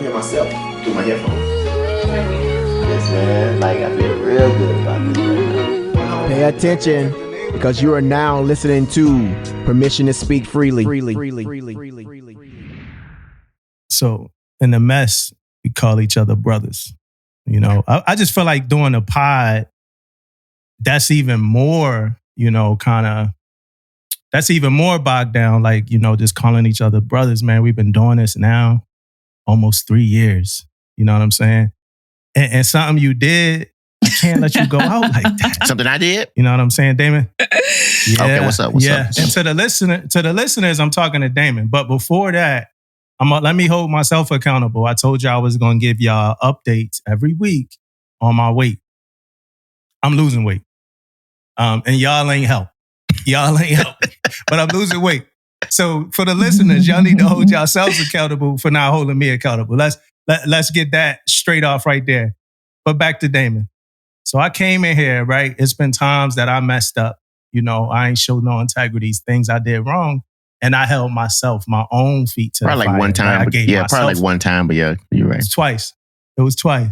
hear myself through my headphones. Yes, man. Like, I feel real good about this right now. Pay attention, because you are now listening to Permission to Speak Freely. So in the mess, we call each other brothers. You know, I just feel like doing a pod, that's even more, you know, that's even more bogged down, like, you know, just calling each other brothers, man. We've been doing this now almost 3 years. You know what I'm saying? And something you did, I can't let you go out like that. Something I did? You know what I'm saying, Damon? Yeah. Okay, what's up? What's up? And to the listeners, I'm talking to Damon. But before that, let me hold myself accountable. I told y'all I was going to give y'all updates every week on my weight. I'm losing weight. And y'all ain't help. But I'm losing weight. So for the listeners, y'all need to hold yourselves accountable for not holding me accountable. Let's get that straight off right there. But back to Damon. So I came in here, right? It's been times that I messed up. You know, I ain't showed no integrities, things I did wrong. And I held my own feet to probably the fire. One time. Probably like one time, but yeah, you're right. It was twice.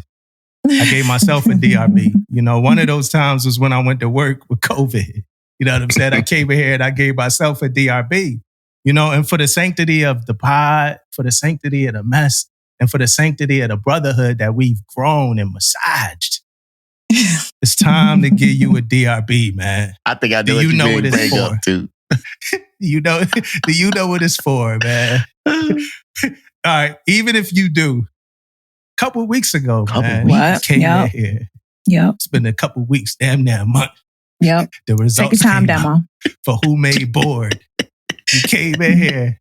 I gave myself a DRB. You know, one of those times was when I went to work with COVID. You know what I'm saying? I came in here and I gave myself a DRB. You know, and for the sanctity of the pod, for the sanctity of the mess, and for the sanctity of the brotherhood that we've grown and massaged, it's time to give you a DRB, man. I think I do know what it's for. Too. Do you know what it's for, man? All right, even if you do, a couple weeks ago, man, came in here. Yep. It's been a couple weeks, damn near a month. Yep. The results take your time, Demo. For who made board. You came in here,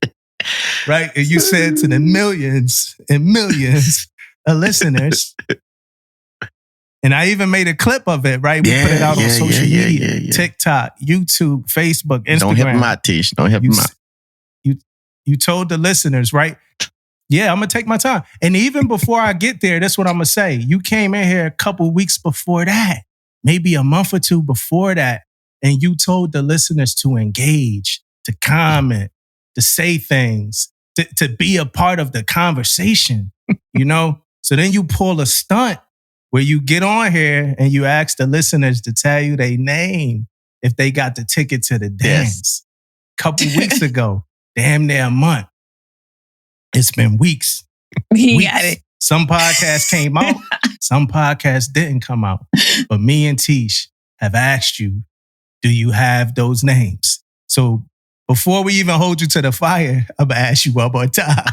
right? And you said to the millions and millions of listeners, and I even made a clip of it, right? We put it out on social media, TikTok, YouTube, Facebook, Instagram. Don't help him out, Tish. Don't help him out. You told the listeners, right? Yeah, I'm going to take my time. And even before I get there, that's what I'm going to say. You came in here a couple weeks before that, maybe a month or two before that, and you told the listeners to engage, to comment, to say things, to be a part of the conversation, you know? So then you pull a stunt where you get on here and you ask the listeners to tell you their name if they got the ticket to the dance. Couple weeks ago, damn near a month. It's been weeks. He got it. Some podcasts came out, some podcasts didn't come out. But me and Tish have asked you, do you have those names? So before we even hold you to the fire, I'm going to ask you one more time.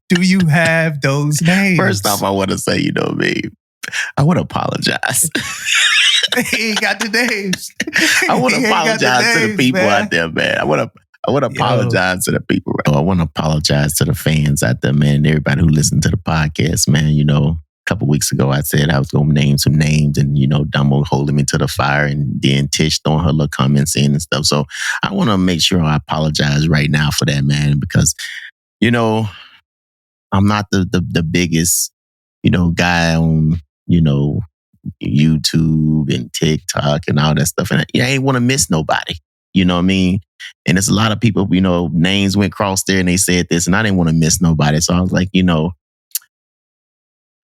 Do you have those names? First off, I want to say, you know me, I want to apologize. He ain't got the names. I want to apologize to the people out there, man. I want to apologize to the people. I want to apologize to the fans out there, man. Everybody who listened to the podcast, man. You know, a couple weeks ago, I said I was going to name some names and, you know, Dumbo holding me to the fire and then Tish throwing her little comments in and stuff. So I want to make sure I apologize right now for that, man, because, you know, I'm not the biggest, you know, guy on, you know, YouTube and TikTok and all that stuff. And I ain't want to miss nobody. You know what I mean? And there's a lot of people, you know, names went across there and they said this and I didn't want to miss nobody. So I was like, you know,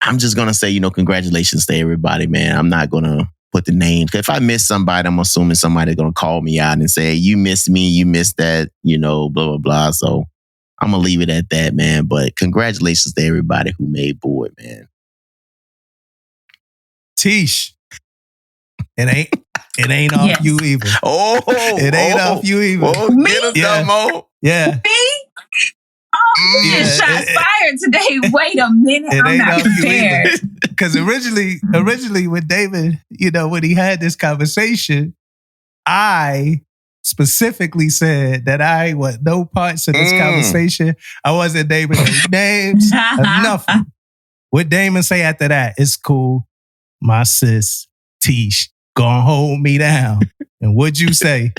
I'm just going to say, you know, congratulations to everybody, man. I'm not going to put the names. If I miss somebody, I'm assuming somebody's going to call me out and say, hey, you missed me, you missed that, you know, blah, blah, blah. So I'm going to leave it at that, man. But congratulations to everybody who made board, man. Tish, it ain't off you either. It ain't off you either. Me? Yeah. Me? Oh, shots fired today. Wait a minute. I'm not prepared. Because originally with David, you know, when he had this conversation, I specifically said that I want no parts of this conversation. I wasn't naming no names or nothing. What Damon say after that? It's cool. My sis, Tish, gonna hold me down. And what'd you say?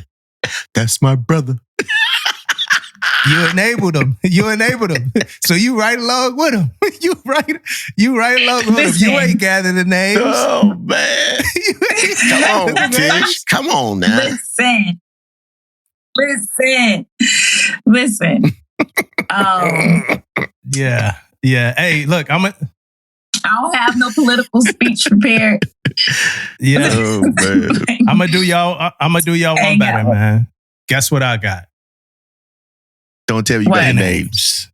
That's my brother. You enabled him. So you right along with him. You right along with him. You ain't gathered the names. Oh, man. Come on, Tish. Come on now. Listen. Yeah. Yeah. Hey, look, I don't have no political speech prepared. Yeah. Oh, man. I'm gonna do y'all one better, man. Guess what I got? Don't tell me you got the names.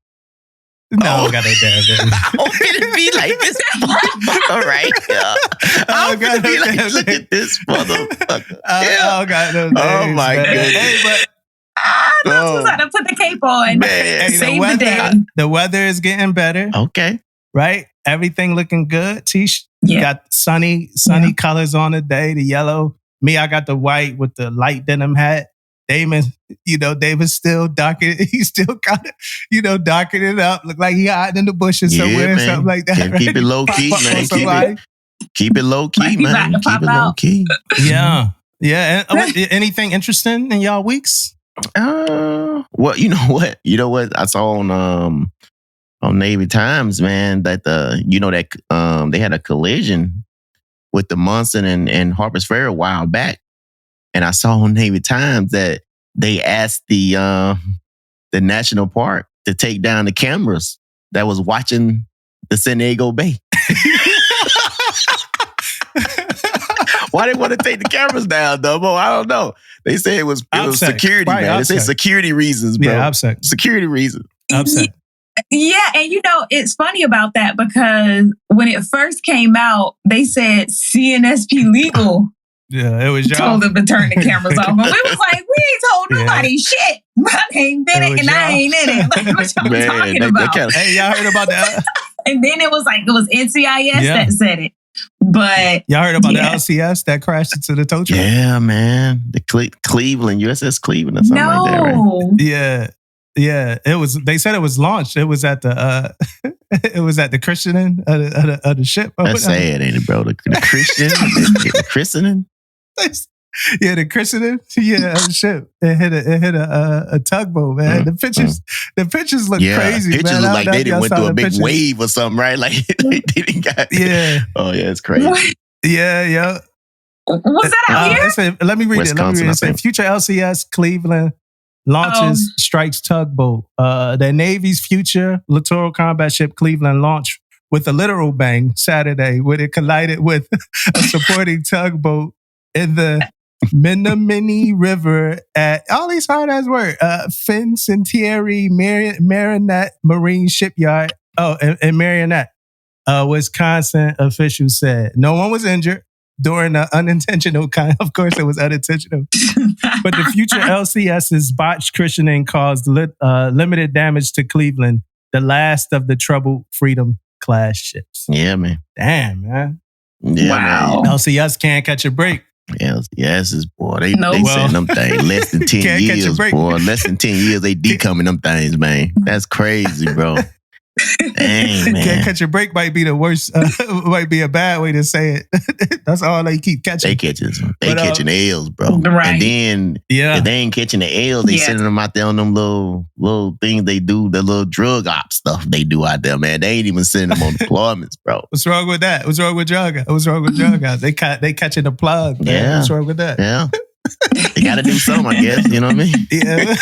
No, I got no damn name. I want it to be like this. All right. Yeah. I want it to be like, look at this motherfucker. I got no names. Oh, my goodness. Hey, but that's what's to put the cape on. Man. Save the day. The weather is getting better. Okay. Right? Everything looking good. Tish, Yeah. got sunny colors on the day, the yellow. Me, I got the white with the light denim hat. Damon, David's still darking. He's still kind of, darking it up. Look like he hiding in the bushes somewhere, man. Something like that. Right? Keep it low key, man. Keep it low key, man. Keep it low key. Yeah. Yeah. And, anything interesting in y'all weeks? Well, you know what? I saw on Navy Times, man, that they had a collision with the Munson and Harper's Ferry a while back. And I saw on Navy Times that they asked the national park to take down the cameras that was watching the San Diego Bay. Why they want to take the cameras down, Dubbo? I don't know. They say it was security, man. They say security reasons, bro. Yeah, upset. Security reasons. Upset. Yeah, and it's funny about that because when it first came out, they said CNSP Legal. Yeah, it was told them to turn the cameras off. And we was like, we ain't told nobody shit. My name Bennett and I ain't in it. Like, what y'all talking about? Hey, y'all heard about that? And then it was NCIS that said it. But y'all heard about the LCS that crashed into the tow truck? Yeah, man. The Cleveland, USS Cleveland or something like that, right? Yeah. Yeah, it was. They said it was launched. It was at the christening of the ship. That's sad, ain't it, bro? The christening. Yeah, the christening. Yeah, of the ship. It hit a tugboat, man. The pictures look crazy. Pictures man. look like they didn't went through a big wave or something, right? Like they didn't got. Yeah. Oh yeah, it's crazy. What? Yeah. Was that out here? Let me read it. It said, Future LCS Cleveland launches strikes tugboat. The Navy's future littoral combat ship Cleveland launched with a literal bang Saturday when it collided with a supporting tugboat in the Menominee River at all these hard ass words. Fincentieri Marinette Marine Shipyard. In Marinette, Wisconsin, officials said no one was injured during the unintentional kind. Of course, it was unintentional. But the future LCS's botched christening caused limited damage to Cleveland, the last of the troubled Freedom class ships. Yeah, man. Damn, man. Yeah, wow. Man. LCS can't catch a break. Yes, boy. They send them things less than 10 years, boy. Less than 10 years, they decoming them things, man. That's crazy, bro. Dang, man. Can't catch a break might be the worst. Might be a bad way to say it. That's all they keep catching. They catching L's, bro. Right. And then if they ain't catching the L's, they sending them out there on them little things they do, the little drug op stuff they do out there, man. They ain't even sending them on deployments, bro. What's wrong with that? What's wrong with drug guys? They catching the plug, man. Yeah. What's wrong with that? Yeah. They got to do something, I guess. You know what I mean? Yeah.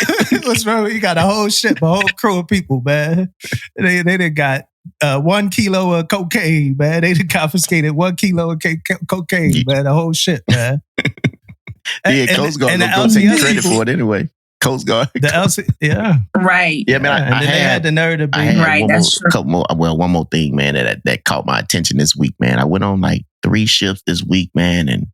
What's wrong? You got a whole ship, a whole crew of people, man. They done got 1 kilo of cocaine, man. They done confiscated 1 kilo of cocaine, man. The whole ship, man. Coast Guard gonna go take credit for it anyway. Coast Guard. The LC, right. Yeah, man. I had the nerve to be right. That's true. One more thing, man, that caught my attention this week, man. I went on like 3 ships this week, man, and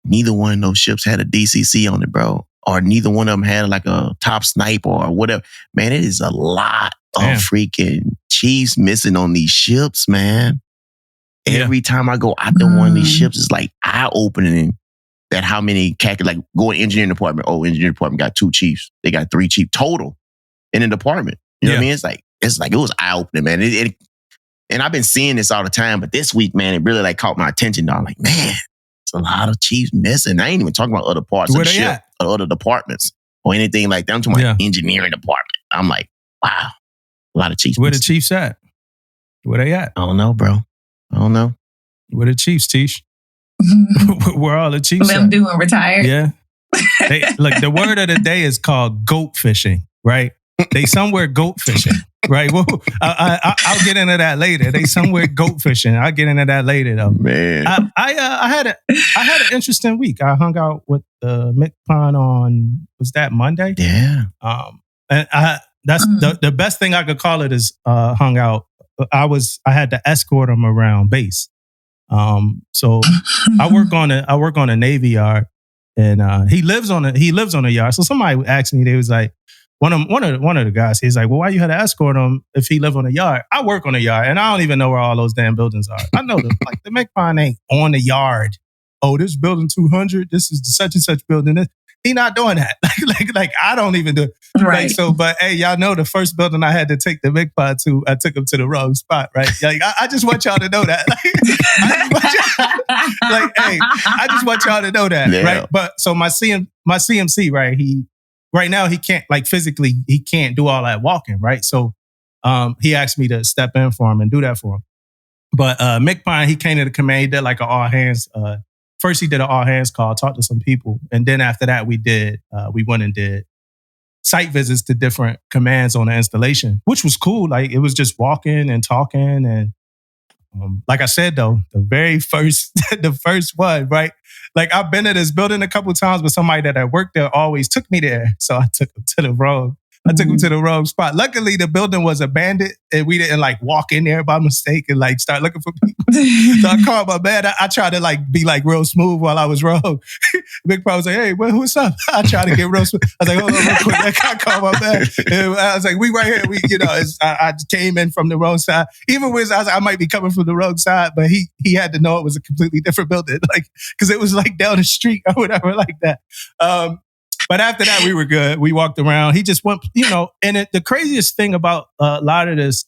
neither one of those ships had a DCC on it, bro. Or neither one of them had like a top sniper or whatever. Man, it is a lot of freaking Chiefs missing on these ships, man. Every time I go out there one of these ships, it's like eye-opening that how many like go in engineering department. Oh, engineering department got 2 chiefs. They got 3 chiefs total in the department. You know what I mean? It's like it was eye-opening, man. And I've been seeing this all the time, but this week, man, it really like caught my attention. I'm like, man, it's a lot of chiefs missing. I ain't even talking about other parts of the ship or other departments or anything like that. I'm talking about engineering department. I'm like, wow, a lot of chiefs. Where the Chiefs at? Where they at? I don't know, bro. I don't know. Where the Chiefs, Tish? Where all the Chiefs Them doing retired. Yeah. Look, the word of the day is called goat fishing, right? They somewhere goat fishing. Right. Well, I'll get into that later. They somewhere goat fishing. I'll get into that later though. Man, I had an interesting week. I hung out with Mick Pond on, was that Monday? Yeah. And that's the best thing I could call it is hung out. I had to escort him around base. So I work on a Navy yard, and he lives on a yard. So somebody asked me, they was like, one of the guys, he's like, well, why you had to escort him if he live on a yard? I work on a yard, and I don't even know where all those damn buildings are. I know them. Like the McPine ain't on the yard. Oh, this building 200. This is the such and such building. He not doing that. Like I don't even do it. Right. Like, so, but hey, y'all know the first building I had to take the McPine to, I took him to the wrong spot, right? Like I just want y'all to know that. I just want y'all to know that, right? But so my CMC, right? Right now he can't, like physically, he can't do all that walking, right? So he asked me to step in for him and do that for him. But Mick Pine, he came to the command, he did like an all hands. First he did an all hands call, talked to some people. And then after that we went and did site visits to different commands on the installation, which was cool. Like it was just walking and talking. And like I said, though, the first one, right? Like I've been to this building a couple of times, but somebody that had worked there always took me there. So I took him to the wrong spot. Luckily, the building was abandoned and we didn't like walk in there by mistake and like start looking for people. So I called my man. I tried to like be like real smooth while I was wrong. Big Pro was like, hey, what's up? I tried to get real smooth. I was like, hold on real quick. I called my man. And I was like, we right here. I came in from the wrong side. Even when I was like, I might be coming from the wrong side, but he had to know it was a completely different building. Like, cause it was like down the street or whatever like that. But after that, we were good. We walked around. He just went, and the craziest thing about a lot of this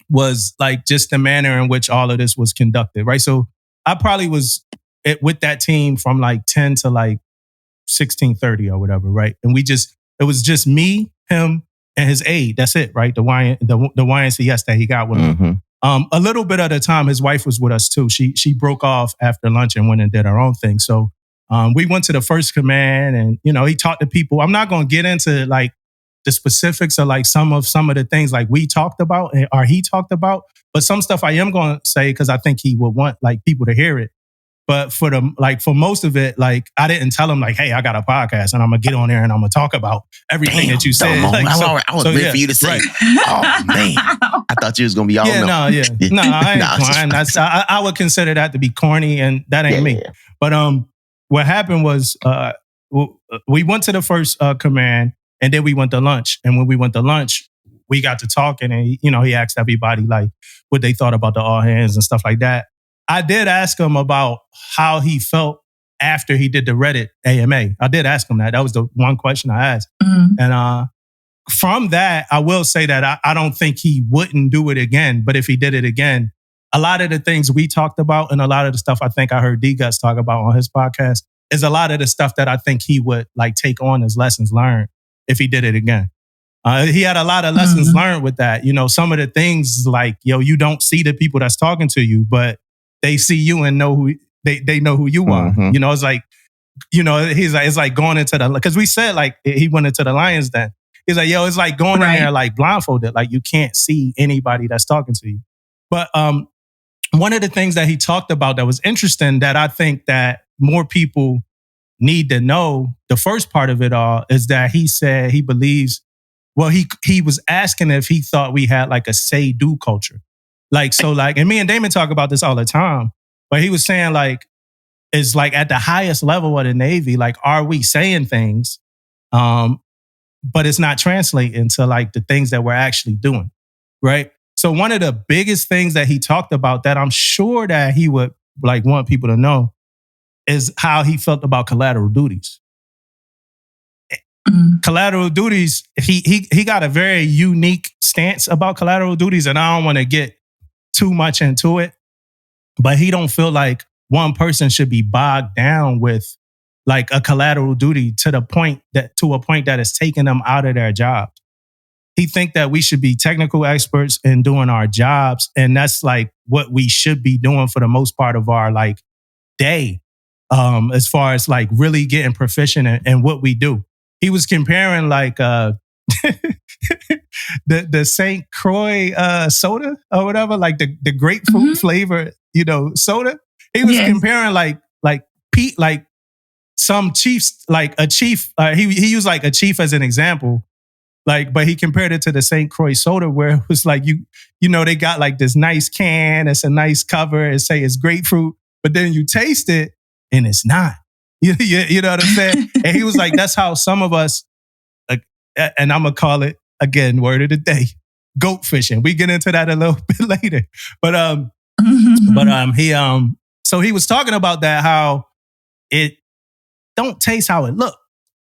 was like just the manner in which all of this was conducted, right? So I probably was with that team from like 10 to like 16:30 or whatever, right? And it was just me, him, and his aide. That's it, right? The YNCS that he got with him. A little bit of the time, his wife was with us too. She broke off after lunch and went and did her own thing. So we went to the first command and, he talked to people. I'm not going to get into like the specifics of like some of the things like we talked about or he talked about, but some stuff I am going to say because I think he would want like people to hear it. But for most of it, like I didn't tell him like, hey, I got a podcast and I'm going to get on there and I'm going to talk about everything that you said. Like, I was ready for you to say, right. Oh man, I thought you was going to be all No, I ain't lying. I would consider that to be corny and that ain't me. But what happened was we went to the first command and then we went to lunch. And when we went to lunch, we got to talking and, he asked everybody like what they thought about the all hands and stuff like that. I did ask him about how he felt after he did the Reddit AMA. I did ask him that. That was the one question I asked. Mm-hmm. And from that, I will say that I don't think he wouldn't do it again. But if he did it again, a lot of the things we talked about and a lot of the stuff I think I heard D-Guts talk about on his podcast is a lot of the stuff that I think he would like take on as lessons learned if he did it again. He had a lot of lessons learned with that. Some of the things like, you don't see the people that's talking to you, but they see you and know who they know who you are. Mm-hmm. It's like, he's like, it's like going into because we said like he went into the Lions Den. He's like, it's like going in there like blindfolded, like you can't see anybody that's talking to you. But one of the things that he talked about that was interesting that I think that more people need to know, the first part of it all is that he said he believes, well, he was asking if he thought we had like a say-do culture. Like, so like, and me and Damon talk about this all the time, but he was saying like, it's like at the highest level of the Navy, like, are we saying things, but it's not translating to like the things that we're actually doing, right? So one of the biggest things that he talked about that I'm sure that he would like want people to know is how he felt about collateral duties. Collateral duties, he got a very unique stance about collateral duties, and I don't want to get too much into it, but he don't feel like one person should be bogged down with like a collateral duty to a point that is taking them out of their jobs. He think that we should be technical experts in doing our jobs, and that's like what we should be doing for the most part of our like day, as far as like really getting proficient in what we do. He was comparing like the St. Croix soda or whatever, like the grapefruit flavor, soda. He was comparing like Pete, like some chiefs, like a chief. He used like a chief as an example. Like, but he compared it to the St. Croix soda, where it was like they got like this nice can, it's a nice cover, and say it's grapefruit, but then you taste it and it's not. You know what I'm saying? And he was like, that's how some of us, and I'm gonna call it again, word of the day, goat fishing. We get into that a little bit later, so he was talking about that, how it don't taste how it look.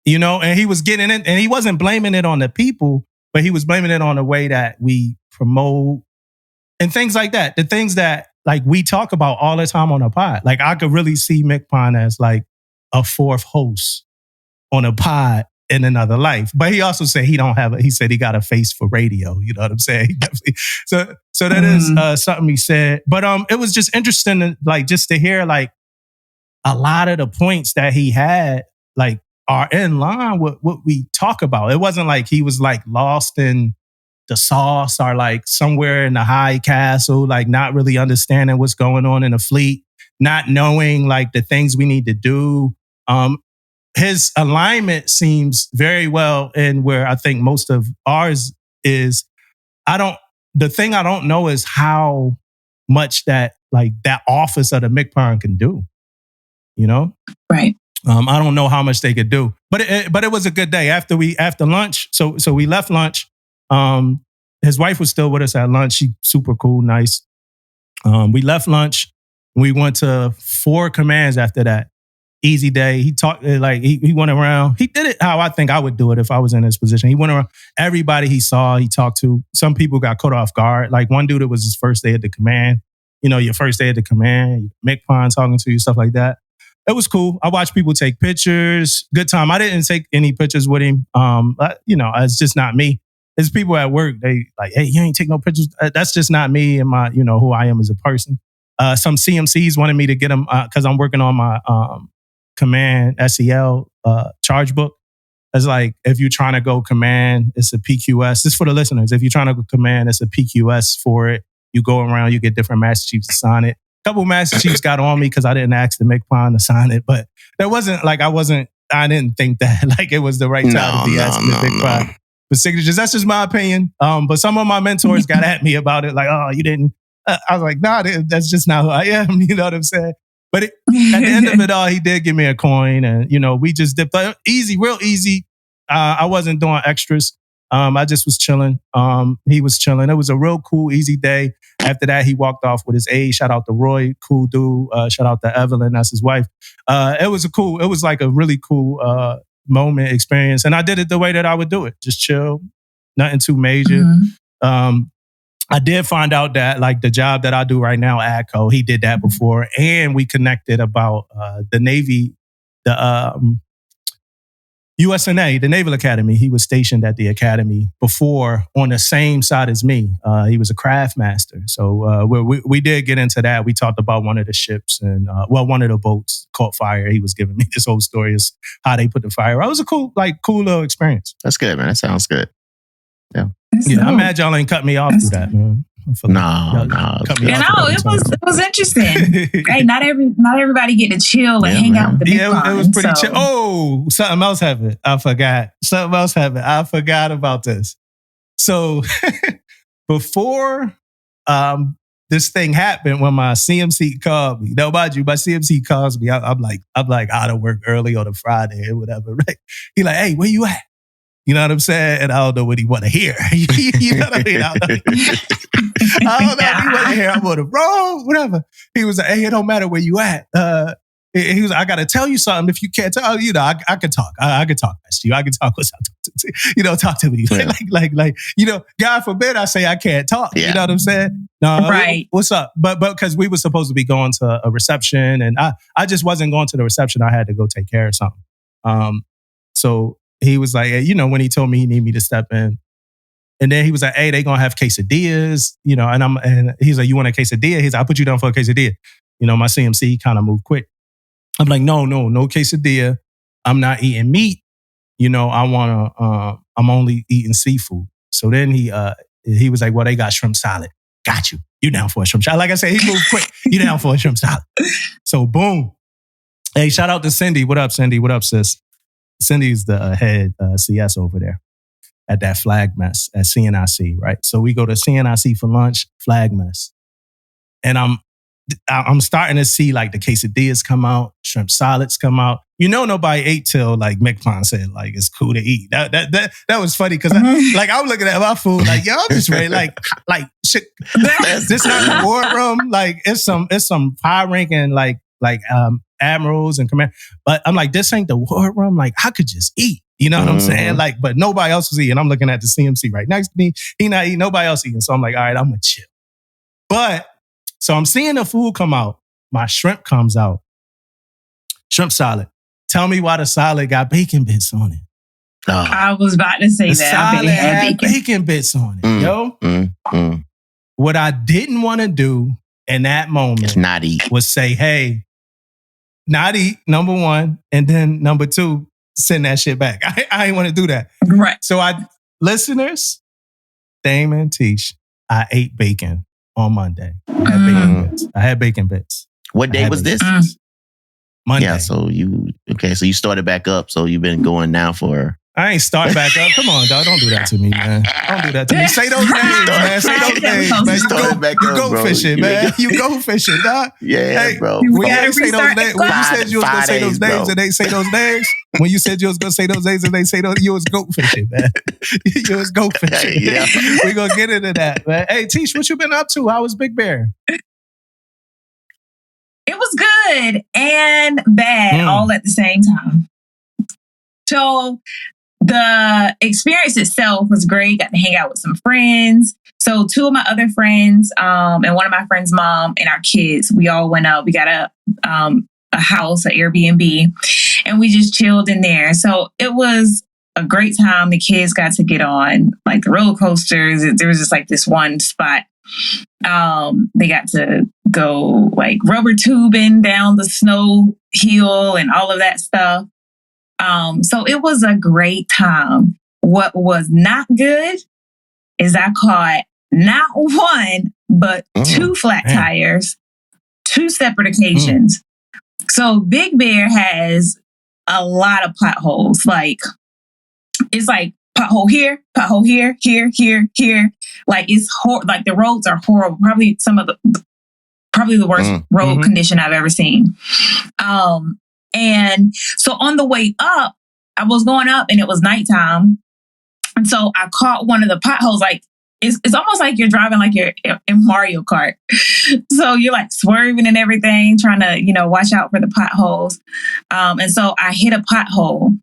And he was getting it, and he wasn't blaming it on the people, but he was blaming it on the way that we promote and things like that. The things that like we talk about all the time on a pod. Like I could really see Mick Pond as like a fourth host on a pod in another life. But he also said he said he got a face for radio. You know what I'm saying? So that is something he said. But it was just interesting just to hear like a lot of the points that he had like are in line with what we talk about. It wasn't like he was like lost in the sauce or like somewhere in the high castle, like not really understanding what's going on in the fleet, not knowing like the things we need to do. His alignment seems very well in where I think most of ours is. The thing I don't know is how much that office of the McParn can do, Right. I don't know how much they could do, but it was a good day after lunch. So we left lunch. His wife was still with us at lunch. She super cool, nice. We left lunch. We went to 4 commands after that. Easy day. He talked he went around. He did it how I think I would do it if I was in his position. He went around everybody he saw. He talked to. Some people got caught off guard. Like one dude, it was his first day at the command. Your first day at the command. Mick Pond talking to you, stuff like that. It was cool. I watched people take pictures. Good time. I didn't take any pictures with him. It's just not me. There's people at work. They like, hey, you ain't take no pictures. That's just not me and my, who I am as a person. Some CMCs wanted me to get them because I'm working on my command SEL charge book. It's like if you're trying to go command, it's a PQS. This is for the listeners. If you're trying to go command, it's a PQS for it. You go around, you get different Master Chiefs to sign it. Couple Master Chiefs got on me because I didn't ask the Mick Pond to sign it, but there wasn't like I didn't think that like it was the right time to be asking the Mick Pond for signatures. That's just my opinion. But some of my mentors got at me about it, like, oh, you didn't. I was like, nah, that's just not who I am. You know what I'm saying? But at the end of it all, he did give me a coin, and we just dipped easy, real easy. I wasn't doing extras. I just was chilling. He was chilling. It was a real cool, easy day. After that, he walked off with his aide. Shout out to Roy, cool dude. Shout out to Evelyn, that's his wife. It was like a really cool moment, experience. And I did it the way that I would do it. Just chill, nothing too major. I did find out that like the job that I do right now, ADCO, he did that before. And we connected about the Navy, the USNA, the Naval Academy. He was stationed at the academy before on the same side as me. He was a craft master. So we did get into that. We talked about one of the ships and, one of the boats caught fire. He was giving me this whole story of how they put the fire out. It was a cool little experience. That's good, man. That sounds good. Yeah. I'm mad y'all ain't cut me off through that, man. No. It was interesting. Hey, not everybody get to chill and hang out with the big it was pretty chill. Oh, something else happened. I forgot. I forgot about this. So before this thing happened, when my CMC called me, now mind you, my CMC calls me. I'm like out of work early on a Friday or whatever, right? He like, hey, where you at? You know what I'm saying? And I don't know what he want to hear. You know what I mean? I don't know if he want to hear. I'm on the road, whatever. He was like, hey, it don't matter where you at. He was like, I got to tell you something. If you can't tell, I can talk. I can talk to you. I can talk without talk to me. Yeah. like, God forbid I say I can't talk. Yeah. You know what I'm saying? No, right. What's up? But because we were supposed to be going to a reception and I just wasn't going to the reception. I had to go take care of something. So he was like, when he told me he needed me to step in. And then he was like, hey, they going to have quesadillas, and he's like, you want a quesadilla? He's like, I'll put you down for a quesadilla. My CMC kind of moved quick. I'm like, no quesadilla. I'm not eating meat. I'm only eating seafood. So then he was like, well, they got shrimp salad. Got you. You down for a shrimp salad. Like I said, he moved quick. You down for a shrimp salad. So boom. Hey, shout out to Cindy. What up, Cindy? What up, sis? Cindy's the head CS over there at that flag mess at CNIC, right? So we go to CNIC for lunch, flag mess. And I'm starting to see like the quesadillas come out, shrimp salads come out. You know, nobody ate till like McPlon said like it's cool to eat. That was funny because I'm looking at my food like, yo, I'm just ready like shit. This not the war room. Like it's some high ranking like admirals and command. But I'm like, this ain't the war room. Like I could just eat. You know what I'm saying? Like, but nobody else was eating. I'm looking at the CMC right next to me. He not eating. Nobody else eating. So I'm like, all right, I'm gonna chill. But so I'm seeing the food come out. My shrimp comes out. Shrimp salad. Tell me why the salad got bacon bits on it. Oh. I was about to say the that. Salad had bacon bits on it, What I didn't want to do in that moment not eat. Was say, hey, not eat, number one. And then number two, send that shit back. I ain't want to do that. Right. So listeners, Dame and Tish, I ate bacon on Monday. I had bacon bits. What day was this? Monday. Yeah, so you started back up. So you've been going now for... I ain't starting back up. Come on, dog. Don't do that to me, man. Don't do that to me. Say those names, man. Say those names, man. You go fishing, man. You go fishing, dog. Yeah, hey, bro. When you say those names, when you said you was gonna say those names and they say those names, when you said you was gonna say those names and they say those, you was goat fishing, man. You was goat fishing. Yeah. We gonna get into that, man. Hey, Tish, what you been up to? How was Big Bear? It was good and bad all at the same time. So the experience itself was great. Got to hang out with some friends. So two of my other friends and one of my friends' mom and our kids, we all went out. We got a house, an Airbnb, and we just chilled in there. So it was a great time. The kids got to get on like the roller coasters. There was just like this one spot. They got to go like rubber tubing down the snow hill and all of that stuff. So it was a great time. What was not good is I caught not one, but two flat tires, two separate occasions. So Big Bear has a lot of potholes. Like, it's like pothole here, here. Like it's like the roads are horrible. Probably the worst road condition I've ever seen. And so on the way up, I was going up and it was nighttime. And so I caught one of the potholes. Like it's almost like you're driving like you're in Mario Kart. So you're like swerving and everything, trying to, watch out for the potholes. And so I hit a pothole.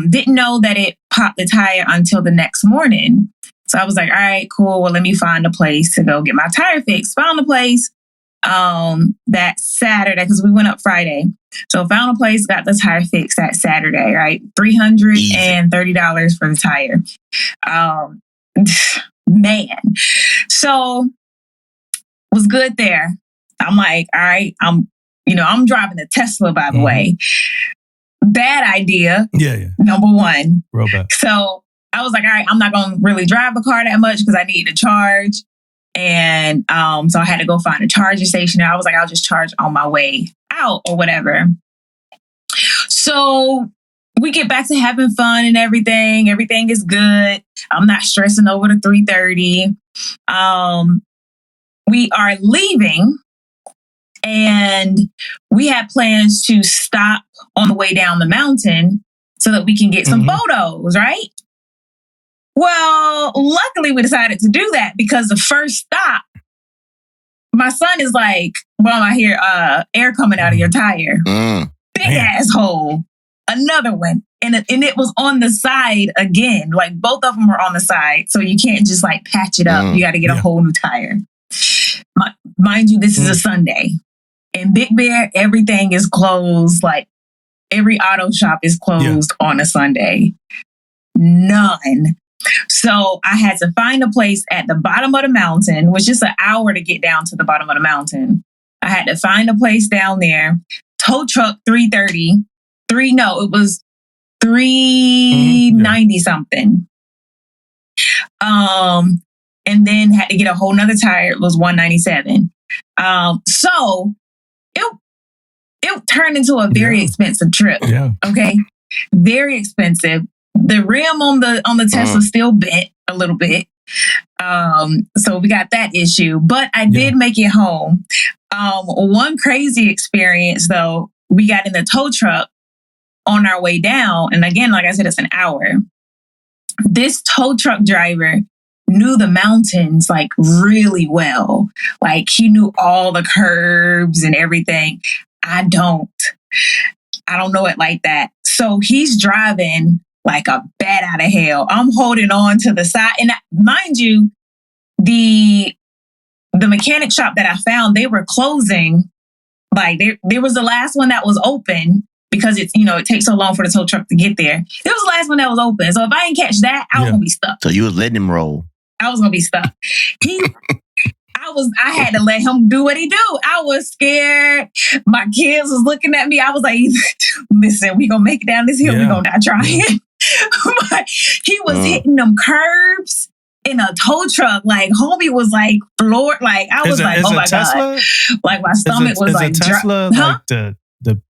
Didn't know that it popped the tire until the next morning. So I was like, all right, cool. Well, let me find a place to go get my tire fixed. Found a place that Saturday, because we went up Friday. So found a place, got the tire fixed that Saturday, right? $330 for the tire. Man. So was good there. I'm like, all right, I'm driving a Tesla, by the way. Bad idea. Yeah. Number one. Real bad. So I was like, all right, I'm not going to really drive the car that much because I need to charge. And so I had to go find a charging station. And I was like, I'll just charge on my way out or whatever. So we get back to having fun and everything. Everything is good. I'm not stressing over the 330. We are leaving. And we had plans to stop on the way down the mountain so that we can get some photos, right? Well, luckily we decided to do that because the first stop, my son is like, well, I hear air coming out of your tire. Big asshole. Another one. And it was on the side again. Like both of them were on the side. So you can't just like patch it up. You got to get a whole new tire. Mind you, this is a Sunday. In Big Bear, everything is closed. Like every auto shop is closed on a Sunday. None. So I had to find a place at the bottom of the mountain, which is an hour to get down to the bottom of the mountain. I had to find a place down there. Tow truck $330. It was $390 something. And then had to get a whole nother tire. It was $197. So it turned into a very expensive trip. Yeah. Okay. Very expensive. The rim on the Tesla still bent a little bit. So we got that issue, but I did make it home. One crazy experience though, we got in the tow truck on our way down. And again, like I said, it's an hour. This tow truck driver knew the mountains like really well. Like he knew all the curbs and everything. I don't know it like that. So he's driving like a bat out of hell. I'm holding on to the side. And mind you, the mechanic shop that I found, they were closing. Like there was the last one that was open because it's, it takes so long for the tow truck to get there. It was the last one that was open. So if I didn't catch that, I was going to be stuck. So you was letting him roll. I was going to be stuck. I had to let him do what he do. I was scared. My kids was looking at me. I was like, listen, we going to make it down this hill. We going to die trying. But he was hitting them curbs in a tow truck. Like, homie was like floored. Like, I was like, oh my God. Like, my stomach was like... Is a Tesla like the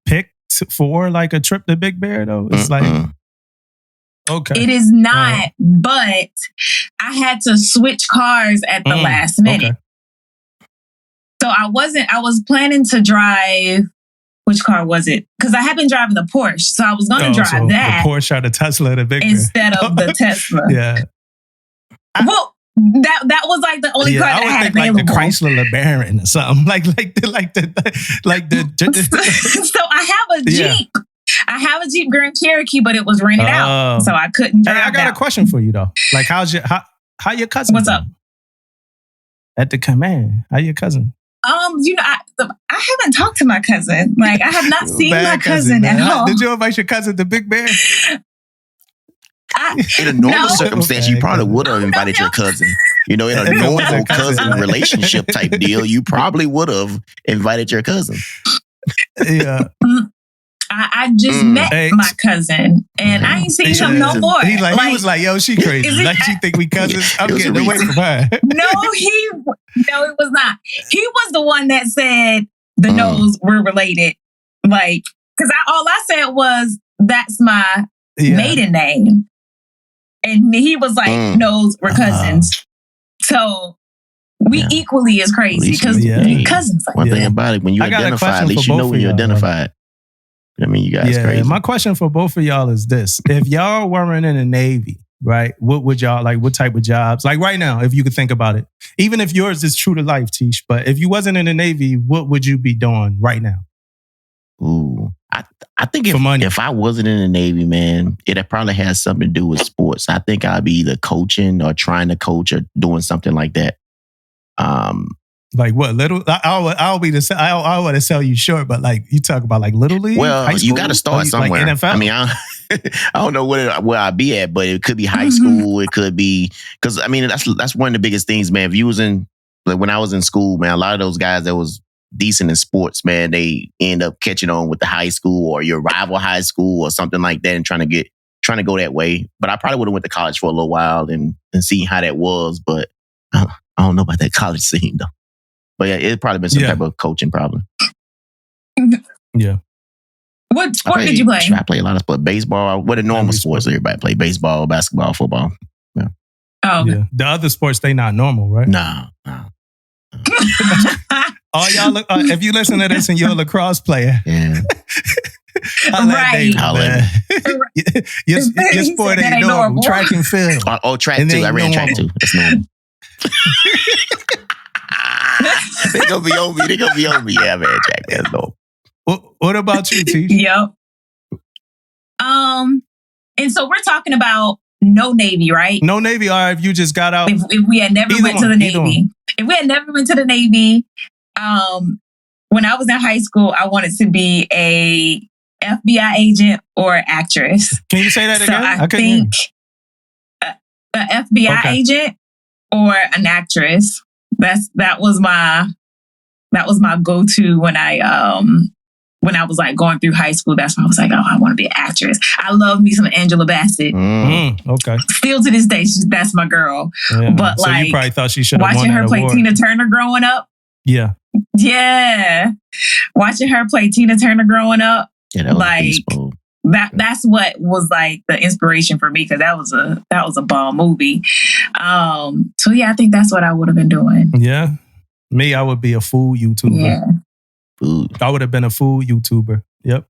pick for like a trip to Big Bear, though? It's like... Okay. It is not, but I had to switch cars at the last minute. Okay. So I was planning to drive, which car was it? Because I had been driving the Porsche. So I was going to drive that. The Porsche or the Tesla, the Big Bear. Instead of the Tesla. Yeah. Well, that was like the only car that I had available. Like the Chrysler LeBaron or something. like the. So I have a Jeep. Yeah. I have a Jeep Grand Cherokee, but it was rented out, so I couldn't drive. Hey, I got a question for you though. Like, how your cousin? What's up? At the command, how your cousin? I haven't talked to my cousin. Like, I have not seen my cousin at home. Did you invite your cousin to Big Bear? In a normal circumstance, you probably would have invited your cousin. In a normal cousin relationship type deal, you probably would have invited your cousin. Yeah. I just met my cousin, and I ain't seen him no more. He was like, "Yo, she crazy. Like she think we cousins." I'm getting away from her. No, it was not. He was the one that said the Knowles were related. Like, because all I said was that's my maiden name, and he was like, "Knowles were cousins." So we equally as crazy because cousins. Like one thing about it, when you identify, at least you know when you identified. I mean, you guys crazy. My question for both of y'all is this. If y'all weren't in the Navy, right, what would y'all, like, what type of jobs? Like right now, if you could think about it. Even if yours is true to life, Tish, but if you wasn't in the Navy, what would you be doing right now? Ooh, I think if I wasn't in the Navy, man, it probably has something to do with sports. I think I'd be either coaching or trying to coach or doing something like that. Like what? Little? I want to sell you short, but like you talk about like little league. Well, you got to start somewhere. Like NFL? I mean, I don't know where I'll be at, but it could be high school. It could be because I mean that's one of the biggest things, man. If you was when I was in school, man, a lot of those guys that was decent in sports, man, they end up catching on with the high school or your rival high school or something like that, and trying to go that way. But I probably would have went to college for a little while and see how that was. But I don't know about that college scene though. But yeah, it's probably been some type of coaching problem. Yeah. What sport did you play? I play a lot of sports. Baseball. What are normal sports? Everybody play baseball, basketball, football. Yeah. Oh, okay. Yeah. The other sports, they not normal, right? No. All y'all look. If you listen to this and you're a lacrosse player, right? Your sport ain't normal. Track and field. Track too. I ran track too. That's normal. They gonna be on me. Yeah, man, Jack. That's dope. What about you, T? Yep. And so we're talking about no Navy, right? No Navy, or if you just got out. If we had never went to the Navy. If we had never went to the Navy, when I was in high school, I wanted to be a FBI agent or actress. Can you say that again? So I think an FBI agent or an actress. That was my go-to when I when I was like going through high school, that's when I was like, oh, I want to be an actress. I love me some Angela Bassett. Okay. Still to this day, that's my girl. Yeah. But so like, you probably thought she should have won watching her that play award. Tina Turner growing up. Yeah. Yeah. Watching her play Tina Turner growing up. Yeah, that was like that's what was like the inspiration for me, because that was a bomb movie. So yeah, I think that's what I would have been doing. Yeah. Me, I would be a food YouTuber. Yeah. Food. I would have been a food YouTuber. Yep.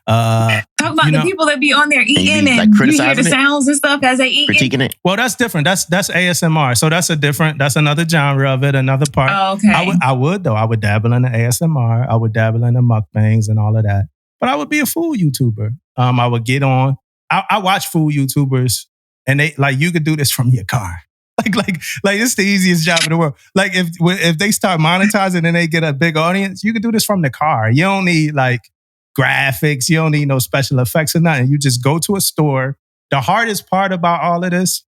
Talk about the people that be on there eating and like you hear the sounds and stuff as they eat. Critiquing it. Well, that's different. That's ASMR. So that's another genre of it, another part. Oh, okay. I would though. I would dabble in the ASMR. I would dabble in the mukbangs and all of that. But I would be a food YouTuber. I would get on. I watch food YouTubers, and they like, you could do this from your car. Like it's the easiest job in the world. Like if they start monetizing and they get a big audience, you could do this from the car. You don't need like graphics. You don't need no special effects or nothing. You just go to a store. The hardest part about all of this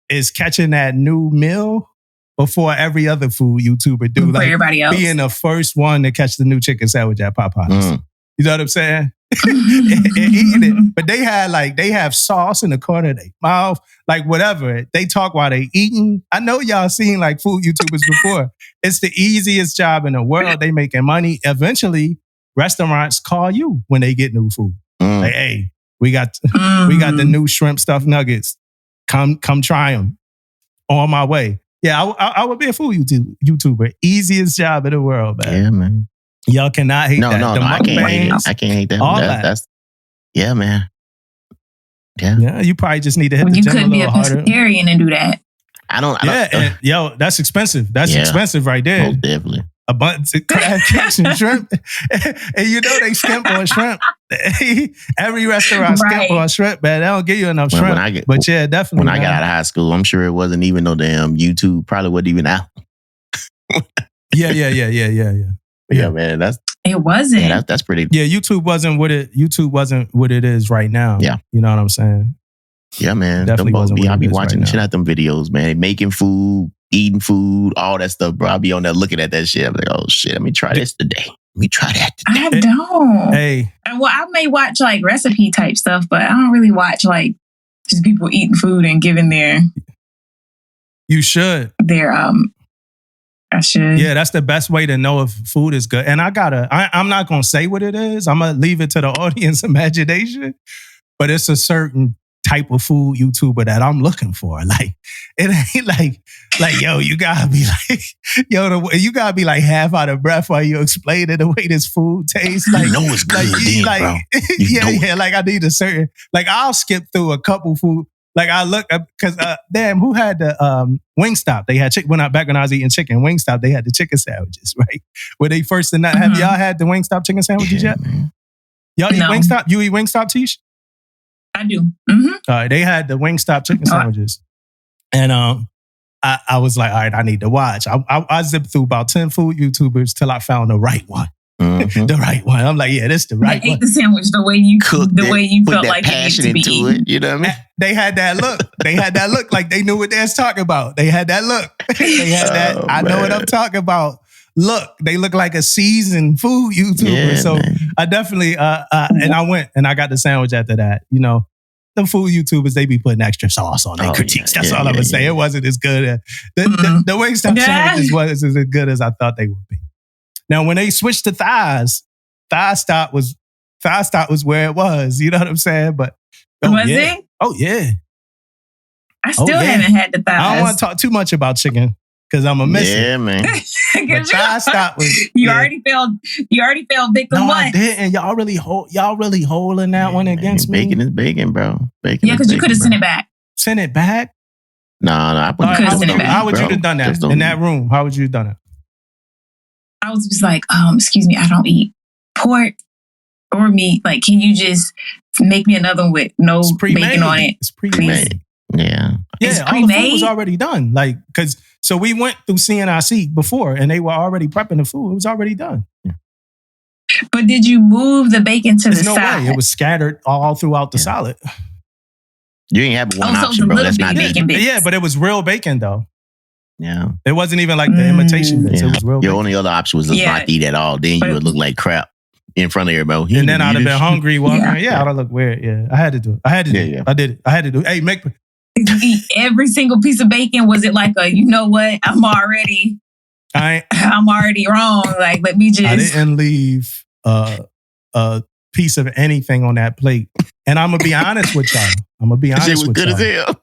is catching that new meal before every other food YouTuber do. Like everybody else. Being the first one to catch the new chicken sandwich at Popeyes. You know what I'm saying? and eating it. But they have sauce in the corner of their mouth, like whatever. They talk while they eating. I know y'all seen like food YouTubers before. It's the easiest job in the world. They making money. Eventually, restaurants call you when they get new food. Like, hey, we got the new shrimp stuffed nuggets. Come try them. On my way. Yeah, I would be a food YouTuber. Easiest job in the world, man. Yeah, man. Y'all cannot hate that. No, I can't hate it. I can't hate that. That's yeah, man. Yeah, you probably just need to hit when the you gym could a be a little harder. pescatarian and do that. I don't. And, yo, that's expensive. That's expensive right there. Most definitely. A bunch of crab cakes and shrimp, and you know they skimp on shrimp. Every restaurant skimp on shrimp, man. They don't give you enough shrimp. But yeah, definitely. When I got out of high school, I'm sure it wasn't even no damn YouTube. Probably wasn't even out. Yeah. Yeah, man. It wasn't. Yeah, that's pretty. Yeah, YouTube wasn't what it is right now. Yeah, you know what I'm saying. Yeah, man. Definitely wasn't. I'll be watching the shit out them videos, man. Making food, eating food, all that stuff, bro. I'll be on there looking at that shit. I'm like, oh shit, let me try this today. Let me try that today. I don't. Hey. Well, I may watch like recipe type stuff, but I don't really watch like just people eating food and giving their. You should. I should. Yeah, that's the best way to know if food is good. And I'm not going to say what it is. I'm going to leave it to the audience imagination. But it's a certain type of food YouTuber that I'm looking for. Like, it ain't like, yo, you gotta be like, you gotta be like half out of breath while you explain it the way this food tastes. Like, you know it's good, bro. Yeah. Like I need a certain, like I'll skip through a couple food. Like I look because damn, who had the Wingstop? They had chicken back when I was eating chicken. Wingstop, they had the chicken sandwiches, right? Were they first in that? Have y'all had the Wingstop chicken sandwiches yet? Man. Y'all eat Wingstop? You eat Wingstop, Tish? I do. Mm-hmm. All right, they had the Wingstop chicken sandwiches, and I was like, all right, I need to watch. I zipped through about 10 food YouTubers till I found the right one. Mm-hmm. The right one. I'm like, yeah, this is the right one. They ate the sandwich the way you cooked, the way you felt like passion it needed to be into it. You know what I mean? They had that look. They had that look like they knew what they was talking about. They had that look. They had that. I know what I'm talking about. Look, they look like a seasoned food YouTuber. Yeah, so man. I definitely and I went and I got the sandwich after that. You know, the food YouTubers, they be putting extra sauce on their critiques. That's all I'm gonna say. It wasn't as good. The Wingstop sandwiches wasn't as good as I thought they would be. Now, when they switched to thighs, thigh stock was where it was. You know what I'm saying? But was it? Oh yeah. I still haven't had the thighs. I don't want to talk too much about chicken because I'm a miss it. Yeah, man. But thigh stock was. You already fell victim. No, what? I didn't. Y'all really holding that one against me. Bacon is bacon, bro. Bacon. Yeah, because you could have sent it back. Send it back? No, I wouldn't. How would you have done that in that room? How would you have done it? I was just like, excuse me, I don't eat pork or meat. Like, can you just make me another one with no bacon on it? It's pre-made. Yeah. Yeah, all the food was already done. Like, so we went through CNIC before and they were already prepping the food. It was already done. Yeah. But did you move the bacon to the side? Way. It was scattered all throughout the salad. You ain't have one option, bro. That's not bacon. Yeah, but it was real bacon though. Yeah. It wasn't even like the imitation bits. It was real. Your only other option was just not eat at all. Then you would look like crap. in front of everybody. And then I'd have been hungry walking. Yeah, I'd have looked weird. Yeah, I had to do it. I did it. I had to do it. Hey, Did you eat every single piece of bacon? Was it like a, you know what? I'm already wrong. Like, let me just. I didn't leave a piece of anything on that plate. And I'm gonna be honest with y'all. It was good as hell.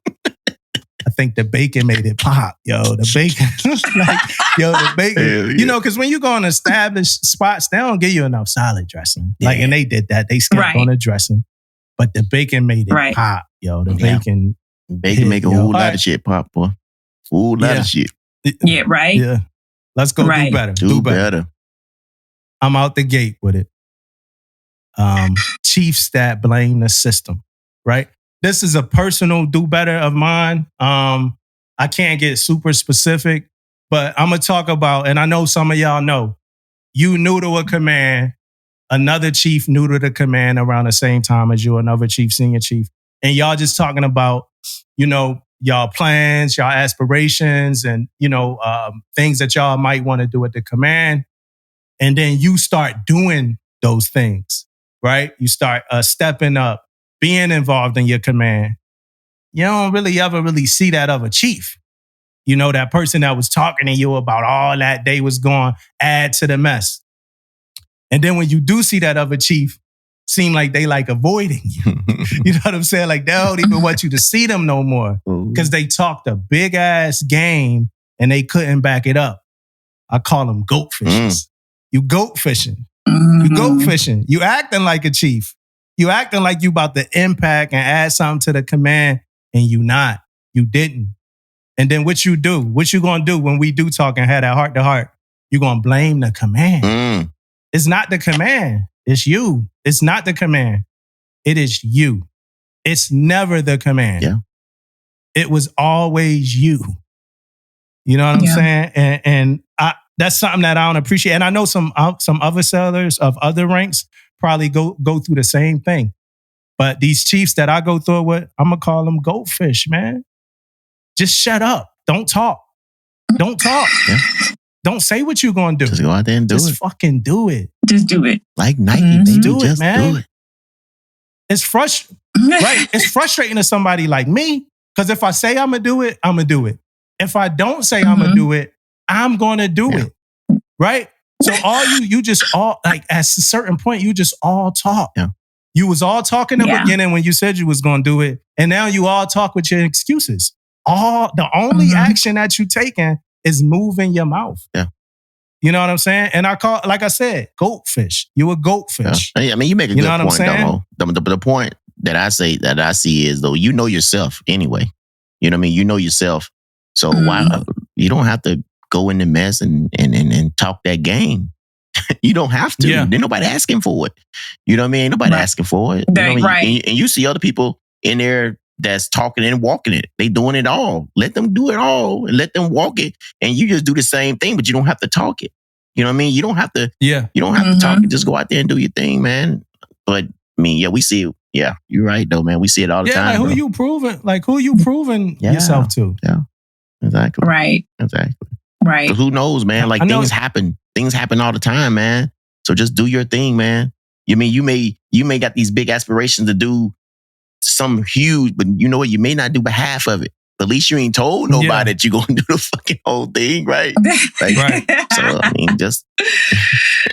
I think the bacon made it pop, yo. The bacon, the bacon. You know, because when you go in established spots, they don't give you enough salad dressing. And they did that. They skipped on the dressing, but the bacon made it pop, yo. The bacon. Bacon make a whole lot of shit pop, boy. Whole lot of shit. Yeah, right? Yeah. Let's go do better. Do better. I'm out the gate with it. Chiefs that blame the system, right? This is a personal do better of mine. I can't get super specific, but I'm going to talk about, and I know some of y'all know, you new to a command, another chief new to the command around the same time as you, another chief, senior chief, and y'all just talking about, y'all plans, y'all aspirations, and, things that y'all might want to do at the command. And then you start doing those things, right? You start stepping up, being involved in your command. You don't ever see that of a chief. That person that was talking to you about all that they was going to add to the mess. And then when you do see that of a chief, seem like they like avoiding you. You know what I'm saying? Like they don't even want you to see them no more because they talked a big ass game and they couldn't back it up. I call them goat fishers. You goat fishing. You goat fishing. You acting like a chief. You acting like you about to impact and add something to the command and you not. You didn't. And then what you do? What you gonna do when we do talk and have that heart to heart? You gonna blame the command. It's not the command. It's you. It's not the command. It is you. It's never the command. Yeah. It was always you. You know what I'm saying? And that's something that I don't appreciate. And I know some other sellers of other ranks probably go through the same thing. But these chiefs that I go through with, I'm going to call them goatfish, man. Just shut up. Don't talk. Don't talk. Yeah. Don't say what you're going to do. Just go out there and do it. Just fucking do it. Just do it. Like Nike, baby. Do just it, man. do it. It's frustrating. Right? It's frustrating to somebody like me because if I say I'm going to do it, I'm going to do it. If I don't say I'm going to do it, I'm going to do it. Right? So you just all, like at a certain point, you just all talk. Yeah. You was all talk in the beginning when you said you was going to do it. And now you all talk with your excuses. The only action that you taking is moving your mouth. Yeah. You know what I'm saying? And I call, like I said, goatfish. You a goatfish. Yeah. I mean, you make a good point, though. The point that I see is, though, you know yourself anyway. You know what I mean? You know yourself. So why you don't have to go in the mess and talk that game. You don't have to. Yeah. There's nobody asking for it. You know what I mean? Nobody asking for it. You know what I mean? And you see other people in there that's talking and walking it. They doing it all. Let them do it all and let them walk it. And you just do the same thing, but you don't have to talk it. You know what I mean? You don't have to. Yeah. You don't have to talk it. Just go out there and do your thing, man. But I mean, we see it. Yeah, you're right though, man. We see it all the time. Like who you proving yourself to? Yeah. Exactly. Right. Exactly. Right. But who knows, man? Like things happen. Things happen all the time, man. So just do your thing, man. You mean you may got these big aspirations to do something huge, but you know what? You may not do but half of it. But at least you ain't told nobody that you're gonna do the fucking whole thing, right? Like, right. So I mean,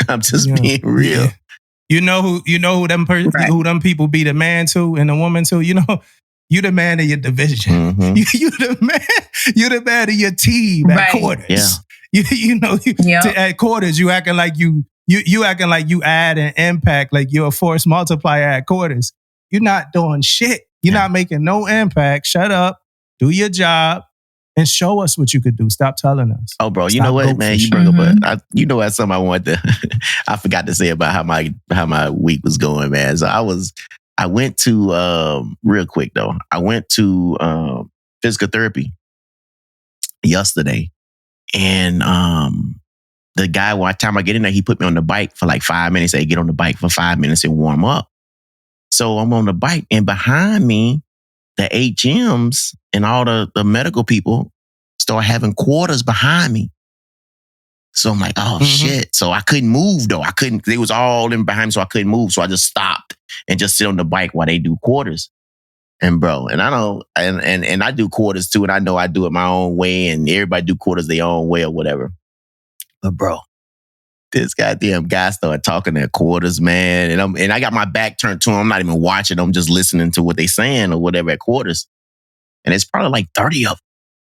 I'm just being real. Yeah. You know who them people be the man to and the woman to. You know, you the man of your division. You the man of your team at quarters. Yeah. At quarters, you acting like you acting like you add an impact, like you're a force multiplier at quarters. You're not doing shit. You're not making no impact. Shut up, do your job, and show us what you could do. Stop telling us. Oh, bro, you know what, man? You bring up that's something I wanted to. I forgot to say about how my week was going, man. So I went to real quick though. I went to physical therapy yesterday, and the guy, by the time I get in there, he put me on the bike for like 5 minutes. Say, get on the bike for 5 minutes and warm up. So I'm on the bike, and behind me, the HMs and all the medical people start having quarters behind me. So I'm like, oh shit. So I couldn't move though. They was all in behind me, so I couldn't move. So I just stopped and just sit on the bike while they do quarters. And bro, and I know, and I do quarters too, and I know I do it my own way, and everybody do quarters their own way or whatever. But bro, this goddamn guy started talking their quarters, man, and I got my back turned to him. I'm not even watching. I'm just listening to what they saying or whatever at quarters. And it's probably like 30 of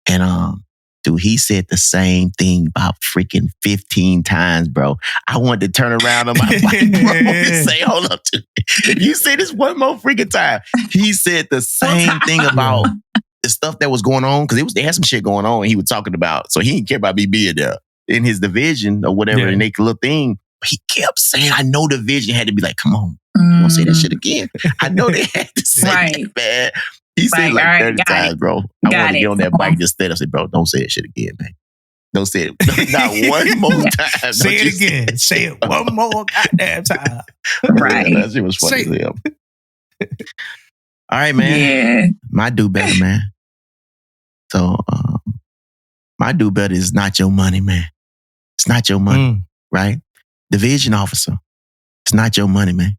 them. And dude, he said the same thing about freaking 15 times, bro. I wanted to turn around on my bike, bro, and say, hold up to me. If you say this one more freaking time, he said the same thing about the stuff that was going on, because they had some shit going on and he was talking about, so he didn't care about me being there in his division or whatever, and they little thing. He kept saying, I know the division had to be like, come on, don't say that shit again. I know they had to say that, man. He said like 30 times, bro. I want to get on that bike just stand up and say, bro, don't say that shit again, man. Don't say it. Not one more time. Say it again. Say it one more goddamn time. Right. Yeah, that shit was funny as hell. All right, man. Yeah. My do better, man. So, my do better is not your money, man. It's not your money, right? Division officer. It's not your money, man.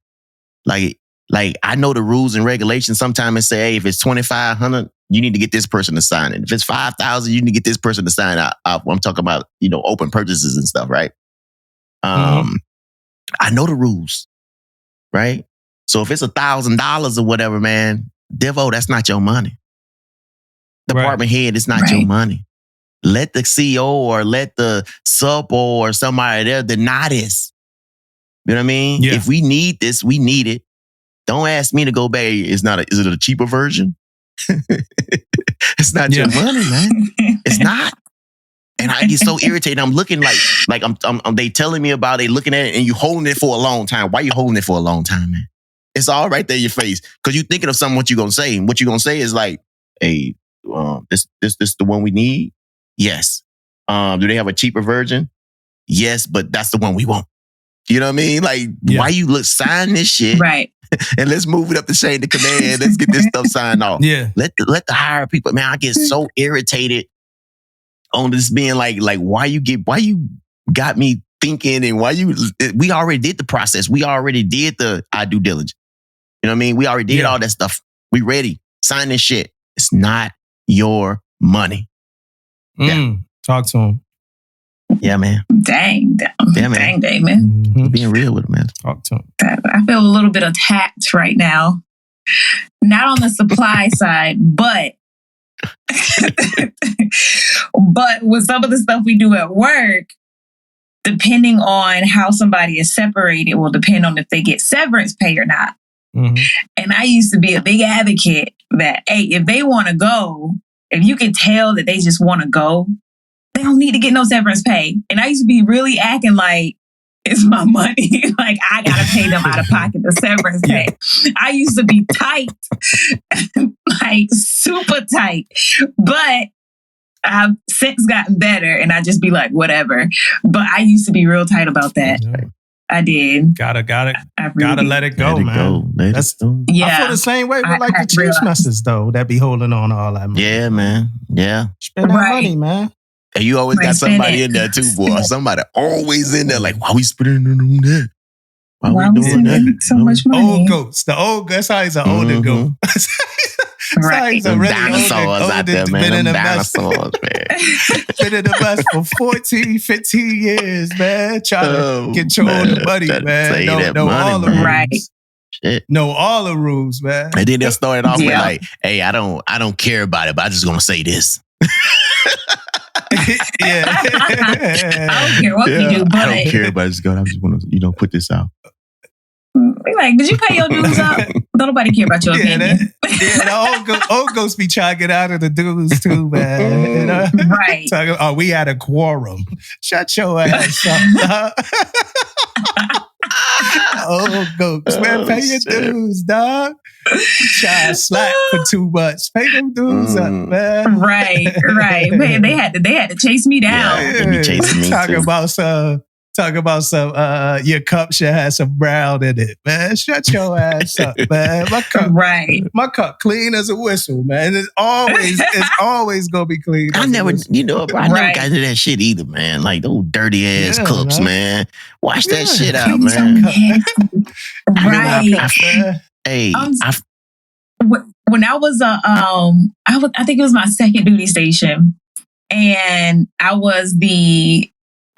Like I know the rules and regulations. Sometimes it say, hey, if it's 2,500, you need to get this person to sign it. If it's 5,000, you need to get this person to sign out. I'm talking about, open purchases and stuff, right? I know the rules, right? So if it's $1,000 or whatever, man, Devo, that's not your money. Department head, it's not your money. Let the CEO or let the sub or somebody there deny this. You know what I mean? Yeah. If we need this, we need it. Don't ask me to go back. Is it a cheaper version? It's not your money, man. It's not. And I get so irritated. I'm looking like they telling me about it, looking at it, and you holding it for a long time. Why you holding it for a long time, man? It's all right there in your face. Because you thinking of something, what you gonna say. And what you gonna say is like, hey, this the one we need? Yes. Do they have a cheaper version? Yes, but that's the one we want. You know what I mean? Like, why you sign this shit? Right. And let's move it up the chain of command. Let's get this stuff signed off. Yeah. Let the higher people, man, I get so irritated on this being like why you got me thinking, and we already did the process. We already did our due diligence. You know what I mean? We already did all that stuff. We ready. Sign this shit. It's not your money. Talk to him. Yeah, man. Dang, yeah, man. Dang, man. Mm-hmm. Being real with him, man. Talk to him. I feel a little bit attacked right now. Not on the supply side, but with some of the stuff we do at work, depending on how somebody is separated will depend on if they get severance pay or not. Mm-hmm. And I used to be a big advocate that, hey, if they want to go, if you can tell that they just want to go, they don't need to get no severance pay. And I used to be really acting like it's my money. Like I got to pay them out of pocket the severance pay. I used to be tight, like super tight. But I've since gotten better and I just be like, whatever. But I used to be real tight about that. Yeah. I did. Gotta let it go, man. Let it go. Yeah. I feel the same way with like the Chiefs messes though, that be holding on all that money. Yeah, man. Yeah. Spend that money, man. And you always got somebody in there too, boy. Somebody always in there like, why we spending on that? Why we doing that? So much money. Old goats. That's how he's an older goat. Right. Some really dinosaurs out there, man. Them dinosaurs, man. Been in the bus for 14, 15 years, man. Trying to control the money, man. Know all the rules. Right. Shit. Know all the rules, man. And then they started off with like, hey, I don't care about it, but I just gonna say this. Yeah. I don't care what you do, but I don't care about it. I just want to, put this out. We're like, did you pay your dues up? Don't nobody care about your opinion. The old ghosts be trying to get out of the dues too, man. Right. Talking, we had a quorum. Shut your ass up. Old ghosts, man, pay your dues, dog. Try to slack for too much. Pay them dues up, man. Right. Man, they had to chase me down. Yeah, they be chasing me talking too. about Talk about some, your cup should have some brown in it, man. Shut your ass up, man. My cup clean as a whistle, man. It's always gonna be clean. I never got into that shit either, man. Like those dirty ass cups, man. Wash that shit out, man. When I was I think it was my second duty station, and I was the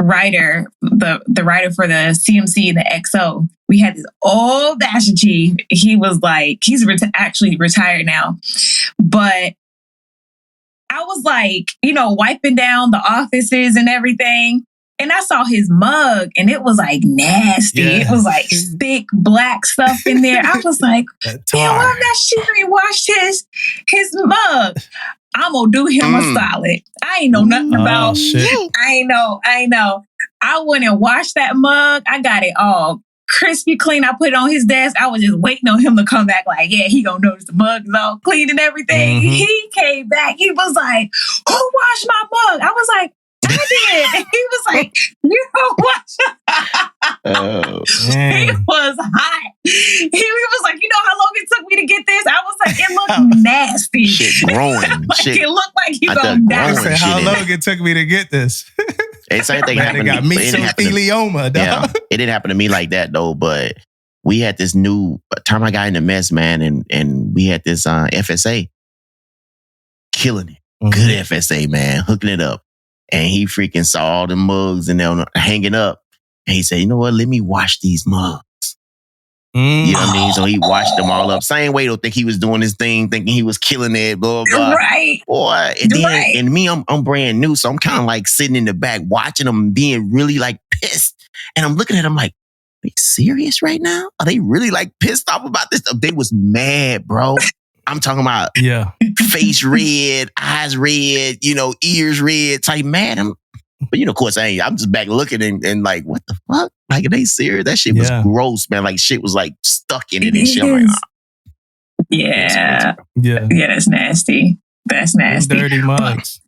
writer, the writer for the CMC and the XO. We had this old Master Chief. He was like, he's actually retired now, but I was like, wiping down the offices and everything. And I saw his mug, and it was like nasty. Yeah. It was like thick black stuff in there. I was like, damn, why Master Chief ain't washed his mug? I'm gonna do him a solid. I ain't know nothing about. Shit. I know. I went and washed that mug. I got it all crispy clean. I put it on his desk. I was just waiting on him to come back. Like, yeah, he gonna notice the mug is all clean and everything. Mm-hmm. He came back. He was like, "Who washed my mug?" I was like, "I did." And he was like, "You don't wash." He was hot. He was like, "You know how long it took me to get this?" I was like, "It looked nasty. Shit growing. It looked like you gonna die." Said, how long it took me to get this? Same thing happened to me. Mesothelioma, dog. Yeah, it didn't happen to me like that though. But we had this new time I got in the mess, man, and we had this FSA killing it. Mm-hmm. Good FSA, man, hooking it up. And he freaking saw all the mugs and they're hanging up. And he said, "You know what? Let me wash these mugs." You know what I mean? So he washed them all up. Same way, don't think he was doing his thing, thinking he was killing it, blah, blah. Right. Boy, and then, and me, I'm brand new. So I'm kind of like sitting in the back watching them being really like pissed. And I'm looking at them like, are they serious right now? Are they really like pissed off about this? They was mad, bro. I'm talking about face red, eyes red, ears red, type mad. But of course, I'm just back looking and like, what the fuck? Like, are they serious? That shit was gross, man. Like, shit was like stuck in it and shit. I'm like, yeah, that's nasty. That's nasty. Dirty mugs.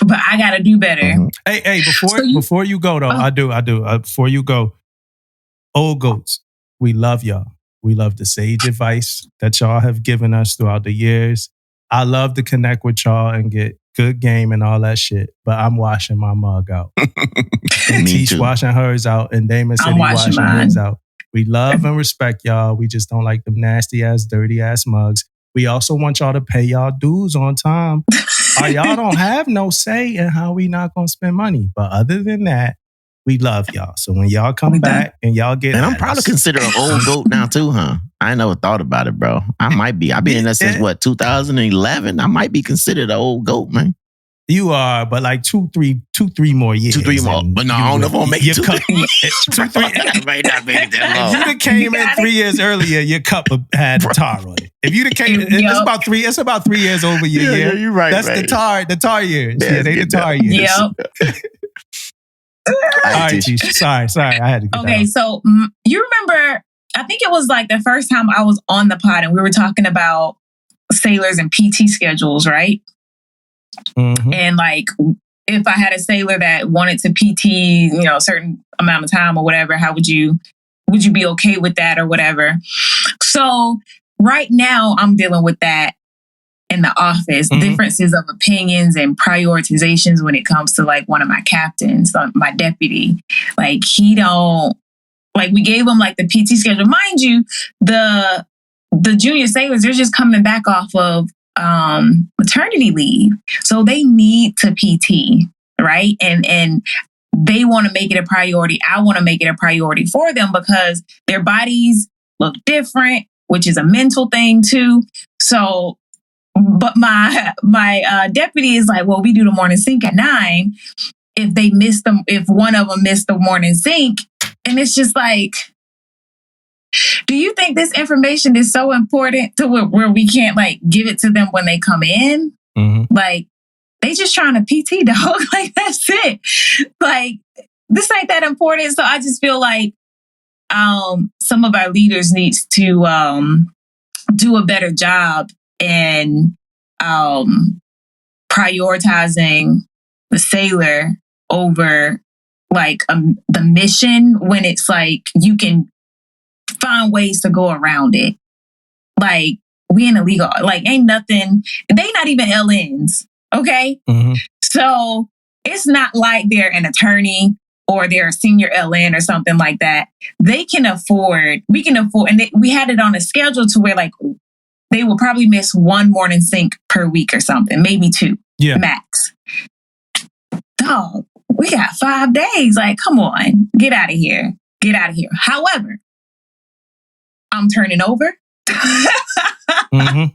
But I gotta do better. Mm-hmm. Hey, before you go though, I do. Before you go, old goats, we love y'all. We love the sage advice that y'all have given us throughout the years. I love to connect with y'all and get good game and all that shit, but I'm washing my mug out. And Tish washing hers out, and Damon said he washing hers out. We love and respect y'all. We just don't like them nasty ass, dirty ass mugs. We also want y'all to pay y'all dues on time. Or y'all don't have no say in how we not gonna spend money. But other than that, we love y'all. So when y'all come back and y'all get... And I'm probably considered an old goat now too, huh? I never thought about it, bro. I might be. I've been in there since 2011? I might be considered an old goat, man. You are, but like two, three more years. 2-3 more. But no, I don't know if I'm going to make it 2-3. I might not make it that long. If you'd have came in 3 years earlier, your cup had tar on it. If you'd have came in, it's about 3 years over your year. You're right. That's the tar years. Yeah, they the tar years. Yep. All right, sorry. I had to get Okay, so you remember, I think it was like the first time I was on the pod and we were talking about sailors and PT schedules, right? Mm-hmm. And like, if I had a sailor that wanted to PT, a certain amount of time or whatever, how would you be okay with that or whatever? So right now I'm dealing with that in the office, differences of opinions and prioritizations when it comes to like one of my captains, my deputy. Like he don't, like we gave him like the PT schedule. Mind you, the junior sailors, they're just coming back off of maternity leave. So they need to PT, right? And they want to make it a priority. I want to make it a priority for them because their bodies look different, which is a mental thing too. So, but my deputy is like, well, we do the morning sync at 9. If one of them missed the morning sync, and it's just like, do you think this information is so important to where we can't like give it to them when they come in? Mm-hmm. Like they just trying to PT dog. Like that's it. Like this ain't that important. So I just feel like some of our leaders needs to do a better job in prioritizing the sailor over like the mission when it's like you can find ways to go around it. Like we in illegal, like ain't nothing. They not even LNs, okay? Mm-hmm. So it's not like they're an attorney or they're a senior LN or something like that. We can afford, and we had it on a schedule to where like they will probably miss one morning sink per week or something, maybe 2 max. Dog, we got 5 days. Like, come on, get out of here. Get out of here. However, I'm turning over. Mm-hmm.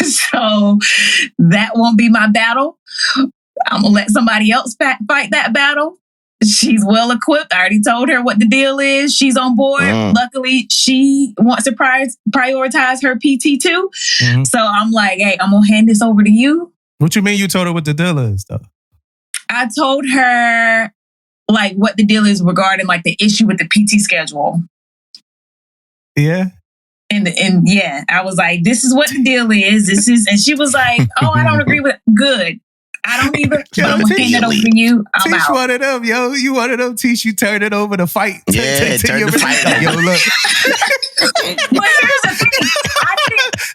So that won't be my battle. I'm going to let somebody else fight that battle. She's well equipped. I already told her what the deal is. She's on board. Luckily, she wants to prioritize her PT too. Mm-hmm. So I'm like, hey, I'm going to hand this over to you. What you mean you told her what the deal is, though? I told her like what the deal is regarding like the issue with the PT schedule. Yeah. And yeah, I was like, this is what the deal is. This is, and she was like, oh, I don't agree with good. I don't even. I'm gonna hand it over to you. I'm Teach out. one of them, yo. You one of them. Teach you turn it over to fight. Yeah, turn the fight over. Yo, look. But here's the thing.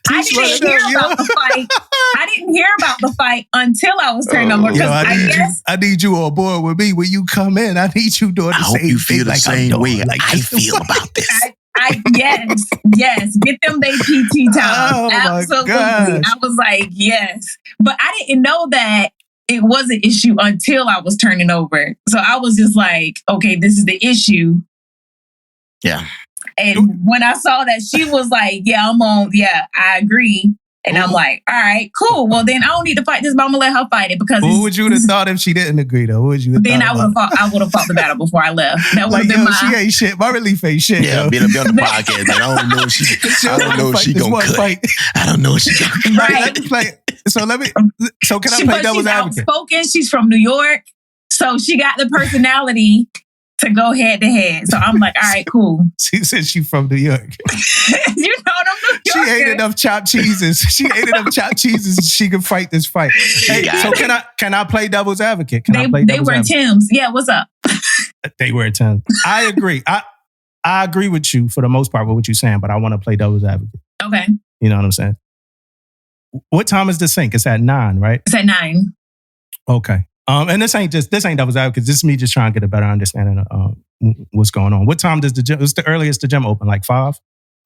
I didn't hear about the fight. I didn't hear about the fight until I was turned over. Yo, I need you on board with me when you come in. I need you doing the same thing. I hope you feel the same way like I feel about this. Yes, get them they PT time. Oh, absolutely. I was like, yes, but I didn't know that it was an issue until I was turning over. So I was just like, okay, this is the issue. Yeah. And when I saw that, she was like, yeah, I agree. And I'm like, all right, cool. Well, then I don't need to fight this, but I'm gonna let her fight it because. What would you have thought if she didn't agree, though? What would you? Then I would have fought the battle before I left. That would have been she ain't shit. My relief ain't shit. Yeah, be on the podcast, man. I don't know if she gonna cut. I don't know if she gonna cut. Right. So can I play devil's advocate? She's outspoken. She's from New York, so she got the personality to go head to head. So I'm like, all right, cool. She said she from New York. You know them New Yorkers. She ate enough chopped cheeses. She can fight this fight. Hey, so can I play devil's advocate? They wear Timbs. Yeah, what's up? They wear Timbs. I agree. I agree with you for the most part with what you're saying, but I want to play devil's advocate. Okay. You know what I'm saying? What time is the sync? It's at 9, right? It's at 9. Okay. And this ain't devil's advocate. This is me just trying to get a better understanding of what's going on. What time does the gym? What's the earliest the gym open? Like 5?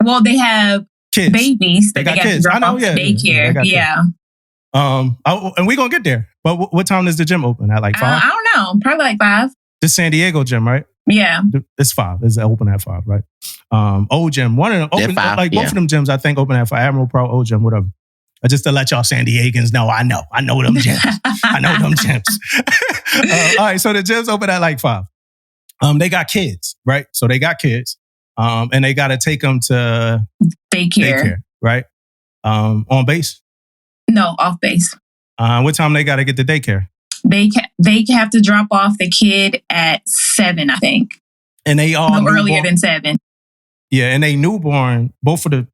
Well, they have kids. Babies that they got kids. To drop off daycare. Yeah. And we're gonna get there. But what time does the gym open? At like 5? I don't know. Probably like 5. The San Diego gym, right? Yeah. It's 5. It's open at 5, right? Old gym. One of them open. Both of them gyms I think open at 5. Admiral Pro, Old gym, whatever. Just to let y'all San Diegans know, I know them gyms. I know them gyms. All right, so the gyms open at like 5. They got kids, right? So they got kids, and they got to take them to daycare, right? On base? No, off base. What time they got to get to daycare? They have to drop off the kid at 7, I think. And they all earlier than 7. Yeah, and they newborn, both of them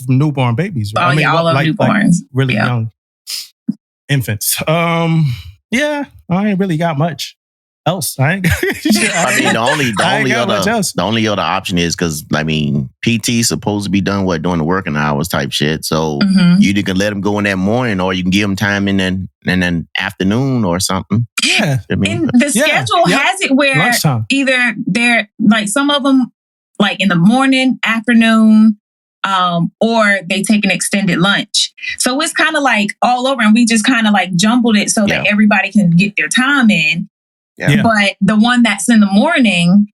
newborn babies, right? Oh, all of newborns. Like really young infants. Yeah, I ain't really got much else. I mean, the only other option is because, I mean, PT supposed to be done during the working hours type shit. So you either can let them go in that morning or you can give them time in an afternoon or something. Yeah. I mean, and the schedule has it where lunchtime. Either they're like some of them like in the morning, afternoon, or they take an extended lunch. So it's kind of like all over, and we just kind of like jumbled it so that everybody can get their time in. Yeah. But the one that's in the morning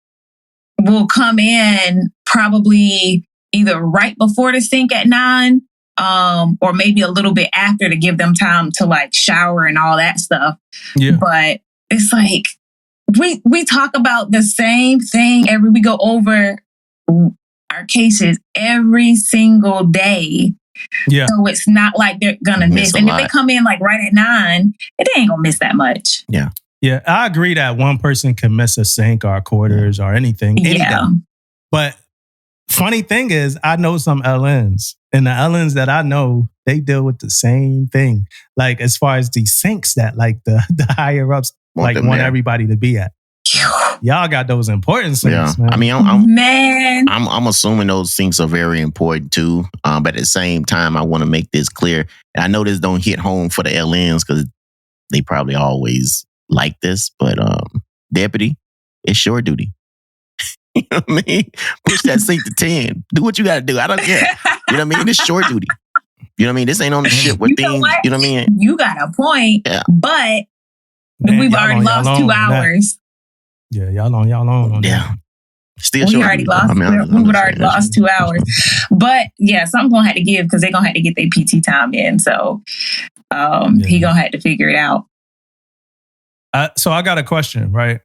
will come in probably either right before the sync at 9, or maybe a little bit after to give them time to like shower and all that stuff. Yeah. But it's like we talk about the same thing we go over our cases every single day. Yeah. So it's not like they're gonna miss. And if they come in like right at 9, they ain't gonna miss that much. Yeah. Yeah. I agree that one person can miss a sink or quarters or anything. Yeah. But funny thing is, I know some LNs, and the LNs that I know, they deal with the same thing. Like as far as the sinks that like the higher ups want everybody to be at. Y'all got those important things, man. I mean, Man. I'm assuming those things are very important too. But at the same time, I want to make this clear. And I know this don't hit home for the LNs because they probably always like this. But deputy, it's your duty. You know what I mean? Push that sink to 10. Do what you got to do. I don't care. You know what I mean? It's your duty. You know what I mean? This ain't on the ship with things. You know what I mean? You got a point. Yeah. But Man, we've already lost 2 hours. Yeah, y'all on Yeah. that. Still we short already duty, lost. I mean, We would already lost 2 hours. But yeah, something's gonna have to give because they're gonna have to get their PT time in. So he gonna have to figure it out. So I got a question, right?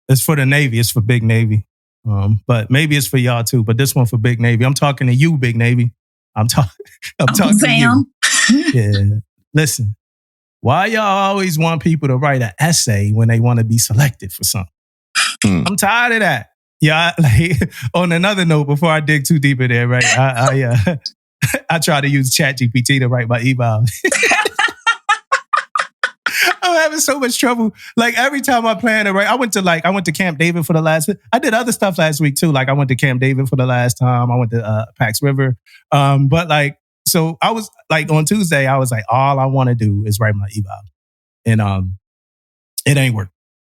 It's for the Navy. It's for Big Navy. But maybe it's for y'all too. But this one for Big Navy. I'm talking to you, Big Navy. I'm talking Sam. to you. Yeah. Listen, why y'all always want people to write an essay when they want to be selected for something? I'm tired of that. Yeah, like on another note, before I dig too deep in there, right? I try to use ChatGPT to write my email. I'm having so much trouble. Like every time I plan to write, I went to Camp David for the last. I did other stuff last week too. Like I went to Camp David for the last time. I went to Pax River. But like, so I was like on Tuesday, I was like, all I want to do is write my eval, and it ain't work.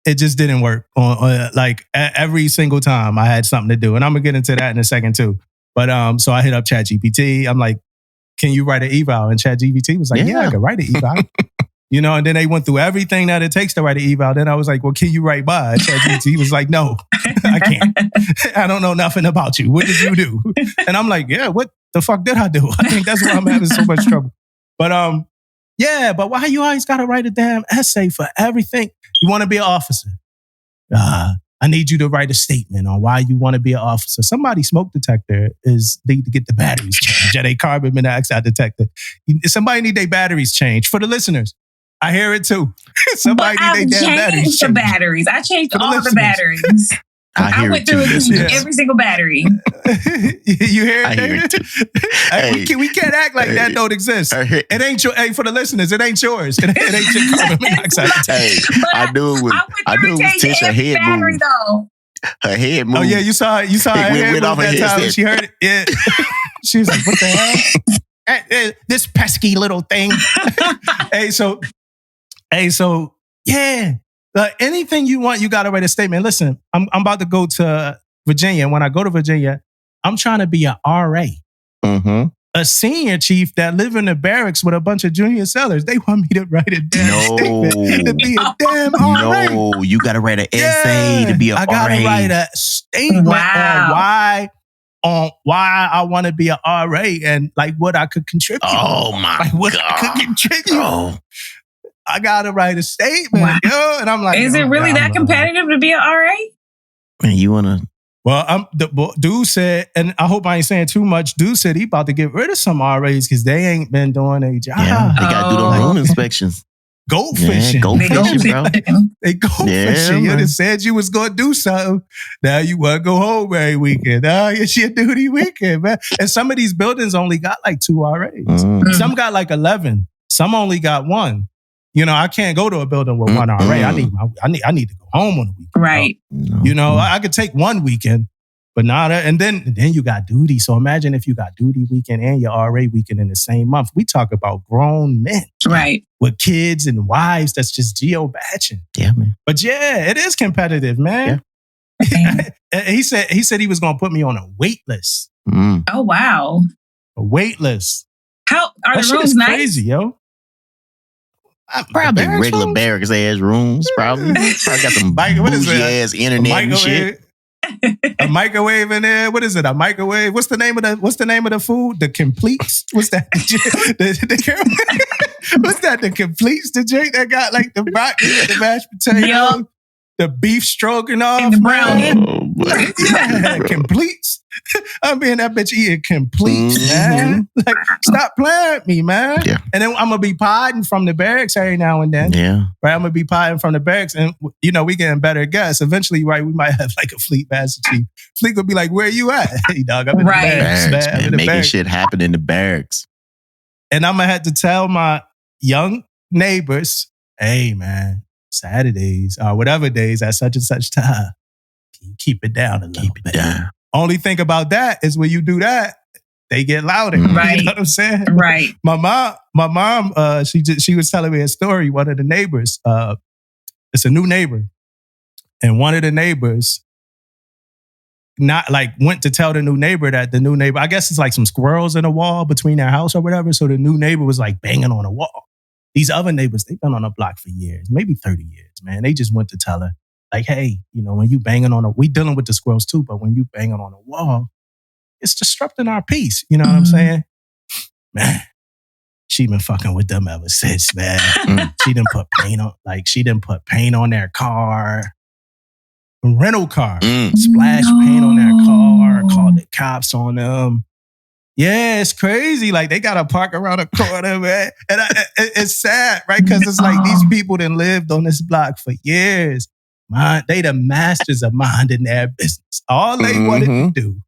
It just didn't work. On like every single time I had something to do, and I'm gonna get into that in a second too. But so I hit up ChatGPT. I'm like, can you write an eval? And ChatGPT was like, yeah, I can write an eval. You know, and then they went through everything that it takes to write an eval. Then I was like, well, can you write by? ChatGPT was like, no, I can't. I don't know nothing about you. What did you do? And I'm like, yeah, what the fuck did I do? I think that's why I'm having so much trouble. But yeah, but why you always gotta write a damn essay for everything? You want to be an officer? I need you to write a statement on why you want to be an officer. Somebody smoke detector need to get the batteries changed. Yeah, they carbon monoxide detector. Somebody need their batteries changed. For the listeners, I hear it too. Somebody need their damn batteries changed. Batteries. I changed all the batteries. I went through every single battery. You hear it? I hear it too. We can't act like that don't exist. It ain't your. Hey, for the listeners, it ain't yours. It ain't your carbon monoxide. Hey, I knew it was Tish. Her head moved. Her head moved. Oh yeah, you saw her head move that time when she heard it. Yeah, she was like, "What the hell? This pesky little thing." Hey, so yeah. Anything you want, you got to write a statement. Listen, I'm about to go to Virginia. And when I go to Virginia, I'm trying to be an RA. Mm-hmm. A senior chief that live in the barracks with a bunch of junior sellers. They want me to write a damn statement to be a damn RA. No, you got to write an essay to be a RA. I got to write a statement on why I want to be an RA and like what I could contribute. Oh my God. I could contribute. Oh. I gotta write a statement, yo. And I'm like, is it really that competitive to be an RA? Man, you wanna? Well, dude said, and I hope I ain't saying too much. Dude said he about to get rid of some RAs because they ain't been doing their job. Yeah, they gotta do the room inspections. Goatfishing. Yeah, goatfishing, bro. They goatfishing. You just said you was gonna do something. Now you wanna go home every weekend. Oh, it's your duty weekend, man. And some of these buildings only got like 2 RAs. Mm. Some got like 11. Some only got 1. You know, I can't go to a building with 1 RA. I need to go home on a weekend. Right. You know, I could take 1 weekend, but not and then you got duty. So imagine if you got duty weekend and your RA weekend in the same month. We talk about grown men. Right. With kids and wives that's just geo-batching. Yeah, man. But yeah, it is competitive, man. Yeah. he said he was gonna put me on a wait list. Mm. Oh wow. A wait list. How are that the rooms nice? Crazy, yo. Probably regular barracks ass rooms. Probably got some bougie ass internet and shit. A microwave in there. What is it? A microwave? What's the name of the food? The completes. What's that? What's that? The completes. The drink that got like the broccoli, the mashed potato, the beef stroganoff, and the brown. Yeah, completes. I'm being that bitch eating completes, man. Like, stop playing with me, man. Yeah. And then I'm gonna be podding from the barracks every now and then. Yeah. Right. I'm gonna be podding from the barracks, and you know we getting better guests. Eventually, right? We might have like a fleet master chief. Fleet would be like, "Where you at?" Hey, dog, I'm in the barracks, man. Making shit happen in the barracks. And I'm gonna have to tell my young neighbors, "Hey, man, Saturdays or whatever days at such and such time. Can you keep it down a little bit? Down. Only thing about that is when you do that, they get louder. Right. You know what I'm saying? Right. My mom, she was telling me a story. One of the neighbors, it's a new neighbor, and one of the neighbors went to tell the new neighbor that the new neighbor, I guess it's like some squirrels in a wall between their house or whatever. So the new neighbor was like banging on a wall. These other neighbors, they've been on the block for years, maybe 30 years, man. They just went to tell her, like, hey, when you banging on we dealing with the squirrels too, but when you banging on a wall, it's disrupting our peace. You know what I'm saying? Man, she been fucking with them ever since, man. She done put paint on their car. Rental car. Splash paint on their car, called the cops on them. Yeah, it's crazy. Like, they got to park around the corner, man. And it's sad, right? Because it's like these people that lived on this block for years. They the masters of minding their business. All they wanted to do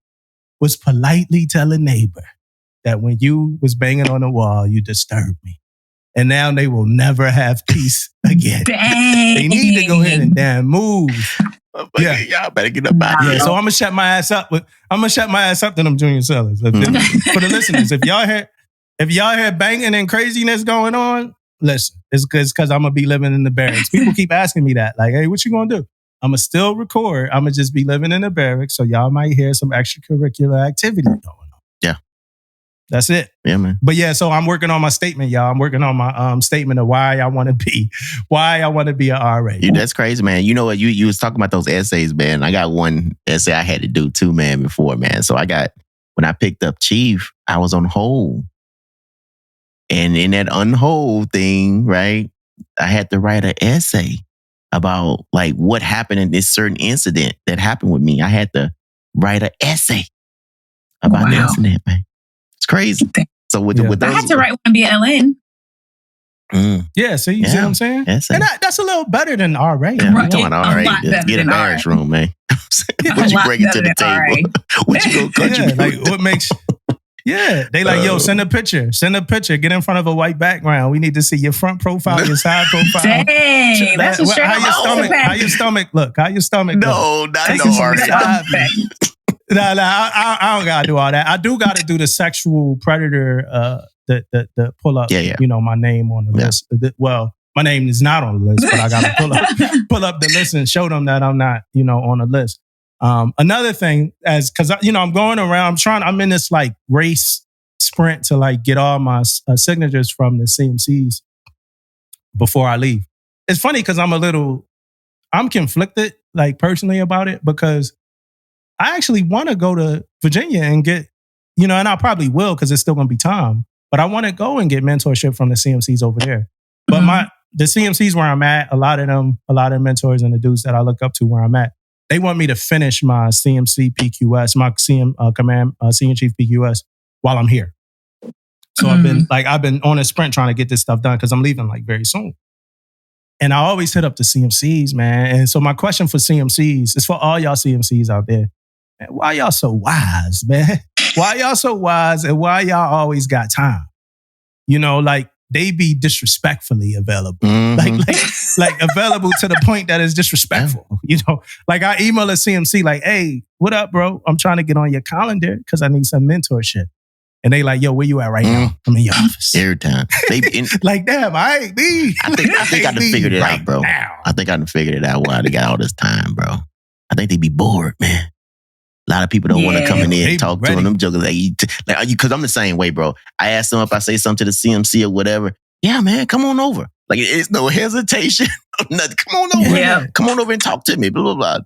was politely tell a neighbor that when you was banging on the wall, you disturbed me. And now they will never have peace again. Dang. They need to go ahead and damn move. Yeah, y'all better get up out here. Yeah, so I'm gonna shut my ass up. I'm gonna shut my ass up to them junior sellers. For the listeners, if y'all hear banging and craziness going on, listen, it's because I'm gonna be living in the barracks. People keep asking me that, like, hey, what you gonna do? I'm gonna still record. I'm gonna just be living in the barracks, so y'all might hear some extracurricular activity going on. Yeah, that's it. Yeah, man. But yeah, so I'm working on my statement, y'all. I'm working on my statement of why I want to be a RA. That's crazy, man. You know what? You was talking about those essays, man. I got one essay I had to do too, man, before, man. So when I picked up Chief, I was on hold. And in that unhold thing, right, I had to write an essay about like what happened in this certain incident that happened with me. I had to write an essay about the incident, man. It's crazy. So with those, I had to write one BLN. Yeah, so you see what I'm saying? Essay. And that's a little better than RA. Yeah, Right. I'm talking RA. Just get a barracks room, man. What you bring it to the table? What you go contribute? Like what makes? Yeah, they like, yo, send a picture. Get in front of a white background. We need to see your front profile, your side profile. Dang, that's a straight how your stomach look? How your stomach look? No, not no RA. No, I don't gotta do all that. I do gotta do the sexual predator, the pull up. Yeah. My name on the list. Well, my name is not on the list, but I gotta pull up the list and show them that I'm not, on the list. Another thing, because I'm going around, I'm in this like race sprint to like get all my signatures from the CMCs before I leave. It's funny because I'm conflicted, like personally about it, because I actually want to go to Virginia and get, and I probably will because it's still going to be time, but I want to go and get mentorship from the CMCs over there. But the CMCs where I'm at, a lot of mentors and the dudes that I look up to where I'm at, they want me to finish my CMC PQS, my Senior Chief PQS while I'm here. So I've been on a sprint trying to get this stuff done because I'm leaving like very soon. And I always hit up the CMCs, man. And so my question for CMCs is for all y'all CMCs out there. Man, why y'all so wise, man? Why y'all so wise and why y'all always got time? Like they be disrespectfully available. Like available to the point that is disrespectful. Like I email a CMC like, hey, what up, bro? I'm trying to get on your calendar because I need some mentorship. And they like, yo, where you at right now? I'm in your office. Every time. Like, damn, I ain't me. I think I done figured it out, bro. Now. I think I done figured it out why they got all this time, bro. I think they be bored, man. A lot of people don't want to come in there and talk to them jokers. Because I'm the same way, bro. I ask them if I say something to the CMC or whatever. Yeah, man, come on over. Like, it's no hesitation. Nothing. Come on over. Yeah. Come on over and talk to me. Blah, blah, blah.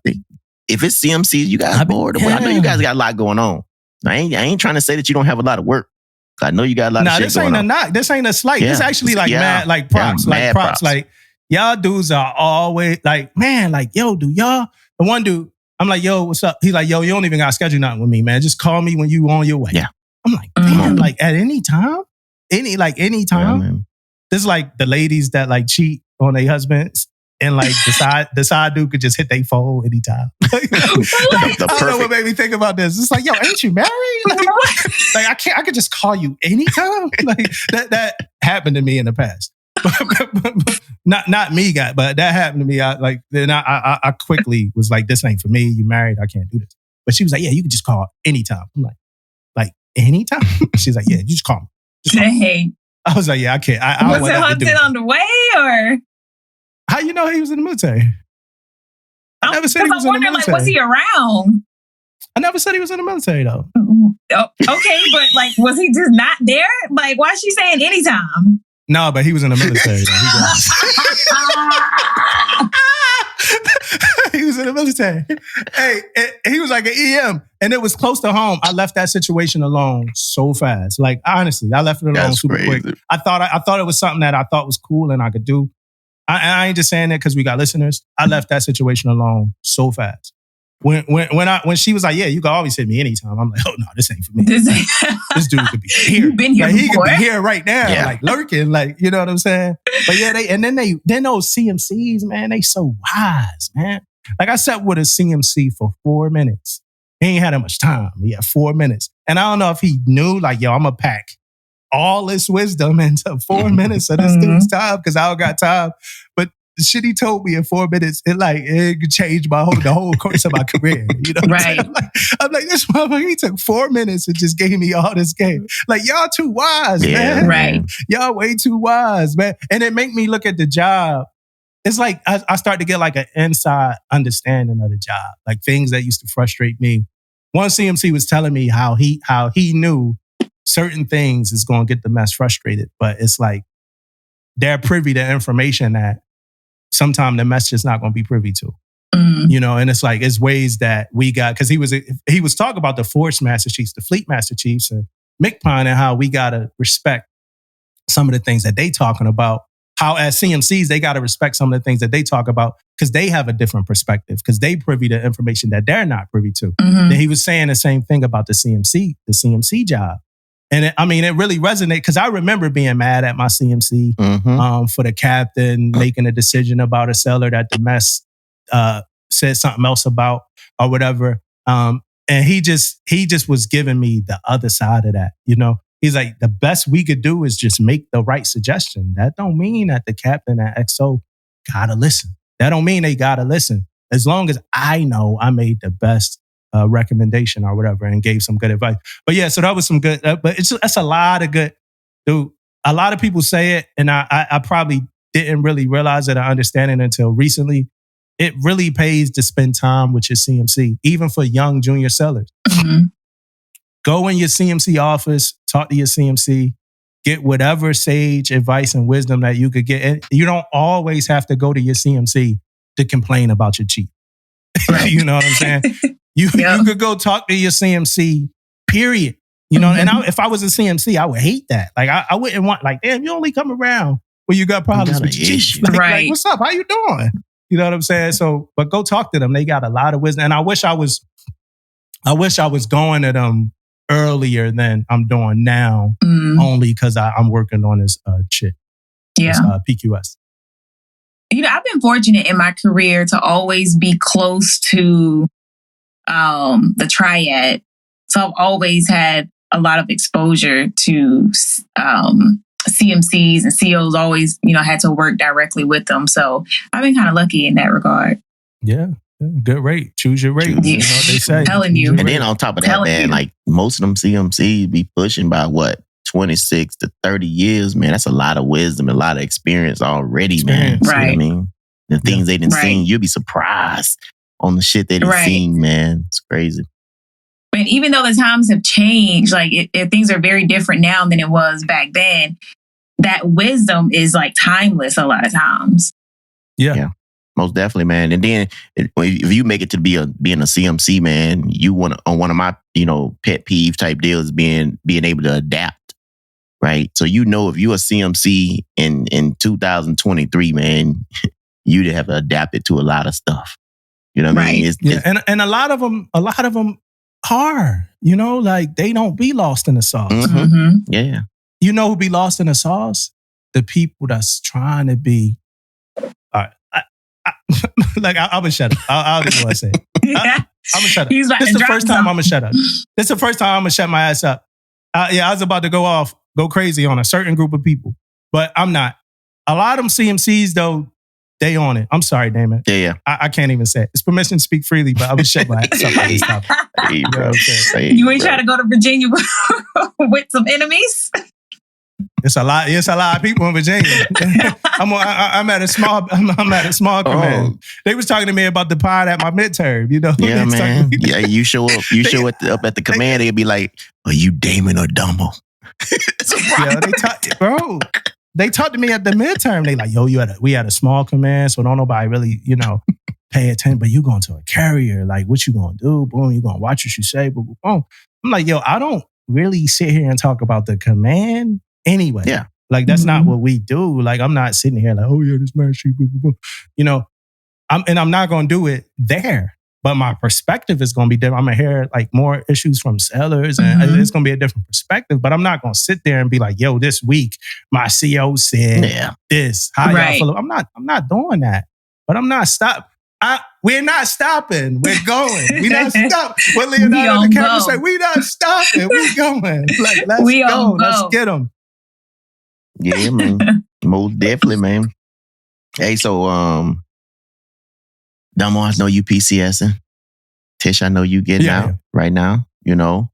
If it's CMC, you guys bored. I know you guys got a lot going on. I ain't trying to say that you don't have a lot of work. I know you got a lot of shit going on. This ain't a slight. This actually mad, like props. Like props. Like, y'all dudes are always like, man, like, yo, do y'all? The one dude, I'm like, yo, what's up? He's like, yo, you don't even got to schedule nothing with me, man. Just call me when you on your way. Yeah. I'm like, damn, like at any time? Any time? Yeah, this is like the ladies that like cheat on their husbands and like the side dude could just hit their phone anytime. I don't know what made me think about this. It's like, yo, ain't you married? Like I could just call you anytime. Like that happened to me in the past. not me, guy, but that happened to me. I quickly was like, this ain't for me. You married, I can't do this. But she was like, yeah, you can just call anytime. I'm like anytime? She's like, yeah, you just call me. Dang. I was like, yeah, I can't. Was it Hunted on the way, or how you know he was in the military? I never said he was in the military. Like, was he around? I never said he was in the military though. Oh, okay, but like, was he just not there? Like, why is she saying anytime? No, but he was in the military though. He was in the military. Hey, he was like an EM, and it was close to home. I left that situation alone so fast. Like honestly, I left it alone super quick. I thought it was something that I thought was cool and I could do. I ain't just saying that because we got listeners. I left that situation alone so fast. When she was like, yeah, you can always hit me anytime. I'm like, oh no, this ain't for me. This dude could be here. You've been here like, before. He could be here right now, like lurking, like, you know what I'm saying? But yeah, then those CMCs, man, they so wise, man. Like I sat with a CMC for 4 minutes. He ain't had that much time. He had 4 minutes. And I don't know if he knew, like, yo, I'm gonna pack all this wisdom into 4 minutes of this dude's time because I don't got time. But the shit he told me in 4 minutes, it could change the whole course of my career. You know, right? I'm like, this motherfucker, he took 4 minutes and just gave me all this game. Like, y'all too wise, man. Right? Y'all way too wise, man. And it make me look at the job. It's like I start to get like an inside understanding of the job, like things that used to frustrate me. One CMC was telling me how he knew certain things is going to get the mess frustrated, but it's like they're privy to information that sometimes the mess just not going to be privy to, you know. And it's like it's ways that we got, because he was talking about the Force Master Chiefs, the Fleet Master Chiefs, and MCPON, and how we got to respect some of the things that they talking about. How as CMCs they got to respect some of the things that they talk about because they have a different perspective because they privy to information that they're not privy to. And he was saying the same thing about the CMC job. And it really resonated because I remember being mad at my CMC for the captain making a decision about a seller that the mess said something else about or whatever. And he just was giving me the other side of that, you know. He's like, the best we could do is just make the right suggestion. That don't mean that the captain at XO gotta listen. That don't mean they gotta listen. As long as I know I made the best recommendation or whatever and gave some good advice. But yeah, so that was some good, but that's a lot of good, dude. A lot of people say it, and I probably didn't really realize it or understand it until recently. It really pays to spend time with your CMC, even for young junior sellers. Go in your CMC office, talk to your CMC, get whatever sage advice and wisdom that you could get. And you don't always have to go to your CMC to complain about your chief. Right. You know what I'm saying? You could go talk to your CMC, period. You know, and if I was a CMC, I would hate that. Like, I wouldn't want, like, damn, you only come around when you got problems with your chief. Like, what's up? How you doing? You know what I'm saying? So, but go talk to them. They got a lot of wisdom. And I wish I was going to them earlier than I'm doing now, only because I'm working on this shit. Yeah. This, PQS. You know, I've been fortunate in my career to always be close to the triad. So I've always had a lot of exposure to CMCs and COs, always, you know, had to work directly with them. So I've been kind of lucky in that regard. Yeah. Good rate. Choose your rate. You know what they say. I'm telling you. And then on top of that, man, like most of them CMCs be pushing by 26 to 30 years, man. That's a lot of wisdom, a lot of experience already, man. Right. You know what I mean? The things they done seen, you'll be surprised on the shit they done seen, man. It's crazy. And even though the times have changed, like if things are very different now than it was back then, that wisdom is like timeless a lot of times. Yeah. Most definitely, man. And then if you make it to being a CMC, man, you want on one of my, you know, pet peeve type deals being able to adapt, right? So you know, if you're a CMC in 2023, man, you'd have adapted to a lot of stuff. You know what I mean? And a lot of them are, you know, like they don't be lost in the sauce. Yeah. You know who be lost in the sauce? The people that's trying to be. Like I'm gonna shut up. I don't even want to say it. I'm gonna shut up. This is the first time I'm gonna shut up. This is the first time I'm gonna shut my ass up. I was about to go crazy on a certain group of people, but I'm not. A lot of them CMCs though, they on it. I'm sorry, Damon. Yeah. I can't even say it. It's permission to speak freely, but I was shut by something. Hey, bro. You ain't trying to go to Virginia with some enemies? It's a lot of people in Virginia. I'm at a small command. They was talking to me about the pod at my midterm, you know. Yeah, man. Yeah, you show up up at the command, they'd be like, "Are you Damon or Dumbo?" Yeah, they talked to me at the midterm. They like, "Yo, we had a small command, so don't nobody really, you know, pay attention. But you going to a carrier, like, what you gonna do? Boom, you gonna watch what you say? Boom, boom." I'm like, "Yo, I don't really sit here and talk about the command anyway. Yeah, like that's not what we do. Like, I'm not sitting here like, oh yeah, this man sheet, boom, boom, boom. You know, I'm not gonna do it there." But my perspective is going to be different. I'm going to hear like more issues from sellers and it's going to be a different perspective. But I'm not going to sit there and be like, yo, this week my CEO said this. How y'all feel? I'm not doing that. But I'm not we're not stopping. We're going. We're not stopping. What Leonardo the camera say, we not stopping. We going. Like, let's go. Let's get them. Yeah, man. Most definitely, man. Hey, so Dumbo, I know you PCSing. Tish, I know you getting out right now. You know,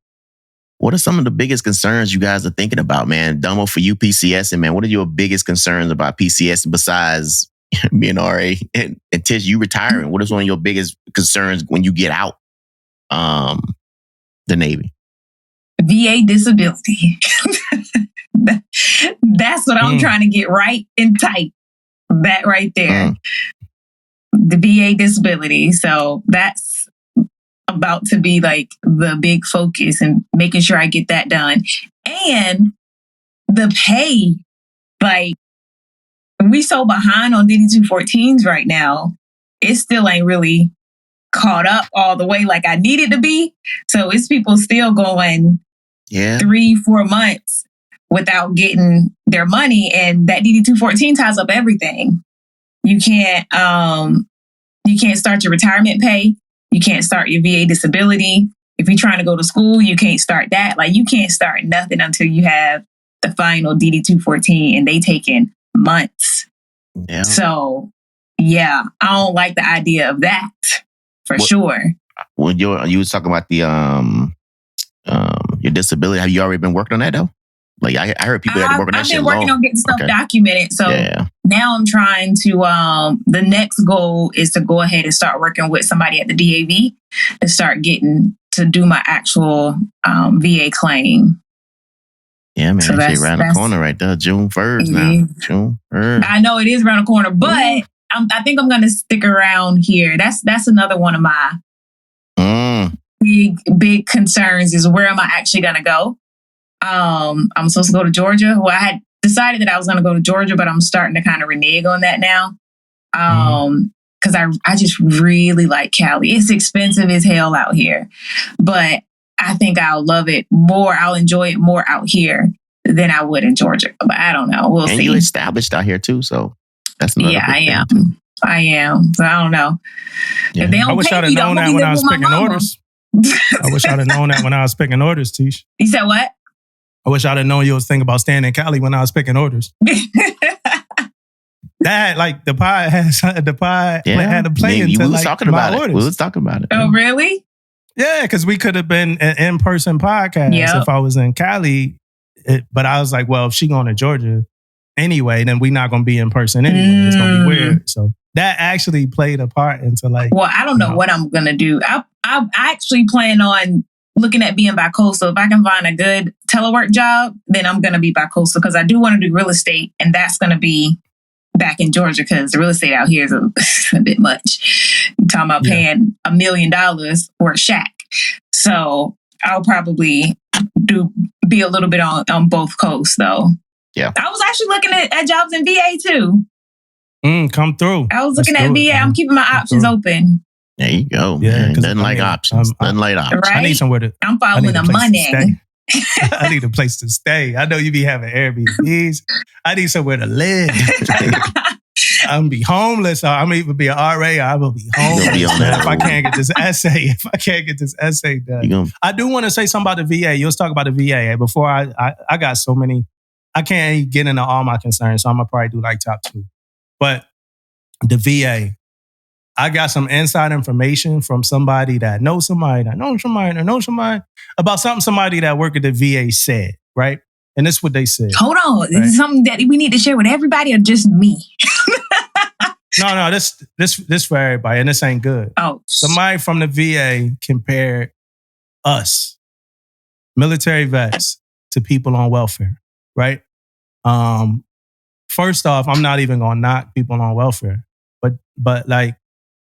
what are some of the biggest concerns you guys are thinking about, man? Dumbo, for you PCSing, man, what are your biggest concerns about PCSing besides me and RA and Tish, you retiring? What is one of your biggest concerns when you get out the Navy? VA disability. That's what I'm trying to get right and tight. That right there. The VA disability. So that's about to be like the big focus and making sure I get that done. And the pay, like we so behind on DD-214s right now, it still ain't really caught up all the way like I need it to be. So it's people still going 3-4 months without getting their money. And that DD-214 ties up everything. You can't start your retirement pay. You can't start your VA disability. If you're trying to go to school, you can't start that. Like you can't start nothing until you have the final DD-214 and they taking months. Yeah. So yeah, I don't like the idea of that for sure. When you was talking about the your disability, have you already been working on that though? Like I heard people had to work on that shit. I've been working on getting stuff documented. So now I'm trying to, the next goal is to go ahead and start working with somebody at the DAV to start getting to do my actual VA claim. Yeah, man, so that's around the corner right there. June 1st now. June 1st. I know it is around the corner, but I think I'm going to stick around here. That's another one of my big concerns is where am I actually going to go? I'm supposed to go to Georgia. Well, I had decided that I was going to go to Georgia, but I'm starting to kind of renege on that now. Because I just really like Cali. It's expensive as hell out here, but I think I'll love it more. I'll enjoy it more out here than I would in Georgia. But I don't know. We'll see. And you established out here too, so that's another I am. So I don't know. Yeah. If they don't I wish I'd have known that when I was picking orders. I wish I'd have known that when I was picking orders, Tish. You said what? I wish I'd have known you was thinking about staying in Cali when I was picking orders. That, like, the pod had a plan to was talking about orders. We was talking about it. Oh, really? Yeah, because we could have been an in-person podcast if I was in Cali. But I was like, well, if she going to Georgia anyway, then we're not going to be in person anyway. It's going to be weird. So that actually played a part into like... Well, I don't know what I'm going to do. I actually plan on looking at being bi-coastal. If I can find a good telework job, then I'm going to be bi-coastal because I do want to do real estate, and that's going to be back in Georgia because the real estate out here is a bit much. You're talking about paying $1 million for a shack. So I'll probably be a little bit on both coasts though. Yeah. I was actually looking at jobs in VA too. Come through. I was looking at VA. I'm keeping my options open. There you go. Yeah, nothing like options. Nothing like options. Right? I need somewhere to. I'm following the money. I need a place to stay. I know you be having Airbnbs. I need somewhere to live. I'm gonna be homeless. Or I'm gonna even be an RA. Or I will be homeless. If I can't get this essay done. I do want to say something about the VA. You was talking about the VA before. I got so many I can't get into all my concerns, so I'm gonna probably do like top 2. But the VA, I got some inside information from somebody that knows somebody that knows somebody that knows somebody about something somebody that worked at the VA said, right? And this is what they said. Hold on. Right? Is this something that we need to share with everybody or just me? No, this for everybody, and this ain't good. Oh. Somebody from the VA compared us, military vets, to people on welfare, right? First off, I'm not even gonna knock people on welfare, but like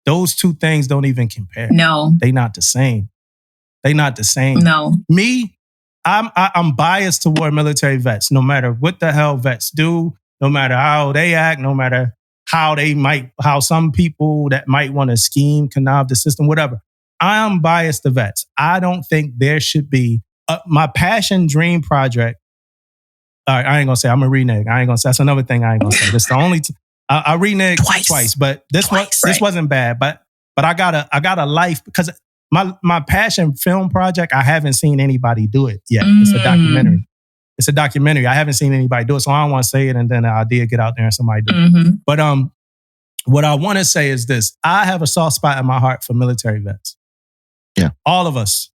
those two things don't even compare. No, they not the same. They not the same. No, me, I'm biased toward military vets. No matter what the hell vets do, no matter how they act, no matter how some people that might want to scheme, connive the system, whatever. I am biased to vets. I don't think there should be my passion dream project. All right, I ain't gonna say I'm a renege. I ain't gonna say that's another thing I ain't gonna say. That's the only I reneged twice, but this wasn't bad. But I got a life because my passion film project, I haven't seen anybody do it yet. It's a documentary. It's a documentary. I haven't seen anybody do it, so I don't want to say it and then the idea get out there and somebody do it. But what I want to say is this: I have a soft spot in my heart for military vets. Yeah, all of us,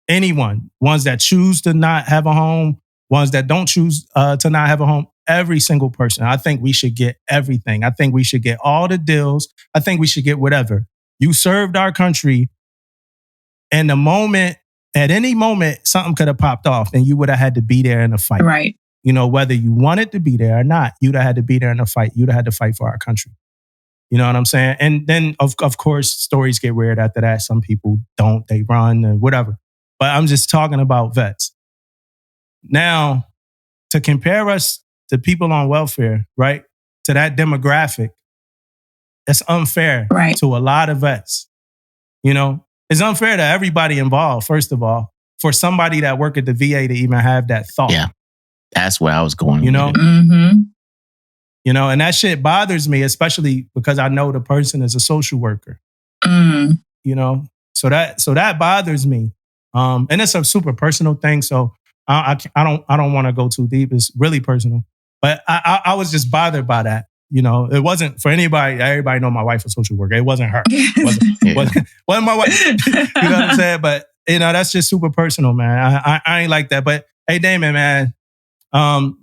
anyone, ones that choose to not have a home. Ones that don't choose to not have a home, every single person. I think we should get everything. I think we should get all the deals. I think we should get whatever. You served our country, and at any moment, something could have popped off, and you would have had to be there in a fight. Right. You know, whether you wanted to be there or not, you'd have had to be there in a fight. You'd have had to fight for our country. You know what I'm saying? And then, of course, stories get weird after that. Some people don't. They run and whatever. But I'm just talking about vets. Now, to compare us to people on welfare, right, to that demographic, that's unfair to a lot of vets. You know, it's unfair to everybody involved, first of all, for somebody that work at the VA to even have that thought. Yeah, that's where I was going. You know, you know, and that shit bothers me, especially because I know the person is a social worker. You know, so that bothers me. And it's a super personal thing, so I don't want to go too deep. It's really personal, but I was just bothered by that. You know, it wasn't for anybody. Everybody know my wife was a social worker. It wasn't her. Wasn't my wife. You know what I'm saying? But you know, that's just super personal, man. I ain't like that. But hey, Damon, man, I'm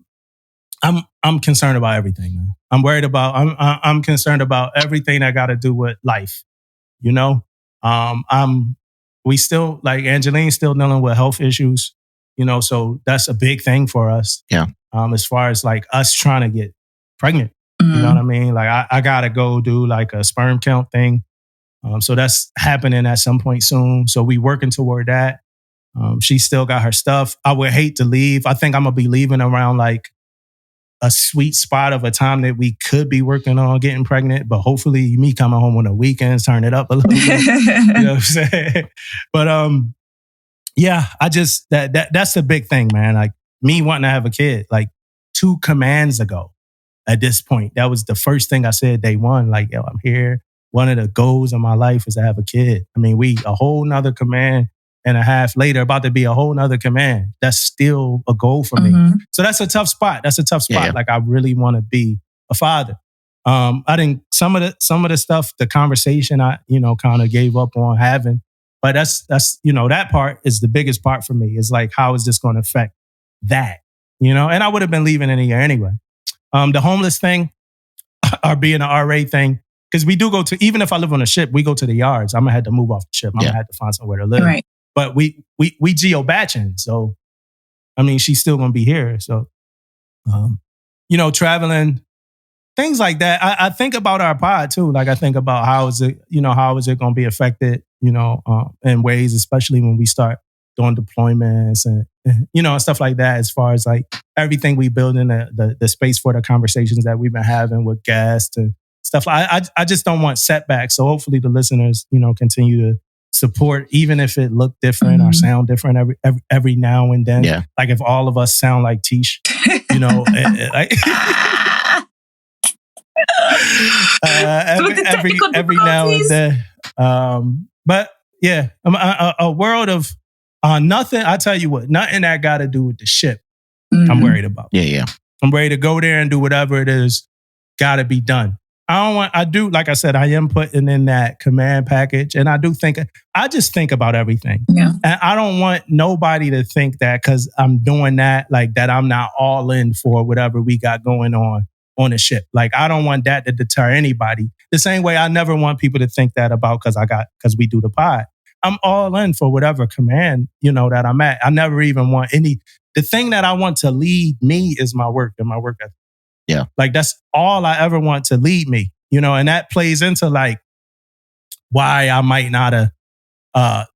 concerned about everything, man. I'm worried about. I'm concerned about everything that got to do with life. You know, we still, like Angeline's still dealing with health issues. You know, so that's a big thing for us. Yeah. As far as like us trying to get pregnant, you know what I mean? Like I gotta go do like a sperm count thing. So that's happening at some point soon. So we working toward that. She still got her stuff. I would hate to leave. I think I'm gonna be leaving around like a sweet spot of a time that we could be working on getting pregnant. But hopefully me coming home on the weekends, turn it up a little bit. You know what I'm saying? But yeah, I just that's the big thing, man. Like me wanting to have a kid, like 2 commands ago. At this point, that was the first thing I said day one. Like, yo, I'm here. One of the goals of my life is to have a kid. I mean, we a whole nother command and a half later, about to be a whole nother command. That's still a goal for me. So that's a tough spot. That's a tough spot. Yeah. Like I really want to be a father. I think some of the stuff, the conversation I, you know, kind of gave up on having. But that's you know, that part is the biggest part for me. Is like, how is this going to affect that? You know, and I would have been leaving in a year anyway. The homeless thing, or being an RA thing, because we do go to, even if I live on a ship, we go to the yards. I'm gonna have to move off the ship. I'm gonna have to find somewhere to live. Right. But we geo-batching, so I mean, she's still gonna be here. So, you know, traveling. Things like that. I think about our pod too. Like I think about how is it going to be affected, you know, in ways, especially when we start doing deployments and you know, stuff like that. As far as like everything we build in the space for the conversations that we've been having with guests and stuff. I just don't want setbacks. So hopefully the listeners, you know, continue to support, even if it look different or sound different every now and then. Yeah. Like if all of us sound like Tish, you know, like. Every now and then. But yeah, a world of nothing. I tell you what, nothing that got to do with the ship. I'm worried about. Yeah. I'm ready to go there and do whatever it is got to be done. Like I said, I am putting in that command package, and I just think about everything. Yeah. And I don't want nobody to think that because I'm doing that, like that I'm not all in for whatever we got going on the ship. Like, I don't want that to deter anybody. The same way I never want people to think that about because we do the pod. I'm all in for whatever command, that I'm at. I never even want the thing that I want to lead me is my work and my work ethic. Yeah. Like, that's all I ever want to lead me, and that plays into like why I might not have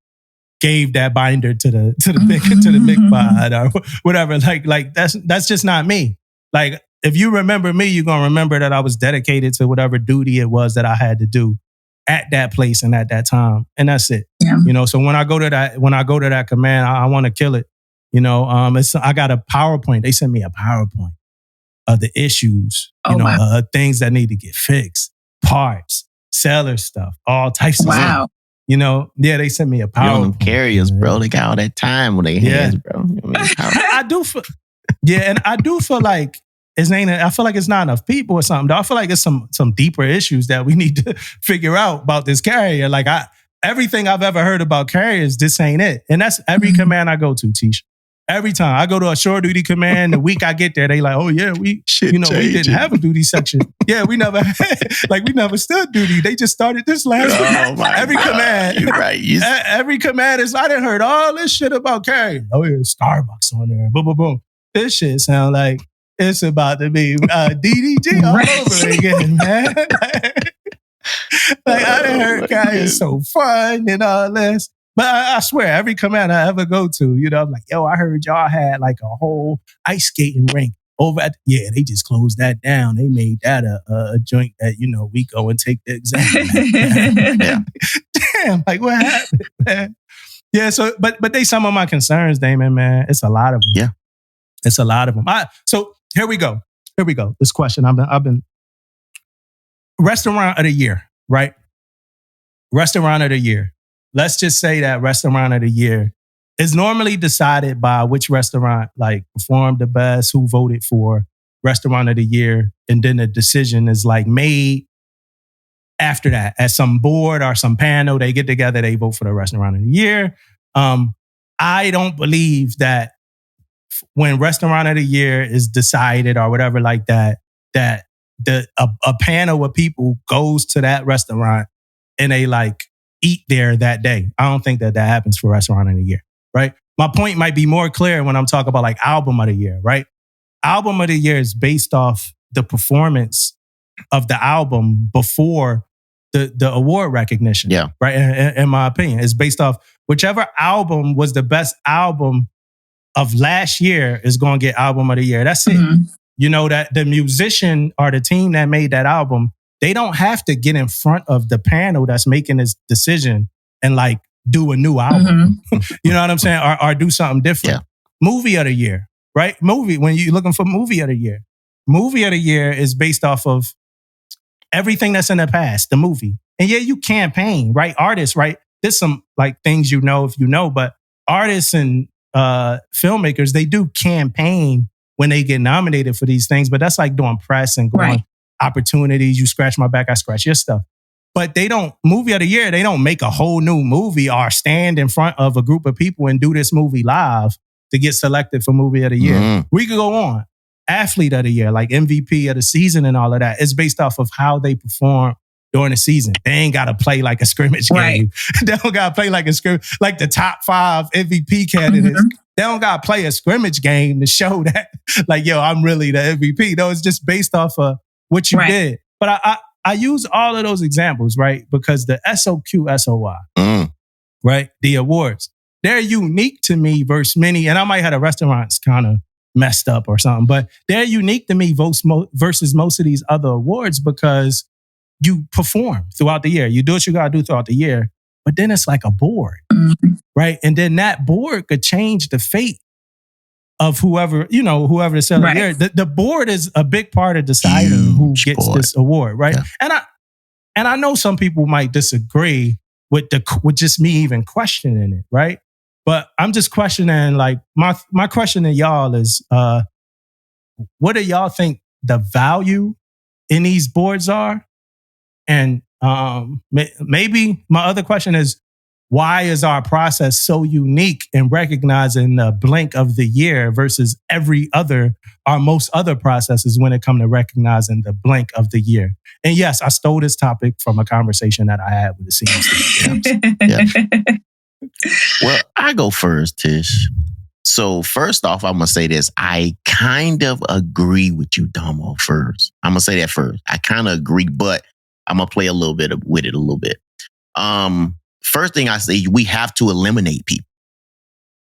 gave that binder to the big pod or whatever. Like that's just not me. Like, if you remember me, you're gonna remember that I was dedicated to whatever duty it was that I had to do at that place and at that time. And that's it. Yeah. So when I go to that command, I want to kill it. I got a PowerPoint. They sent me a PowerPoint of the issues, things that need to get fixed, parts, seller stuff, all types of stuff. They sent me a PowerPoint. Them carriers, bro, they got all that time with their hands, bro. I do feel like I feel like it's not enough people or something. I feel like it's some deeper issues that we need to figure out about this carrier. Like, everything I've ever heard about carriers, this ain't it. And that's every command I go to, Tisha. Every time I go to a shore duty command, the week I get there, they like, oh yeah, we didn't have a duty section. Yeah, we never stood duty. They just started this last week. Every God. command, You're right. every command is. I done heard all this shit about carrier. Oh yeah, Starbucks on there. Boom, boom, boom. This shit sound like it's about to be DDG all over again, man. Like, I done heard carrier so fun and all this. But I swear, every command I ever go to, I'm like, yo, I heard y'all had like a whole ice skating rink over at, they just closed that down. They made that a joint that, we go and take the exam. Yeah. Damn, like, what happened, man? Yeah, so, but they some of my concerns, Damon, man. It's a lot of them. Yeah. It's a lot of them. So here we go. This question, I've been restaurant of the year, right? Restaurant of the year. Let's just say that restaurant of the year is normally decided by which restaurant like performed the best, who voted for restaurant of the year. And then the decision is like made after that at some board or some panel. They get together, they vote for the restaurant of the year. I don't believe that when restaurant of the year is decided or whatever like that a panel of people goes to that restaurant and they like eat there that day. I don't think that happens for restaurant of the year, right? My point might be more clear when I'm talking about like album of the year, right? Album of the year is based off the performance of the album before the award recognition, right? In my opinion, it's based off whichever album was the best album of last year is going to get album of the year. That's it. That the musician or the team that made that album, they don't have to get in front of the panel that's making this decision and like do a new album. You know what I'm saying? Or do something different. Yeah. Movie of the year, right? When you're looking for movie of the year. Movie of the year is based off of everything that's in the past, the movie. And you campaign, right? Artists, right? There's some like things if you know, but artists and filmmakers, they do campaign when they get nominated for these things, but that's like doing press and going opportunities. You scratch my back, I scratch your stuff. But movie of the year, they don't make a whole new movie or stand in front of a group of people and do this movie live to get selected for movie of the year. We could go on. Athlete of the year, like MVP of the season and all of that. It's based off of how they perform during the season. They ain't got to play like a scrimmage game. They don't got to play like a scrimmage, like the top 5 MVP candidates. They don't got to play a scrimmage game to show that, like, yo, I'm really the MVP. No, it's just based off of what you did. But I use all of those examples, right? Because the SOQ, SOY, right? The awards, they're unique to me versus many, and I might have the restaurants kind of messed up or something, but they're unique to me versus most of these other awards because you perform throughout the year. You do what you got to do throughout the year, but then it's like a board, right? And then that board could change the fate of whoever the seller of the year. The board is a big part of deciding who gets this award, right? Yeah. And I know some people might disagree with just me even questioning it, right? But I'm just questioning, like, my question to y'all is, what do y'all think the value in these boards are? And maybe my other question is, why is our process so unique in recognizing the blink of the year versus most other processes when it comes to recognizing the blink of the year? And yes, I stole this topic from a conversation that I had with the senior student. Yeah. Well, I go first, Tish. So first off, I'm going to say this. I kind of agree with you, Domo, first. I'm going to say that first. I kind of agree, but I'm going to play a little bit with it a little bit. First thing I say, we have to eliminate people,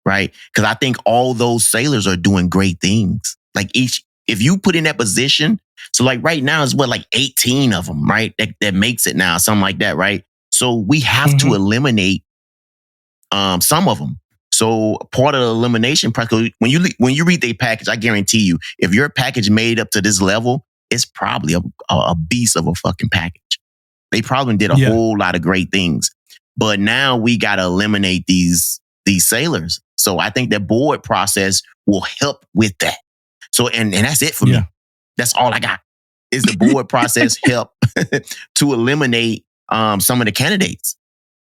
right? Because I think all those sailors are doing great things. Like if you put in that position, so like right now it's like 18 of them, right? That makes it now, something like that, right? So we have to eliminate some of them. So part of the elimination process, when you read their package, I guarantee you, if your package made up to this level, it's probably a beast of a fucking package. They probably did a whole lot of great things. But now we got to eliminate these sailors. So I think that board process will help with that. So, and that's it for me. That's all I got is the board process help to eliminate some of the candidates.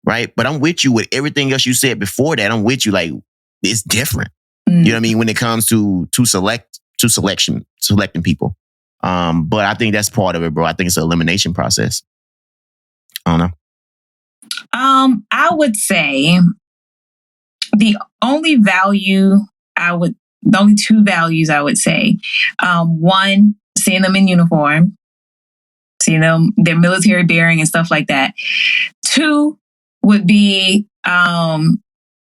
Right. But I'm with you with everything else you said before that. I'm with you. Like, it's different. You know what I mean? When it comes to selecting people. But I think that's part of it, bro. I think it's an elimination process. I don't know. I would say the only two values I would say, one, seeing them in uniform, seeing them, their military bearing and stuff like that. Two would be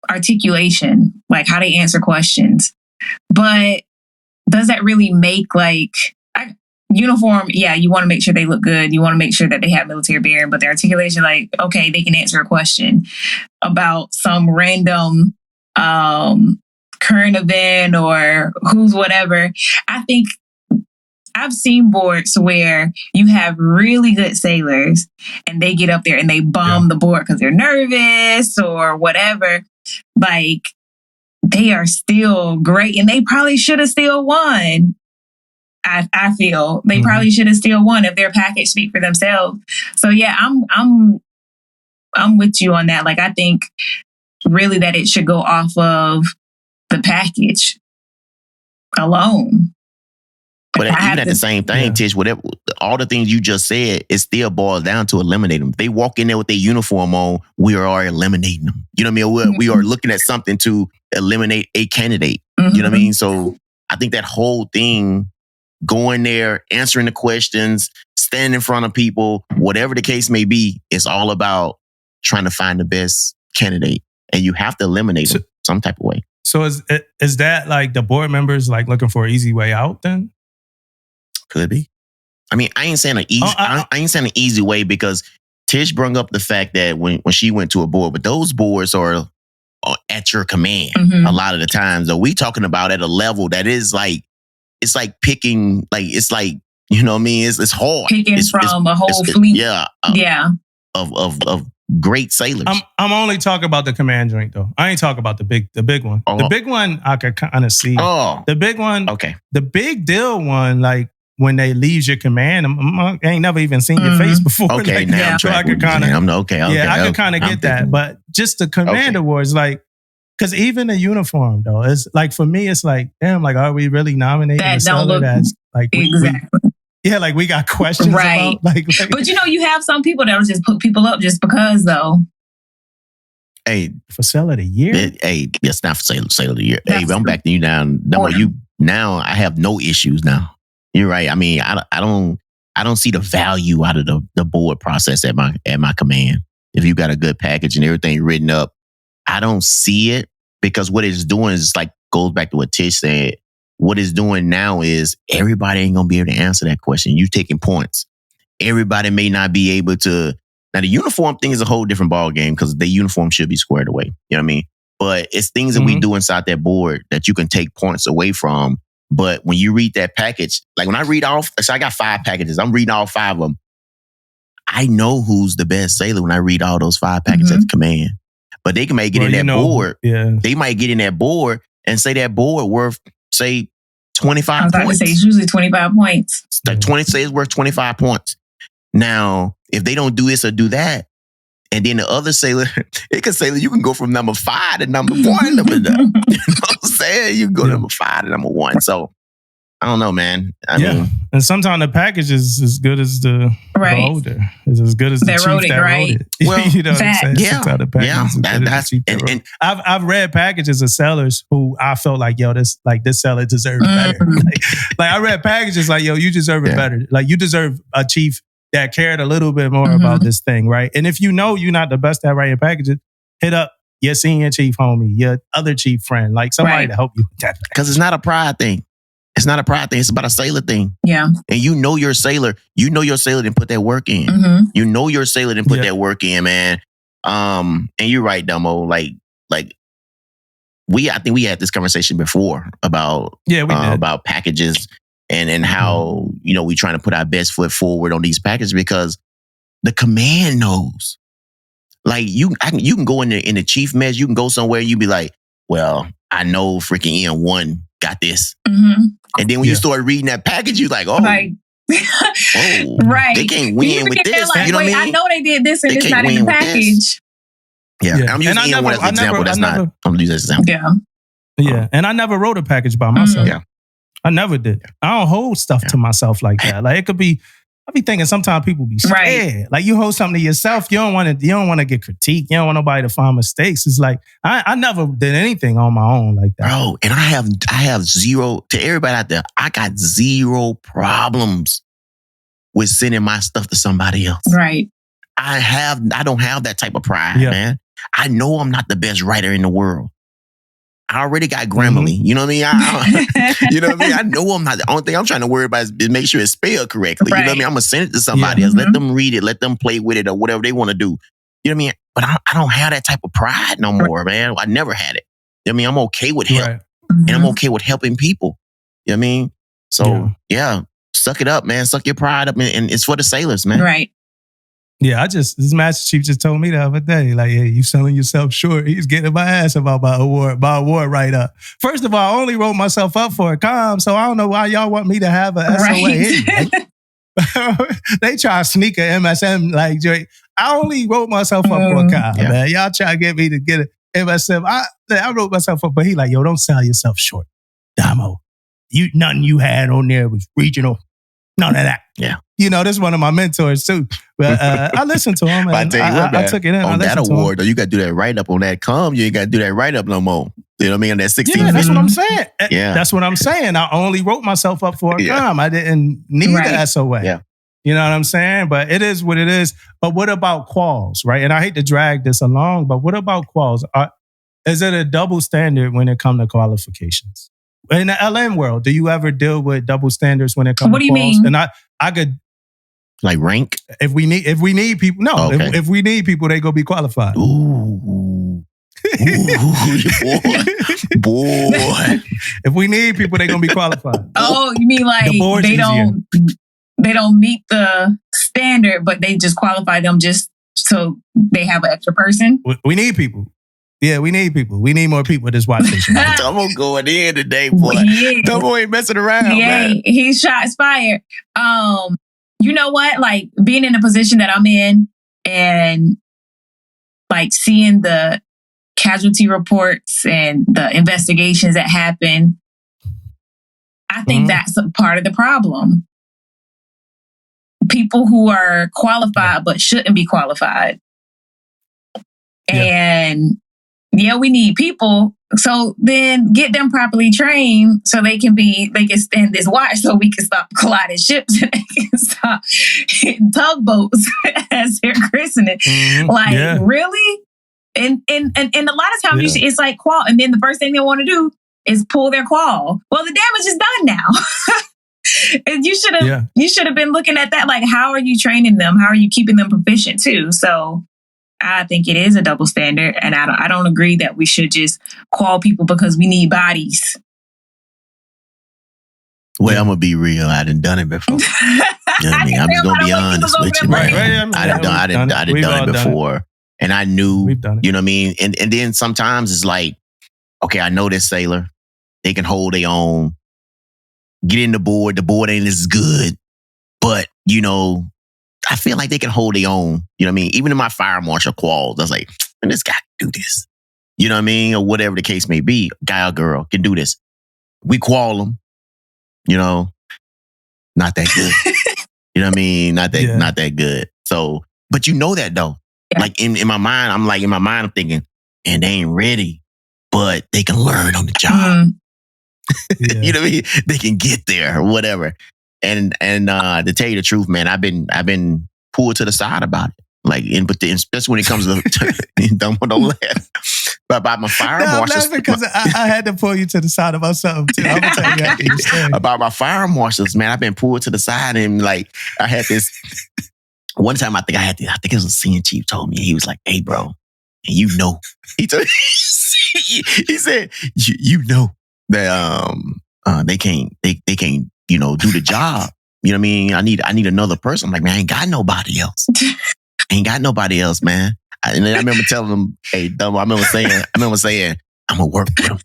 articulation, like how they answer questions. But does that really make uniform? Yeah, you want to make sure they look good. You want to make sure that they have military bearing, but their articulation, like, okay, they can answer a question about some random current event or who's whatever. I think I've seen boards where you have really good sailors and they get up there and they bomb the board because they're nervous or whatever. Like, they are still great and they probably should have still won. I feel they probably should have still won if their package speak for themselves. So yeah, I'm with you on that. Like, I think really that it should go off of the package alone. But even at the same thing, Tish, whatever, all the things you just said, it still boils down to eliminate them. If they walk in there with their uniform on, we are eliminating them. You know what I mean? We are looking at something to eliminate a candidate. You know what I mean? So I think that whole thing, going there, answering the questions, standing in front of people, whatever the case may be, it's all about trying to find the best candidate. And you have to eliminate them some type of way. So is that like the board members like looking for an easy way out then? Could be. I mean, I ain't saying an easy. I ain't saying an easy way because Tish brought up the fact that when she went to a board, but those boards are at your command a lot of the times. So we talking about at a level that is like, it's like picking, like it's like, you know what I mean? It's hard. Picking from a whole fleet. Of great sailors. I'm only talking about the command joint though. I ain't talking about the big one. The big one I could kind of see. The big one. Okay. The big deal one, like when they leave your command, I ain't never even seen your face before. Okay, like, now I'm trying. I could kind of. I could kind of get that, but just the command awards, like. Because even the uniform, though, it's like, for me, it's like, damn, like, are we really nominating that a seller that's like exactly? Like we got questions about, like. But you have some people that will just put people up just because, though. Hey, for seller of the year. It's not for seller of the year. Hey, I'm backing you down. Now I have no issues now. You're right. I mean, I don't see the value out of the board process at my command. If you got a good package and everything written up, I don't see it, because what it's doing is like goes back to what Tish said. What it's doing now is everybody ain't gonna be able to answer that question. You taking points. Everybody may not be able to. Now the uniform thing is a whole different ball game because the uniform should be squared away. You know what I mean? But it's things that we do inside that board that you can take points away from. But when you read that package, like when I read off, so I got 5 packages. I'm reading all 5 of them. I know who's the best sailor when I read all those 5 packages at the command. But they can make it in that board. Yeah. They might get in that board and say that board worth, say, 25 I was about points. to say it's usually 25 points. Like 20 say it's worth 25 points. Now, if they don't do this or do that, and then the other sailor, it can say that you can go from number 5 to number 1. You know what I'm saying? You can go number 5 to number 1. So I don't know, man. I mean, and sometimes the package is as good as the holder. It's as good as the chief that wrote it. Well, you know what I'm saying? Yeah, the package and I've read packages of sellers who I felt like, yo, this seller deserves better. Like I read packages like, yo, you deserve it better. Like you deserve a chief that cared a little bit more about this thing, right? And if you know you're not the best at writing packages, hit up your senior chief homie, your other chief friend, like somebody to help you with that. Because it's not a pride thing. It's not a pride thing. It's about a sailor thing. Yeah. And you know your sailor. You know your sailor didn't put that work in. You know your sailor didn't put that work in, man. And you're right, Dumbo. Like I think we had this conversation before about about packages and how we trying to put our best foot forward on these packages because the command knows. Like you can go in the chief mess. You can go somewhere. You be like, well, I know freaking N1 got this. And then when you start reading that package, you're like, oh, right. They can't win with this. Like, you know what I mean? I know they did this and it's not in the package. Yeah. I'm using N1 as an example. That's not. I'm going to use that as an example. Yeah. And I never wrote a package by myself. I never did. I don't hold stuff to myself like that. Like it could be, I be thinking sometimes people be scared. Right. Like you hold something to yourself, you don't want to get critiqued. You don't want nobody to find mistakes. It's like I never did anything on my own like that. Bro, and I have zero, to everybody out there, I got zero problems with sending my stuff to somebody else. Right. I don't have that type of pride, man. I know I'm not the best writer in the world. I already got Grammarly. You know what I mean? You know what I mean? I know I'm not. The only thing I'm trying to worry about is make sure it's spelled correctly. You know what I mean? I'm going to send it to somebody else. Let them read it. Let them play with it or whatever they want to do. You know what I mean? But I don't have that type of pride no more, man. I never had it. You know what I mean? I'm okay with help. And I'm okay with helping people. You know what I mean? So, suck it up, man. Suck your pride up. And it's for the sailors, man. Right. Yeah, this Master Chief just told me the other day, like, hey, you selling yourself short. He's getting my ass about my award write-up. First of all, I only wrote myself up for a comm, so I don't know why y'all want me to have a SOA anyway. They try to sneak an MSM like Drake. I only wrote myself up for a comm, man. Y'all try to get me to get an MSM. I wrote myself up, but he like, yo, don't sell yourself short. Damo, nothing you had on there was regional. None of that. Yeah. This is one of my mentors too. But I listened to him. And I took it in. On that award, though, you got to do that write-up on that comm. You ain't got to do that write-up no more. You know what I mean? On that 16. Yeah, that's what I'm saying. Yeah. That's what I'm saying. I only wrote myself up for a comm. I didn't need the SOA. Yeah. You know what I'm saying? But it is what it is. But what about quals, right? And I hate to drag this along, but what about quals? Is it a double standard when it comes to qualifications? In the LM world, do you ever deal with double standards when it comes to quals? What do you mean? And I could... Like rank? If we need people, no. Okay. If we need people, they go be qualified. Ooh, boy. If we need people, they gonna be qualified. Oh, you mean like they don't meet the standard, but they just qualify them just so they have an extra person? We need people. Yeah, we need people. We need more people to watch this. Dumbo going in today, boy. Dumbo ain't messing around, man. He's shots fired. You know what? Like being in the position that I'm in and like seeing the casualty reports and the investigations that happen, I think that's a part of the problem. People who are qualified but shouldn't be qualified. And we need people. So then get them properly trained so they can stand this watch so we can stop colliding ships and they can stop hitting tugboats as they're christening. Really? And a lot of times it's like qual, and then the first thing they want to do is pull their qual. Well, the damage is done now. And you should have been looking at that. Like, how are you training them? How are you keeping them proficient too? So I think it is a double standard, and I don't agree that we should just call people because we need bodies. Well, I'm gonna be real. I done it before. You know what I mean? I'm just gonna be honest with you, man. I done it before, and I knew. You know what I mean? And then sometimes it's like, okay, I know this sailor. They can hold their own. get in the board. The board ain't as good, but you know, I feel like they can hold their own. You know what I mean? Even in my fire marshal quals, I was like, man, this guy can do this. You know what I mean? Or whatever the case may be, guy or girl can do this. We qual them, you know, not that good. You know what I mean? Not that good. So, but you know that though. Yeah. Like in my mind, I'm thinking, and they ain't ready, but they can learn on the job. Yeah. You know what I mean? They can get there or whatever. And to tell you the truth, man, I've been pulled to the side about it. Like, especially when it comes to don't laugh. But about my fire marshals. I'm laughing because I had to pull you to the side about something too. I'm gonna tell you after you say. About my fire marshals, man, I've been pulled to the side, and like I had this one time. I think it was a senior chief told me, he was like, "Hey, bro, and you know," he said, "You know that they can't you know do the job. You know what I mean? I need another person." I'm like, man, I ain't got nobody else. Man. And then I remember telling them, "Hey, Dumbo," I remember saying, "I'm gonna work with him.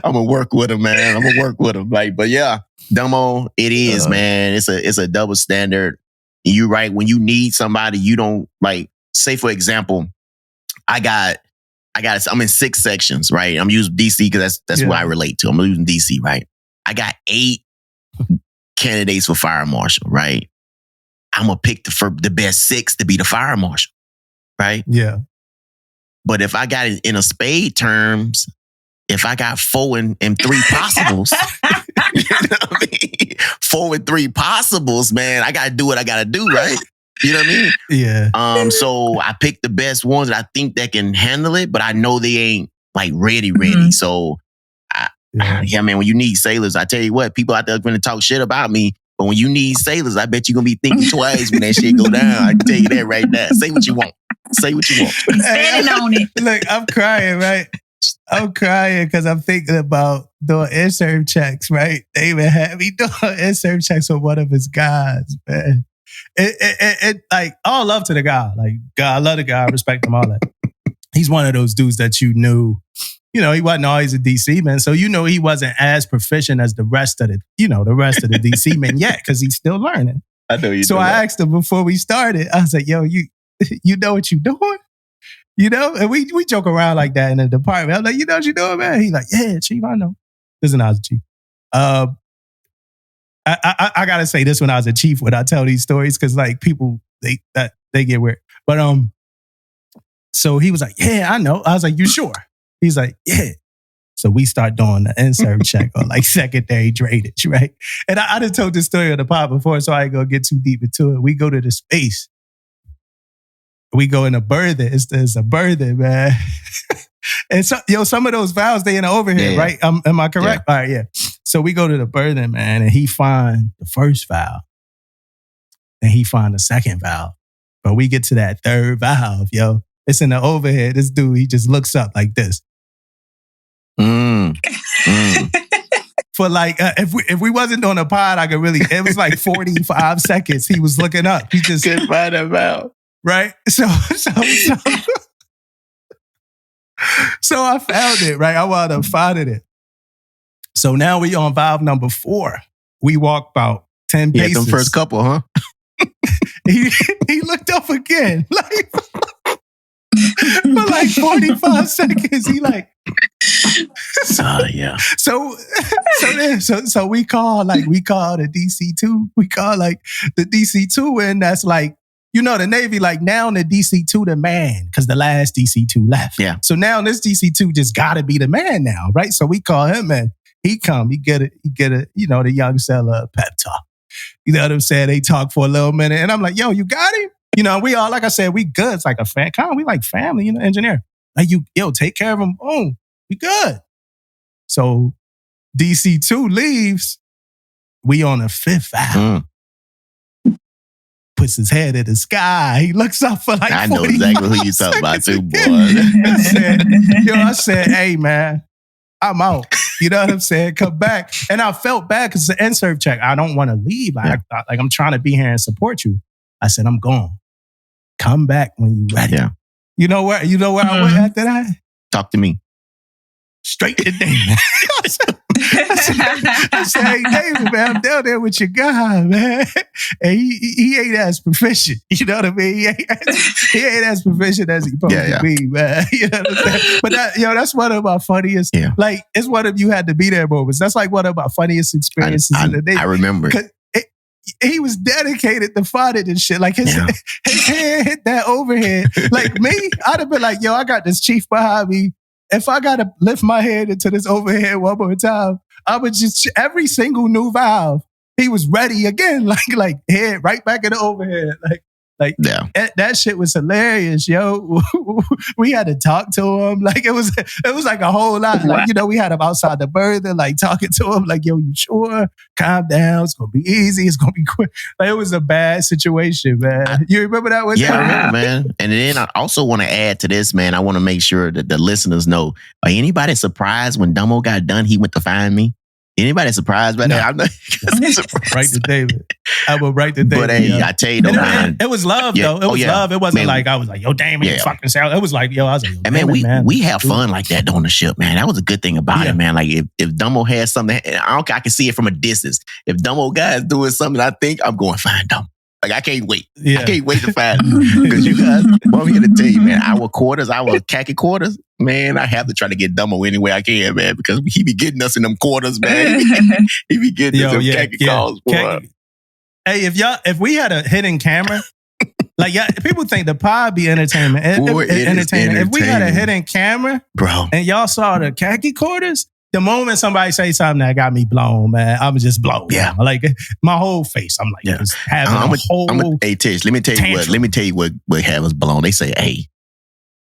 I'm gonna work with him, man. I'm gonna work with him." Like, but yeah, Dumbo, it is, man. It's a double standard. You right. When you need somebody, you don't like. Say for example, I'm in 6 sections, right? I'm using DC because that's what I relate to. I'm using DC, right? I got 8 candidates for fire marshal, right? I'm going to pick the best 6 to be the fire marshal, right? Yeah. But if I got it in a spade terms, if I got 4 and 3 possibles, you know what I mean? 4 and 3 possibles, man, I got to do what I got to do, right? You know what I mean? Yeah. So I picked the best ones that I think that can handle it, but I know they ain't like ready. Mm-hmm. So man, when you need sailors, I tell you what, people out there are going to talk shit about me. But when you need sailors, I bet you're going to be thinking twice when that shit go down. I can tell you that right now. Say what you want. Standing on it. Look, I'm crying, right? I'm crying because I'm thinking about doing in-serve checks, right? They even had me doing in-serve checks with one of his guys, man. It like, all love to the guy. Like, God, I love the guy. I respect him, all that. He's one of those dudes that you knew, you know, he wasn't always a DC man. So, you know, he wasn't as proficient as the rest of the DC men yet, because he's still learning. I know you. So I asked him before we started, I was like, yo, you know what you doing? You know? And we joke around like that in the department. I'm like, you know what you doing, man? He's like, yeah, chief, I know. This is when I was a chief. I gotta say this when I was a chief when I tell these stories, because like people they get weird. But so he was like, yeah, I know. I was like, you sure? He's like, yeah. So we start doing the in-serve check on like secondary drainage, right? And I just told this story on the pod before, so I ain't gonna get too deep into it. We go to the space. We go in a berthing. It's a berthing, man. And so, some of those valves, they in the overhead, right? Am I correct? Yeah. All right, yeah. So we go to the berthing, man, and he find the first valve. And he find the second valve. But we get to that third valve, yo. It's in the overhead. This dude, he just looks up like this. For like, if we wasn't on a pod, I could really, it was like 45 seconds. He was looking up. He just couldn't find that valve. Right? So I found it, right? I wound up finding it. So now we on valve number 4. We walk about 10 paces. Yeah, them first couple, huh? He looked up again, like for like 45 seconds. He like, yeah. So we call the DC2. We call like the DC2, and that's like, you know, the Navy, like now the DC2 the man, because the last DC2 left. Yeah. So now this DC2 just gotta be the man now, right? So we call him, and he get it, you know, the young seller pep talk. You know what I'm saying? They talk for a little minute, and I'm like, yo, you got him? You know, we all, like I said, we good. It's like a fan, kind of, we like family, you know, engineer. Like, take care of him. Boom, we good. So DC2 leaves. We on the 5th valve. Puts his head in the sky. He looks up for like, I know exactly who you talking about too, boy. I said, hey, man, I'm out. You know what I'm saying? Come back. And I felt bad because it's an in-serve check. I don't want to leave. Like I'm trying to be here and support you. I said, I'm gone. Come back when you're ready. Yeah. You know where I went after that? Talk to me. Straight to Damon. I said, hey, David, man, I'm down there with your guy, man. And he ain't as proficient. You know what I mean? He ain't as proficient as he supposed to be, man. You know what I'm saying? But that's one of my funniest, like, it's one of you had to be there moments. That's like one of my funniest experiences in the day. I remember. He was dedicated to finding and shit. Like his hand hit that overhead. Like me, I'd have been like, yo, I got this chief behind me. If I got to lift my head into this overhead one more time, I would just, every single new valve, he was ready again. Like head right back in the overhead. That shit was hilarious, yo. We had to talk to him. Like it was like a whole lot. Like, we had him outside the bertha, like talking to him, like, yo, you sure? Calm down. It's gonna be easy. It's gonna be quick. Like it was a bad situation, man. You remember that one? Yeah, I remember, man. And then I also want to add to this, man. I want to make sure that the listeners know. Are anybody surprised when Dumbo got done, he went to find me? Anybody surprised by that? I'm not surprised. Right to David. I will write to David. But hey, I tell you, though, man. It was love, though. It was love. It wasn't like I was like, yo, damn it, fucking sound. It was like, yo, I was like, yo, and man, we have fun like that on the ship, man. That was a good thing about it, man. Like if Dumbo has something, I can see it from a distance. If Dumbo guy is doing something, I think I'm going to find Dumbo. Like, I can't wait. I can't wait to find him. Because you guys, I'm here to tell you, man, our khaki quarters, man, I have to try to get Dumbo any way I can, man, because he be getting us in them quarters, man. He be getting us in khaki calls, boy. Hey, if we had a hidden camera, like, people think the pod be entertainment. Entertainment. If we had a hidden camera, bro, and y'all saw the khaki quarters, the moment somebody say something that got me blown, man, I'm just blown. Yeah, man. Like my whole face, I'm like, just having a whole. Hey, Tish, let me tell you what had us blown. They say, hey,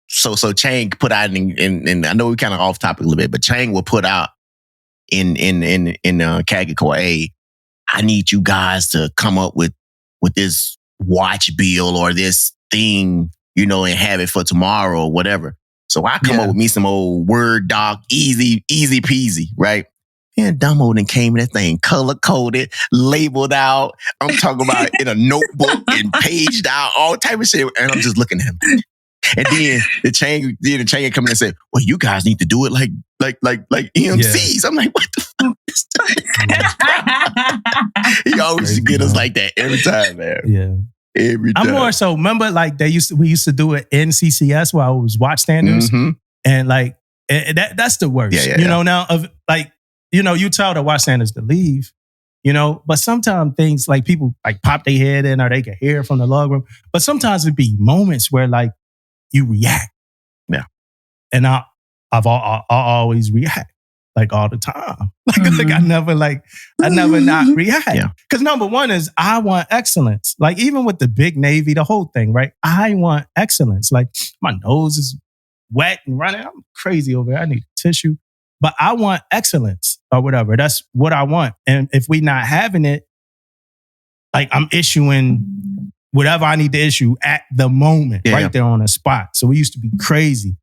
so Chang put out and I know we kind of off topic a little bit, but Chang will put out in khaki core, hey, I need you guys to come up with this watch bill or this thing, and have it for tomorrow or whatever. So I come up with me some old Word doc, easy peasy, right? And Dumbo then came in that thing color-coded, labeled out. I'm talking about in a notebook and paged out, all type of shit. And I'm just looking at him. And then the chain come in and said, well, you guys need to do it like EMCs. I'm like, what the fuck is that? He always get us like that every time, man. Yeah. Every time. I'm more so, remember, like we used to do it in CCS while it was watch standards. Mm-hmm. And like, that's the worst. Now, you tell the watch standards to leave, but sometimes things like people like pop their head in or they can hear from the log room. But sometimes it'd be moments where like you react. Yeah. And I'll always react. Like all the time. Like I never not react. Yeah. Because number one is I want excellence. Like even with the big Navy, the whole thing, right? I want excellence. Like my nose is wet and running. I'm crazy over here. I need tissue. But I want excellence or whatever. That's what I want. And if we not having it, like I'm issuing whatever I need to issue at the moment, right there on the spot. So we used to be crazy.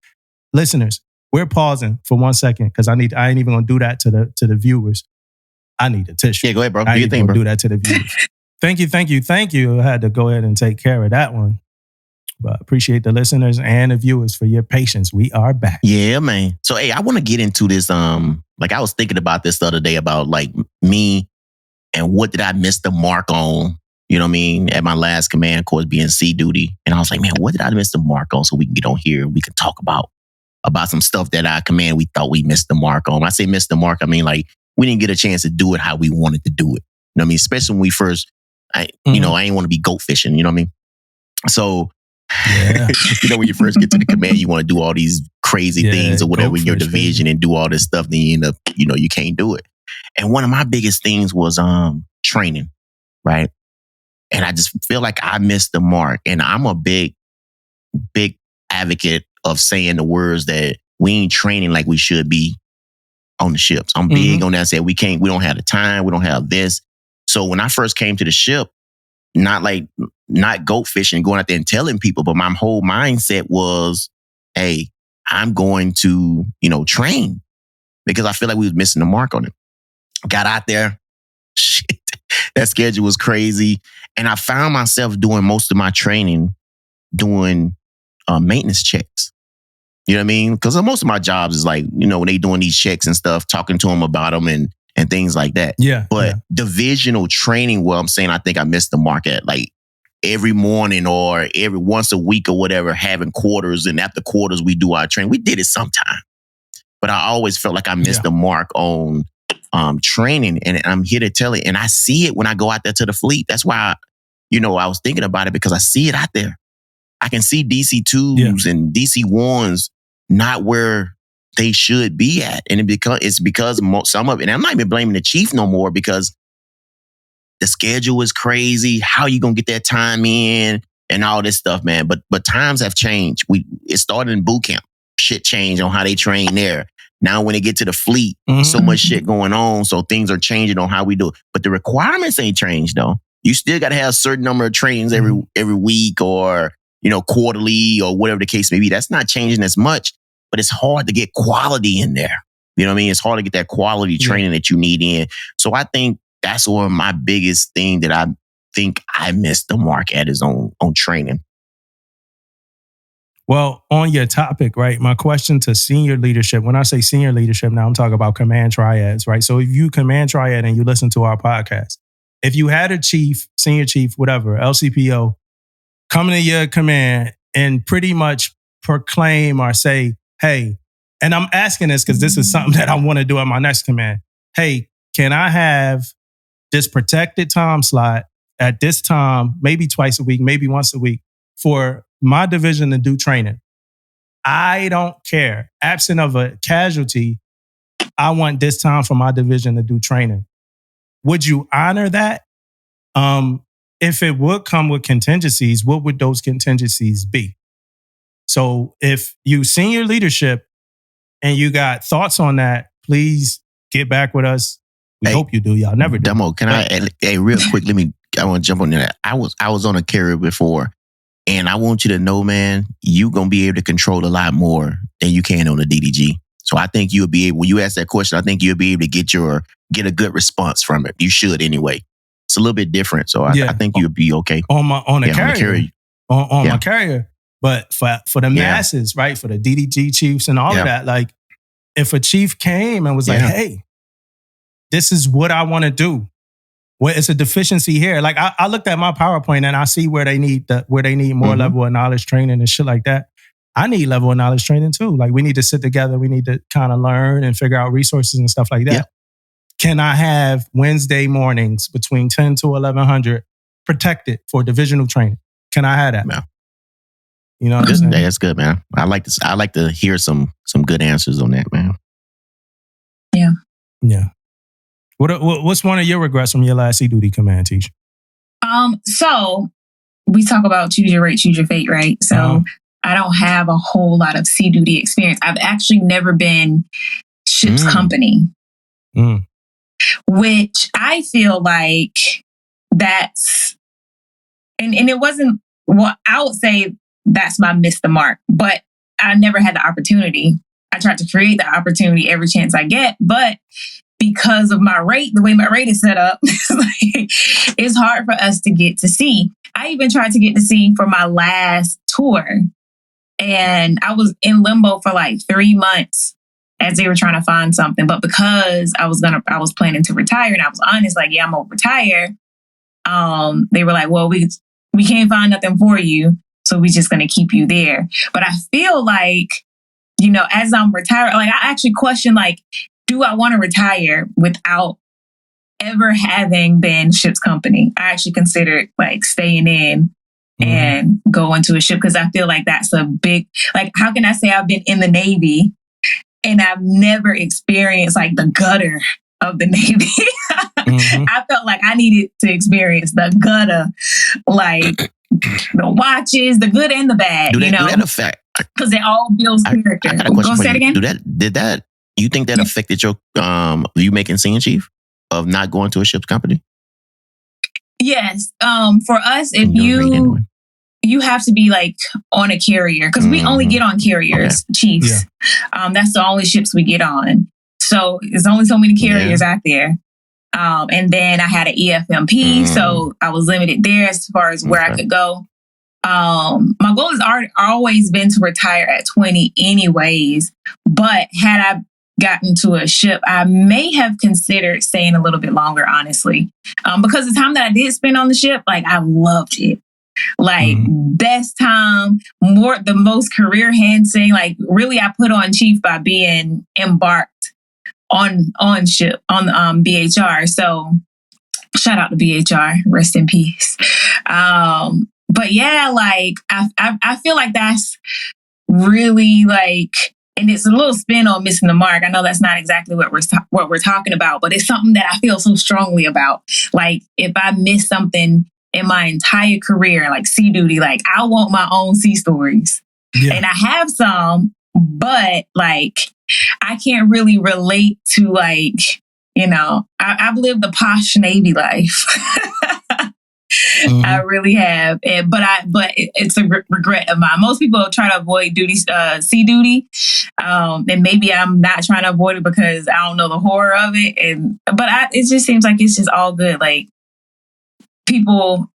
Listeners, we're pausing for 1 second because I ain't even gonna do that to the viewers. I need a tissue. Yeah, go ahead, bro. I ain't even gonna do that to the viewers. Thank you. I had to go ahead and take care of that one. But appreciate the listeners and the viewers for your patience. We are back. Yeah, man. So hey, I want to get into this. Like I was thinking about this the other day about like me and what did I miss the mark on? You know what I mean? At my last command course being sea duty. And I was like, man, what did I miss the mark on? So we can get on here and we can talk about some stuff that our command we thought we missed the mark on. When I say missed the mark, I mean like we didn't get a chance to do it how we wanted to do it. You know what I mean? Especially when we first, I ain't want to be goat fishing. You know what I mean? So, when you first get to the command, you want to do all these crazy things or whatever in your division and do all this stuff. Then you end up, you can't do it. And one of my biggest things was training, right? And I just feel like I missed the mark. And I'm a big advocate of saying the words that we ain't training like we should be on the ships. I'm big on that. Saying we don't have the time. We don't have this. So when I first came to the ship, not goat fishing, going out there and telling people, but my whole mindset was, hey, I'm going to, train because I feel like we was missing the mark on it. Got out there. Shit. That schedule was crazy. And I found myself doing most of my training, doing maintenance checks. You know what I mean? Because most of my jobs is like, you know, when they doing these checks and stuff, talking to them about them and things like that. Yeah. But divisional training, well, I'm saying I think I missed the mark at like every morning or every once a week or whatever, having quarters, and after quarters we do our training. We did it sometime, but I always felt like I missed the mark on training, and I'm here to tell it. And I see it when I go out there to the fleet. That's why, I was thinking about it, because I see it out there. I can see DC2s and DC1s not where they should be at. And it's because some of it, and I'm not even blaming the chief no more, because the schedule is crazy. How you going to get that time in and all this stuff, man? But times have changed. It started in boot camp. Shit changed on how they train there. Now when they get to the fleet, so much shit going on. So things are changing on how we do it. But the requirements ain't changed though. You still got to have a certain number of trainings every week, or, quarterly, or whatever the case may be. That's not changing as much, but it's hard to get quality in there. You know what I mean? It's hard to get that quality training that you need in. So I think that's one of my biggest thing that I think I missed the mark at, is on training. Well, on your topic, right? My question to senior leadership, when I say senior leadership, now I'm talking about command triads, right? So if you command triad and you listen to our podcast, if you had a chief, senior chief, whatever, LCPO, come to your command and pretty much proclaim or say, hey, and I'm asking this because this is something that I want to do at my next command. Hey, can I have this protected time slot at this time, maybe twice a week, maybe once a week, for my division to do training? I don't care. Absent of a casualty, I want this time for my division to do training. Would you honor that? If it would come with contingencies, what would those contingencies be? So if you senior leadership and you got thoughts on that, please get back with us. We hope you do. Y'all never do. Demo, can I, real quick, I want to jump on that. I was on a carrier before, and I want you to know, man, you going to be able to control a lot more than you can on a DDG. So I think you'll be able, when you ask that question, I think you'll be able to get a good response from it. You should anyway. It's a little bit different. So I think you'll be okay. On a carrier. On my carrier. But for the masses, right? For the DDG chiefs and all of that, like if a chief came and was like, hey, this is what I want to do. Well, it's a deficiency here. Like I looked at my PowerPoint and I see where they need more level of knowledge training and shit like that. I need level of knowledge training too. Like we need to sit together. We need to kind of learn and figure out resources and stuff like that. Yeah. Can I have Wednesday mornings between 10 to 1100 protected for divisional training? Can I have that? No. You know what I'm saying? That's good, man. I like to hear some good answers on that, man. Yeah. Yeah. What's one of your regrets from your last C-duty command, Teach? So we talk about choose your rate, choose your fate, right? So I don't have a whole lot of C-duty experience. I've actually never been ship's company, which I feel like that's, and it wasn't, well, I would say that's my miss the mark, but I never had the opportunity. I tried to create the opportunity every chance I get, but because of my rate, the way my rate is set up, it's hard for us to get to see. I even tried to get to see for my last tour, and I was in limbo for like 3 months as they were trying to find something. But because I was planning to retire, and I was honest, like, yeah, I'm gonna retire. They were like, well, we can't find nothing for you, so we're just gonna keep you there. But I feel like, as I'm retiring, like I actually question, like, do I want to retire without ever having been ship's company? I actually considered like staying in and going to a ship, because I feel like that's a big, like, how can I say I've been in the Navy and I've never experienced like the gutter of the Navy? I felt like I needed to experience the gutter, like the watches, the good and the bad, do that affect? Because it all builds character. I got a question for you. Again? Did that you think that affected your you making senior chief of not going to a ship's company? Yes. For us, if you have to be like on a carrier, because we only get on carriers, chiefs. Yeah. That's the only ships we get on. So there's only so many carriers out there. And then I had an EFMP, so I was limited there as far as where I could go. My goal has always been to retire at 20 anyways, but had I gotten to a ship, I may have considered staying a little bit longer, honestly. Because the time that I did spend on the ship, like, I loved it. Like, best time, the most career enhancing. Like, really, I put on Chief by being embarked on ship, on BHR. So shout out to BHR, rest in peace. But yeah, like, I feel like that's really, like, and it's a little spin on missing the mark. I know that's not exactly what we're talking about, but it's something that I feel so strongly about. Like, if I miss something in my entire career, like sea duty, like, I want my own sea stories. Yeah. And I have some, but like, I can't really relate to, like, you know, I've lived the posh Navy life. I really have, but it's a regret of mine. Most people try to avoid sea duty, and maybe I'm not trying to avoid it because I don't know the horror of it. It just seems like it's just all good. Like, people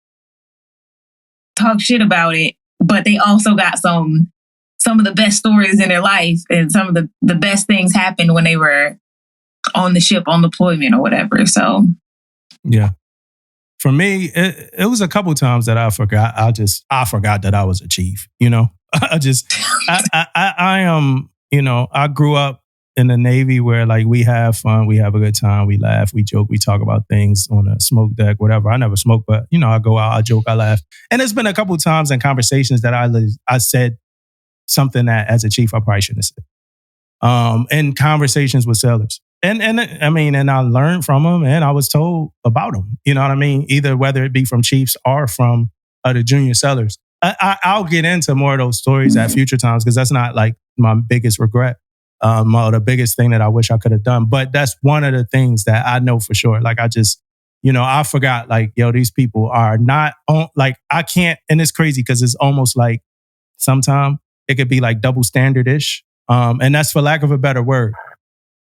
talk shit about it, but they also got some of the best stories in their life, and some of the best things happened when they were on the ship on deployment or whatever. So yeah. For me, it was a couple times that I forgot. I forgot that I was a chief. You know, I am. You know, I grew up in the Navy where, like, we have fun, we have a good time, we laugh, we joke, we talk about things on a smoke deck, whatever. I never smoke, but you know, I go out, I joke, I laugh, and there's been a couple times in conversations that I said something that as a chief I probably shouldn't have said. In conversations with sailors. And I mean, and I learned from them, and I was told about them. You know what I mean? Either whether it be from chiefs or from the junior sailors. I'll get into more of those stories at future times, because that's not like my biggest regret, or the biggest thing that I wish I could have done. But that's one of the things that I know for sure. Like, I just, you know, I forgot, like, yo, these people are not on, like, I can't, and it's crazy because it's almost like sometimes it could be like double standard-ish. And that's for lack of a better word.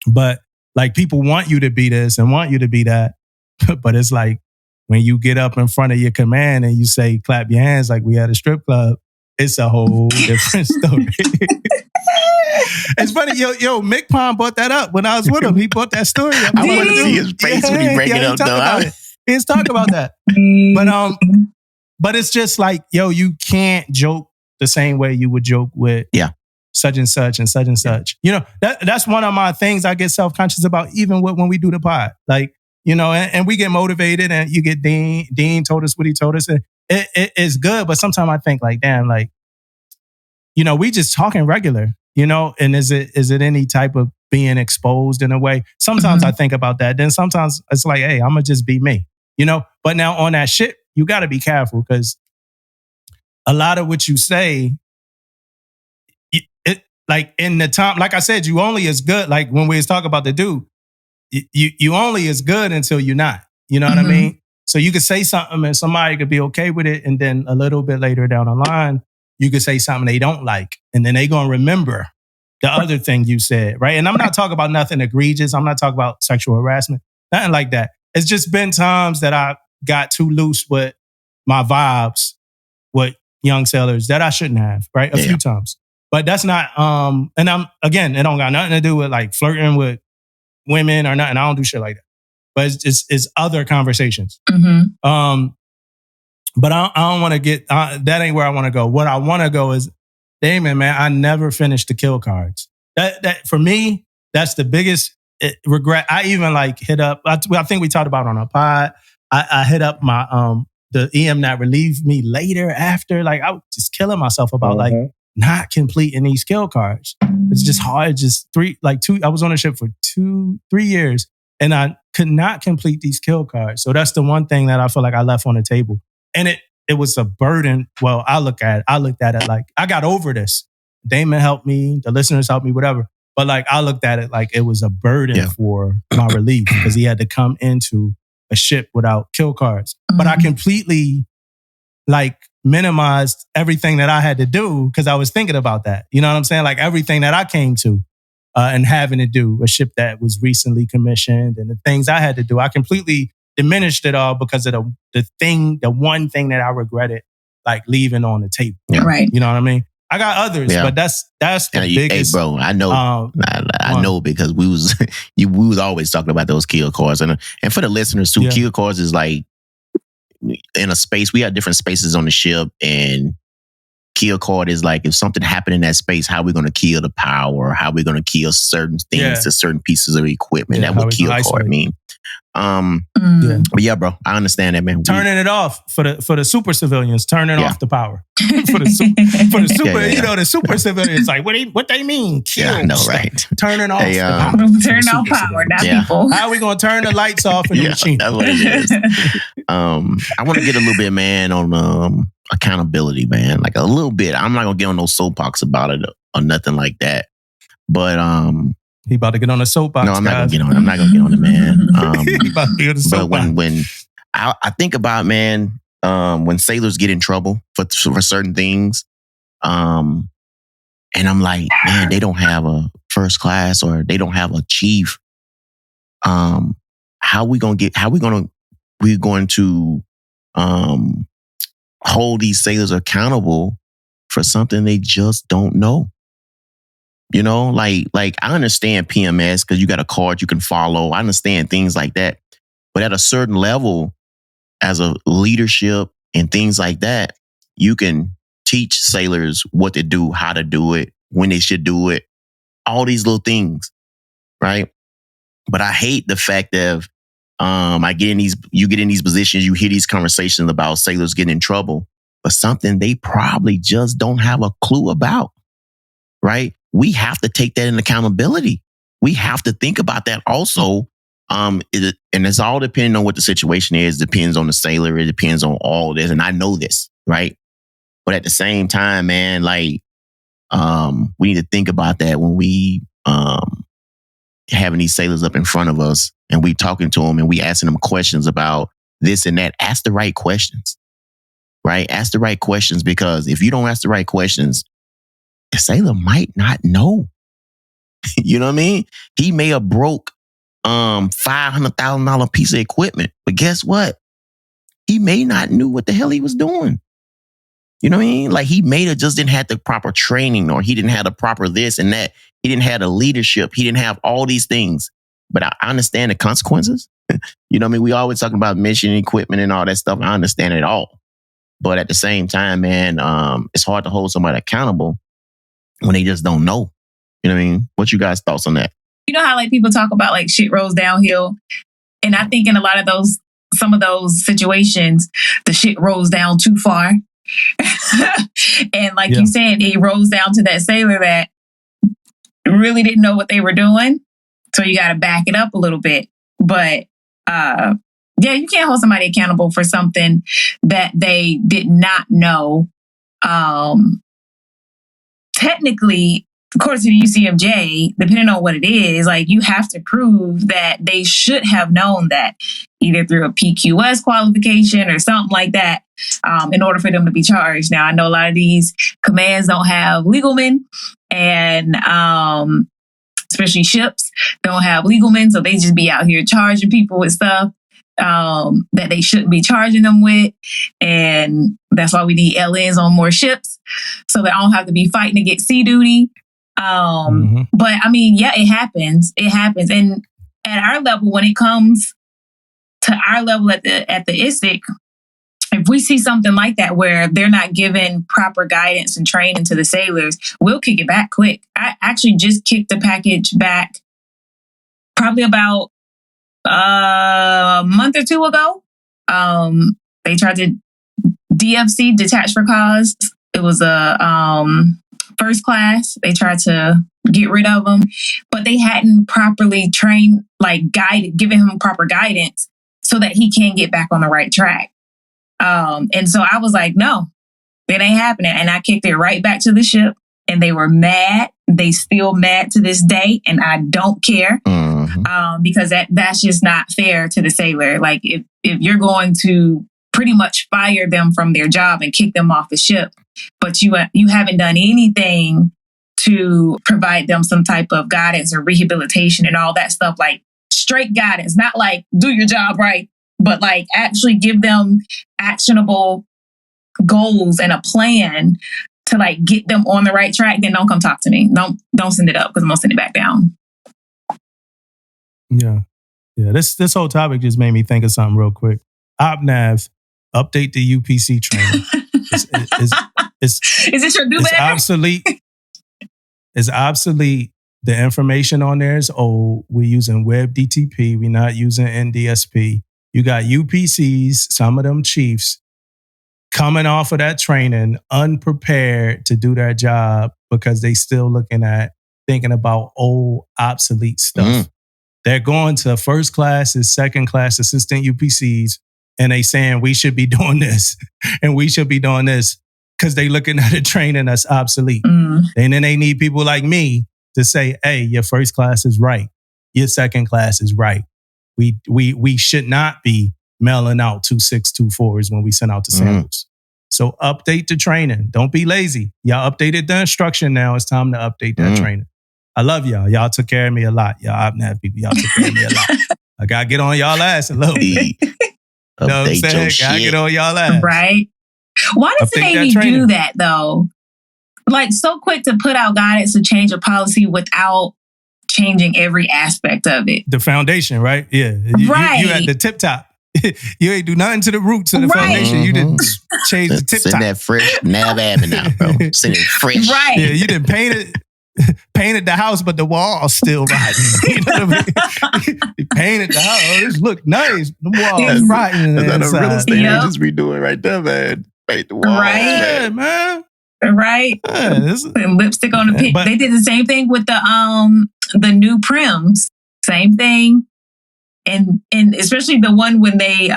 But like, people want you to be this and want you to be that. But it's like, when you get up in front of your command and you say, clap your hands like we had a strip club, it's a whole different story. It's funny, yo, Mick Pond brought that up when I was with him. He brought that story up. I want to see his face when he bring it up, though. He's talking about that. But it's just like, yo, you can't joke the same way you would joke with such and such and such and such. You know, that's one of my things I get self-conscious about, even when we do the pod. Like, you know, and we get motivated, and you get Dean told us what he told us. And it's good, but sometimes I think, like, damn, like, you know, we just talking regular, you know, and is it any type of being exposed in a way? Sometimes I think about that. Then sometimes it's like, hey, I'm going to just be me, you know? But now on that shit, you got to be careful, because a lot of what you say, like, in the time, like I said, you only as good, like when we was talking about the dude, you only as good until you're not, you know what I mean? So you could say something and somebody could be okay with it, and then a little bit later down the line, you could say something they don't like, and then they gonna remember the other thing you said, right? And I'm not talking about nothing egregious. I'm not talking about sexual harassment, nothing like that. It's just been times that I got too loose with my vibes with young sailors that I shouldn't have, right? A few times. But that's not, and it don't got nothing to do with like flirting with women or nothing. I don't do shit like that. But it's other conversations. But I don't want to get, that ain't where I want to go. What I want to go is, Damon, man, I never finished the kill cards. That for me, that's the biggest regret. I even like hit up, I think we talked about on a pod, I hit up my, the EM that relieved me later after, like I was just killing myself about like not completing these kill cards. It's just hard. Just I was on a ship for 3 years and I could not complete these kill cards. So that's the one thing that I feel like I left on the table. And it was a burden. Well, I looked at it like I got over this. Damon helped me, the listeners helped me, whatever. But like I looked at it like it was a burden for my relief, because he had to come into a ship without kill cards. But I completely like minimized everything that I had to do because I was thinking about that. You know what I'm saying? Like everything that I came to and having to do, a ship that was recently commissioned and the things I had to do, I completely diminished it all because of the one thing that I regretted like leaving on the table. Yeah. Right. You know what I mean? I got others, but that's the biggest. Hey, bro, I know, I know because we was always talking about those kill cards, and for the listeners too, kill cards is like in a space. We have different spaces on the ship, and kill card is like if something happened in that space, how we're going to kill the power, how we're going to kill certain things to certain pieces of equipment. That would kill card mean. But yeah, bro, I understand that, man. Turning it off for the super civilians, turning off the power. for the super, you know, the super civilians, like what they mean? Kill. Yeah, I know, right? Turning off the power. Turn off power, not people. How are we gonna turn the lights off in the machine? That's what it is. I want to get a little bit, man, on accountability, man. Like a little bit. I'm not gonna get on no soapbox about it or nothing like that. But he about to get on a soapbox. No, I'm not gonna get on it. I'm not gonna get on it, man. He about to get on the soapbox. But when I think about, man, when sailors get in trouble for certain things, and I'm like, man, they don't have a first class or they don't have a chief. We're going to hold these sailors accountable for something they just don't know. You know, like I understand PMS because you got a card you can follow. I understand things like that. But at a certain level, as a leadership and things like that, you can teach sailors what to do, how to do it, when they should do it, all these little things, right? But I hate the fact that you get in these positions, you hear these conversations about sailors getting in trouble for something they probably just don't have a clue about, right? We have to take that in accountability. We have to think about that also. And it's all depending on what the situation is. It depends on the sailor. It depends on all this. And I know this, right? But at the same time, man, like, we need to think about that when we having these sailors up in front of us and we talking to them and we asking them questions about this and that. Ask the right questions, right? Ask the right questions, because if you don't ask the right questions, the sailor might not know. You know what I mean? He may have broke $500,000 piece of equipment, but guess what? He may not knew what the hell he was doing. You know what I mean? Like he may have just didn't have the proper training, or he didn't have the proper this and that. He didn't have the leadership. He didn't have all these things. But I understand the consequences. You know what I mean? We always talking about mission equipment and all that stuff. I understand it all. But at the same time, man, it's hard to hold somebody accountable when they just don't know. You know what I mean? What you guys' thoughts on that? You know how like people talk about like shit rolls downhill? And I think in a lot of some of those situations, the shit rolls down too far. And like you said, it rolls down to that sailor that really didn't know what they were doing. So you got to back it up a little bit. But you can't hold somebody accountable for something that they did not know. Technically, according to the UCMJ, depending on what it is, like you have to prove that they should have known that either through a PQS qualification or something like that, in order for them to be charged. Now, I know a lot of these commands don't have legalmen, and especially ships don't have legalmen, so they just be out here charging people with stuff that they shouldn't be charging them with. And that's why we need LNs on more ships, so they don't have to be fighting to get sea duty. But I mean, yeah, it happens. It happens. And at our level, when it comes to our level at the ISIC, if we see something like that where they're not giving proper guidance and training to the sailors, we'll kick it back quick. I actually just kicked the package back probably about a month or two ago. They tried to DFC, detach for cause. It was a first class. They tried to get rid of him, but they hadn't properly trained, given him proper guidance so that he can get back on the right track. And so I was like, no, it ain't happening. And I kicked it right back to the ship, and they were mad. They still mad to this day, and I don't care. Because that's just not fair to the sailor. Like if you're going to pretty much fire them from their job and kick them off the ship, but you haven't done anything to provide them some type of guidance or rehabilitation and all that stuff, like straight guidance, not like do your job right, but like actually give them actionable goals and a plan to like get them on the right track, then don't come talk to me. Don't send it up because I'm gonna send it back down. Yeah. This whole topic just made me think of something real quick. OpNav, update the UPC training. Is this your do it's better? obsolete. It's obsolete. The information on there is old. We're using WebDTP. We're not using NDSP. You got UPCs, some of them chiefs, coming off of that training, unprepared to do their job because they still thinking about old, obsolete stuff. They're going to first classes, second class assistant UPCs, and they saying we should be doing this and we should be doing this because they looking at a training that's obsolete. And then they need people like me to say, hey, your first class is right. Your second class is right. We should not be mailing out 2624s when we send out the samples. So update the training. Don't be lazy. Y'all updated the instruction now. It's time to update that training. I love y'all. Y'all took care of me a lot. Y'all OpNav people, y'all took care of me a lot. I gotta get on y'all ass a little bit. You know what I'm saying? Gotta get on y'all ass. Right. Why does the Navy do that though? Like so quick to put out guidance to change a policy without changing every aspect of it. The foundation, right? Yeah. Right. You at the tip top. You ain't do nothing to the roots of the foundation. You didn't change the tip top. Send that fresh Nav Avenue now, bro. Send it fresh. Right. Yeah, you didn't painted the house, but the wall's still rotten. You know what I mean? You painted the house. Oh, this look nice. The wall's rotten. That's a real estate agents redoing right there, man. Paint the walls, right, man. Right. Putting lipstick on the pit. They did the same thing with the new prims. Same thing. And especially the one when they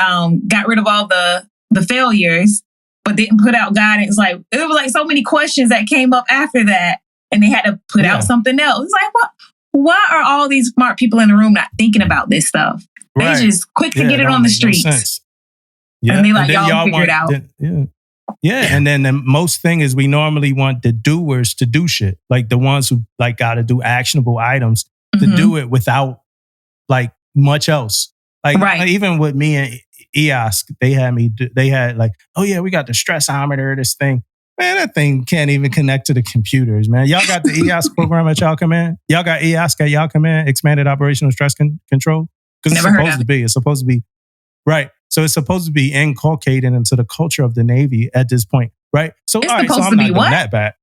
got rid of all the failures, but didn't put out guidance. Like there was like so many questions that came up after that, and they had to put out something else. It's like, what? Why are all these smart people in the room not thinking about this stuff? They just quick to get it on the streets. No and they like, y'all figure it out. And then the most thing is we normally want the doers to do shit. Like the ones who like got to do actionable items to do it without like much else. Like even with me and EOSC, they had like, oh yeah, we got the stressometer, this thing. Man, that thing can't even connect to the computers, man. Y'all got the EOSC program at y'all command? Y'all got EOSC at y'all command, Expanded Operational Stress Control? Because it's supposed to be. It's supposed to be. Right. So it's supposed to be inculcated into the culture of the Navy at this point. Right. So, it's all right, so I'm not doing that bad.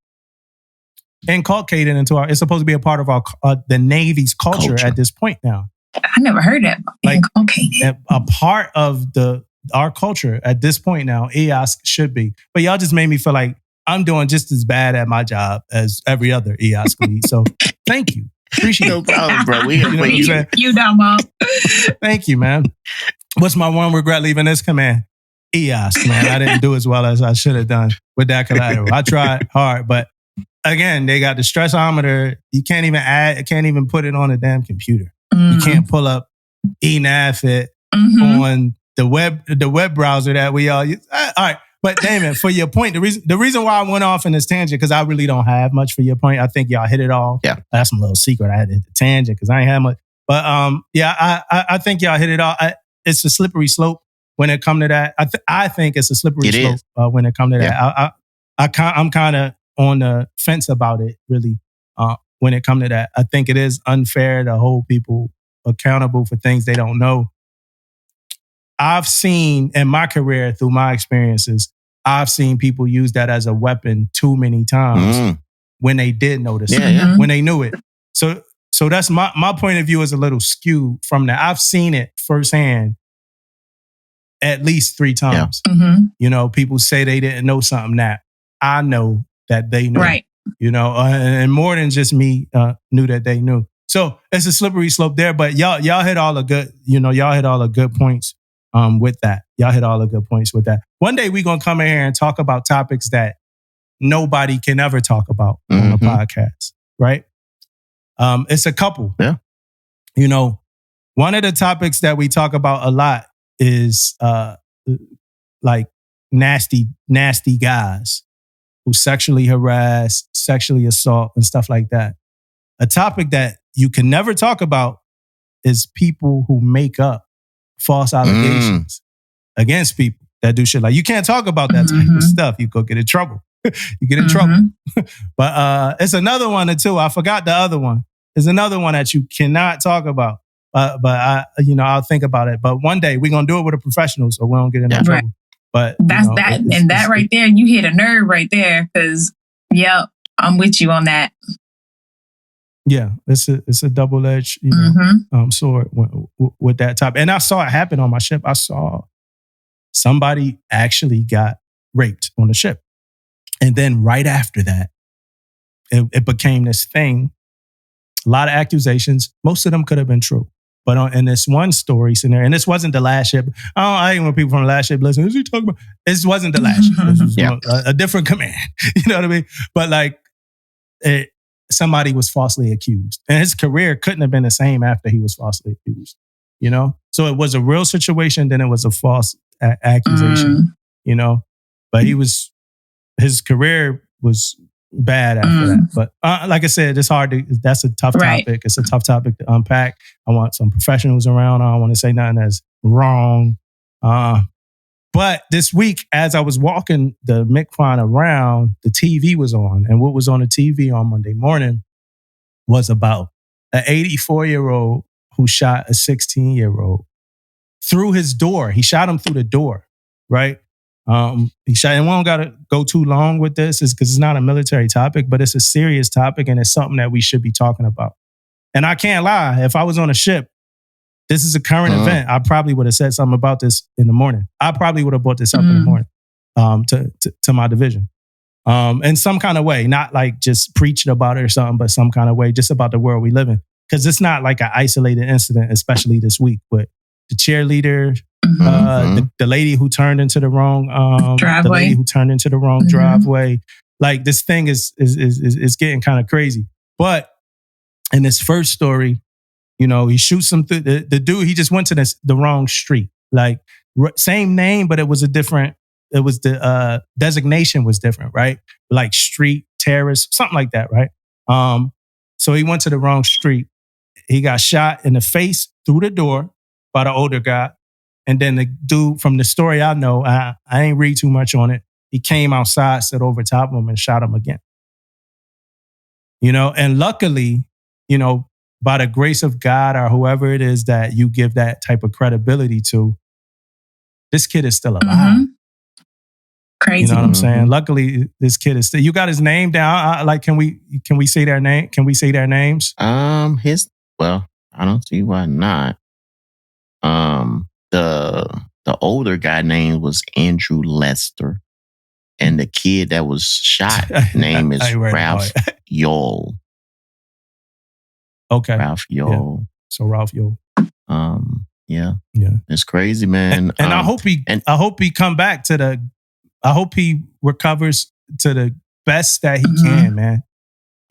Inculcated into it's supposed to be a part of our the Navy's culture at this point now. I never heard that. Like, a part of our culture at this point now, EOSC should be. But y'all just made me feel like I'm doing just as bad at my job as every other EOSC lead. So thank you. Appreciate it. No problem, bro. You dumb mom. Thank you, man. What's my one regret leaving this command? EOSC, man. I didn't do as well as I should have done with that collateral. I tried hard, but again, they got the stressometer. You can't even put it on a damn computer. You can't pull up eNavFit on the web browser that we all use. All right. But Damon, for your point, the reason why I went off in this tangent, because I really don't have much for your point. I think y'all hit it all. Yeah. That's my little secret. I had to hit the tangent because I ain't had much. But I think y'all hit it all. It's a slippery slope when it come to that. I think it's a slippery slope when it come to that. I'm kind of on the fence about it, really, when it come to that. I think it is unfair to hold people accountable for things they don't know. I've seen in my career, through my experiences, I've seen people use that as a weapon too many times when they did notice it, when they knew it. So that's my point of view is a little skewed from that. I've seen it firsthand at least 3 times. You know, people say they didn't know something that I know that they knew. Right. You know, and more than just me knew that they knew. So it's a slippery slope there, but y'all hit all the good points with that. Y'all hit all the good points with that. One day we're going to come in here and talk about topics that nobody can ever talk about on a podcast, right? It's a couple. Yeah. You know, one of the topics that we talk about a lot is like nasty guys who sexually harass, sexually assault, and stuff like that. A topic that you can never talk about is people who make up false allegations against people that do shit like you can't talk about that type of stuff. You go get in trouble. You get in trouble. But it's another one or two. I forgot the other one. There's another one that you cannot talk about. But I'll think about it. But one day we're gonna do it with a professional, so we don't get in no trouble. But that's that right there. You hit a nerve right there, because I'm with you on that. Yeah, it's a double-edged sword with that topic. And I saw it happen on my ship. I saw somebody actually got raped on the ship. And then right after that, it became this thing. A lot of accusations. Most of them could have been true. But in this one story scenario, and this wasn't the last ship. I hate when people from the last ship listen. What is he talking about? This wasn't the last ship. This was a different command. You know what I mean? But like, somebody was falsely accused. And his career couldn't have been the same after he was falsely accused. You know? So it was a real situation, then it was a false accusation. You know? But his career was bad after that. But like I said, it's hard that's a tough topic. It's a tough topic to unpack. I want some professionals around. I don't want to say nothing that's wrong. But this week, as I was walking the Micron around, the TV was on. And what was on the TV on Monday morning was about an 84-year-old who shot a 16-year-old through his door. He shot him through the door, right? He shot, and we don't got to go too long with this because it's not a military topic, but it's a serious topic and it's something that we should be talking about. And I can't lie, if I was on a ship, this is a current event, I probably would have said something about this in the morning. I probably would have brought this up in the morning to my division. In some kind of way, not like just preaching about it or something, but some kind of way, just about the world we live in. Because it's not like an isolated incident, especially this week. But the cheerleader, the lady who turned into the wrong driveway. Like this thing is getting kind of crazy. But in this first story, you know, he shoots him through the dude. He just went to the wrong street. Like same name, but it was the designation was different, right? Like street, terrace, something like that, right? So he went to the wrong street. He got shot in the face through the door by the older guy. And then the dude, from the story I know, I ain't read too much on it. He came outside, sat over top of him and shot him again. You know, and luckily, you know, by the grace of God or whoever it is that you give that type of credibility to, this kid is still alive. Crazy. You know what I'm saying? Luckily, this kid is still, you got his name down. Can we say their name? Can we say their names? Well, I don't see why not. The older guy name was Andrew Lester. And the kid that was shot name is Ralph Yole. Okay. Ralph Yole. Yeah. So Ralph Yole. Yeah. It's crazy, man. And I hope he come back to I hope he recovers to the best that he can, man.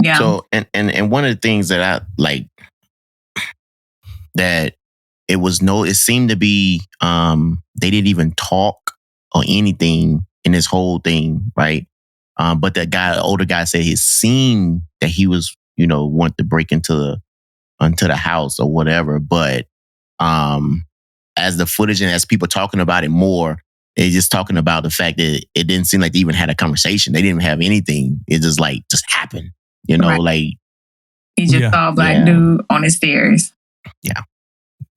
Yeah. So and one of the things that I like that it seemed to be they didn't even talk or anything in this whole thing, right? But the older guy said he seen that he was, you know, want to break into the house or whatever. But as the footage and as people talking about it more, they're just talking about the fact that it didn't seem like they even had a conversation. They didn't have anything. It just happened, you know, like he just saw a black dude on the stairs. Yeah.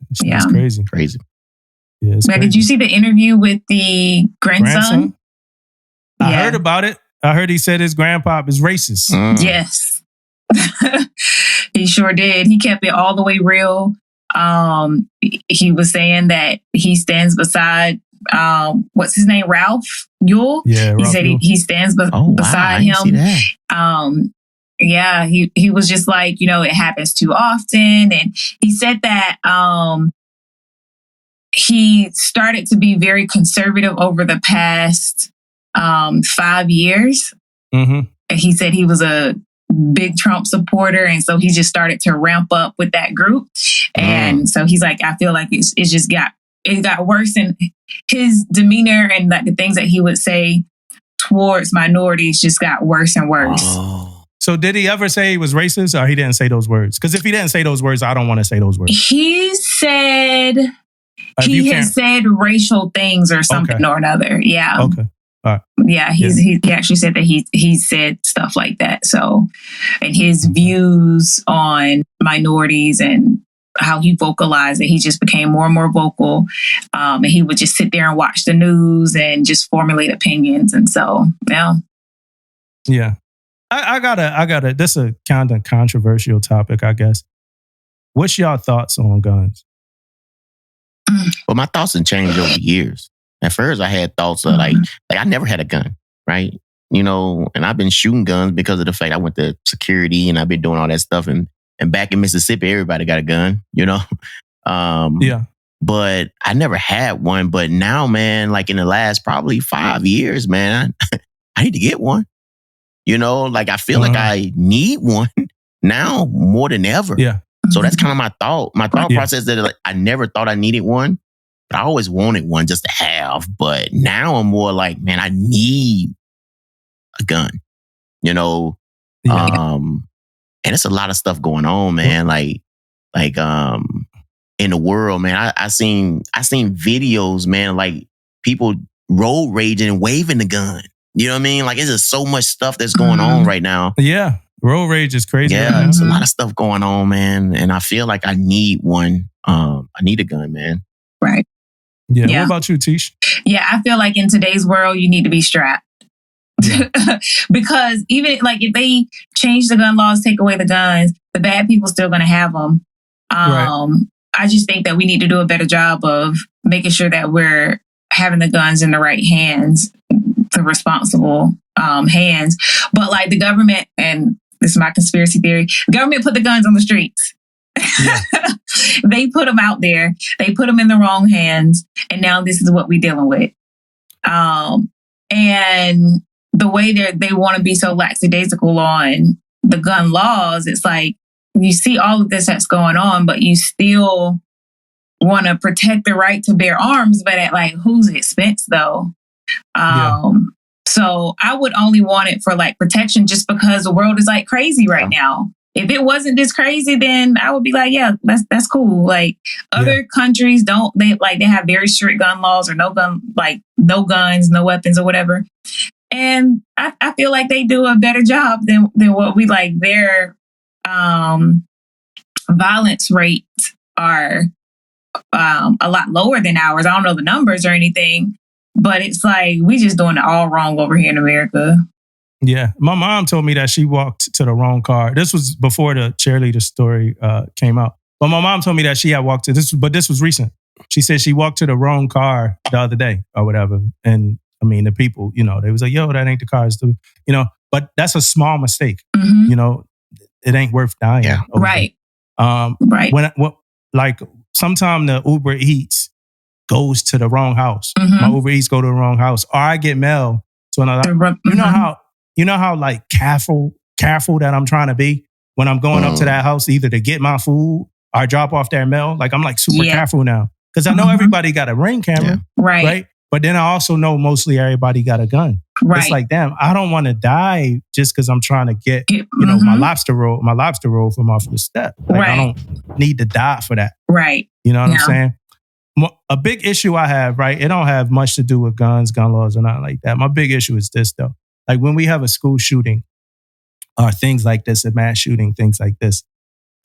It's crazy. Crazy. Yeah, it's crazy. Did you see the interview with the grandson? I heard about it. I heard he said his grandpa is racist. Yes. He sure did. He kept it all the way real. He was saying that he stands beside, what's his name? Ralph Yule? Yeah, he said he stands beside him. Yeah, he was just like, you know, it happens too often. And he said that he started to be very conservative over the past 5 years. And he said he was a big Trump supporter. And so he just started to ramp up with that group. And so he's like, I feel like it got worse. And his demeanor and like the things that he would say towards minorities just got worse and worse. So did he ever say he was racist, or he didn't say those words? Because if he didn't say those words, I don't want to say those words. He said He has said racial things or something or another. Yeah. Okay. All right. Yeah, he actually said that he said stuff like that. So, and his views on minorities and how he vocalized it, he just became more and more vocal. And he would just sit there and watch the news and just formulate opinions. And so, yeah. Yeah. I gotta, this is a kind of controversial topic, I guess. What's y'all thoughts on guns? Well, my thoughts have changed over the years. At first, I had thoughts of like I never had a gun, right? You know, and I've been shooting guns because of the fact I went to security and I've been doing all that stuff. And back in Mississippi, everybody got a gun, you know? Yeah. But I never had one. But now, man, like in the last probably 5 years, man, I need to get one. You know, like I feel like I need one now more than ever. Yeah. So that's kind of my thought. My thought process that like, I never thought I needed one, but I always wanted one just to have. But now I'm more like, man, I need a gun, you know? And it's a lot of stuff going on, man. Like in the world, man, I seen videos, man, like people road raging and waving the gun. You know what I mean? Like it's just so much stuff that's going on right now. Yeah. Road rage is crazy. Yeah, right there's a lot of stuff going on, man. And I feel like I need one. I need a gun, man. Right. Yeah. What about you, Tish? Yeah, I feel like in today's world, you need to be strapped. Yeah. Because even like if they change the gun laws, take away the guns, the bad people still going to have them. Right. I just think that we need to do a better job of making sure that we're having the guns in the right hands, the responsible hands. But like the government, and this is my conspiracy theory, the government put the guns on the streets. Yeah. They put them out there. They put them in the wrong hands. And now this is what we're dealing with. And the way they want to be so lackadaisical on the gun laws, it's like you see all of this that's going on, but you still want to protect the right to bear arms, but at like whose expense though? So I would only want it for like protection just because the world is like crazy right now. If it wasn't this crazy, then I would be like, yeah, that's cool. Like other countries they have very strict gun laws or no guns, no weapons or whatever. And I feel like they do a better job than what we like. Their violence rates are a lot lower than ours. I don't know the numbers or anything, but it's like we just doing it all wrong over here in America. Yeah. My mom told me that she walked to the wrong car. This was before the cheerleader story came out. But my mom told me that she had walked to this, but this was recent. She said she walked to the wrong car the other day or whatever. And I mean, the people, you know, they was like, yo, that ain't the car. It's the, you know, but that's a small mistake. Mm-hmm. You know, it ain't worth dying. Yeah. Right. Right. Like sometime the Uber Eats goes to the wrong house. Mm-hmm. My Uber Eats go to the wrong house. Or I get mail to another. Mm-hmm. You know how like careful that I'm trying to be when I'm going up to that house, either to get my food or drop off their mail. Like I'm like super careful now. Because I know everybody got a Ring camera. Yeah. Right. But then I also know mostly everybody got a gun. Right. It's like, damn, I don't want to die just because I'm trying to get, you know, my lobster roll from off the step. Like, I don't need to die for that. Right. You know what I'm saying? A big issue I have, right? It don't have much to do with guns, gun laws, or nothing like that. My big issue is this, though. Like when we have a school shooting or things like this, a mass shooting, things like this.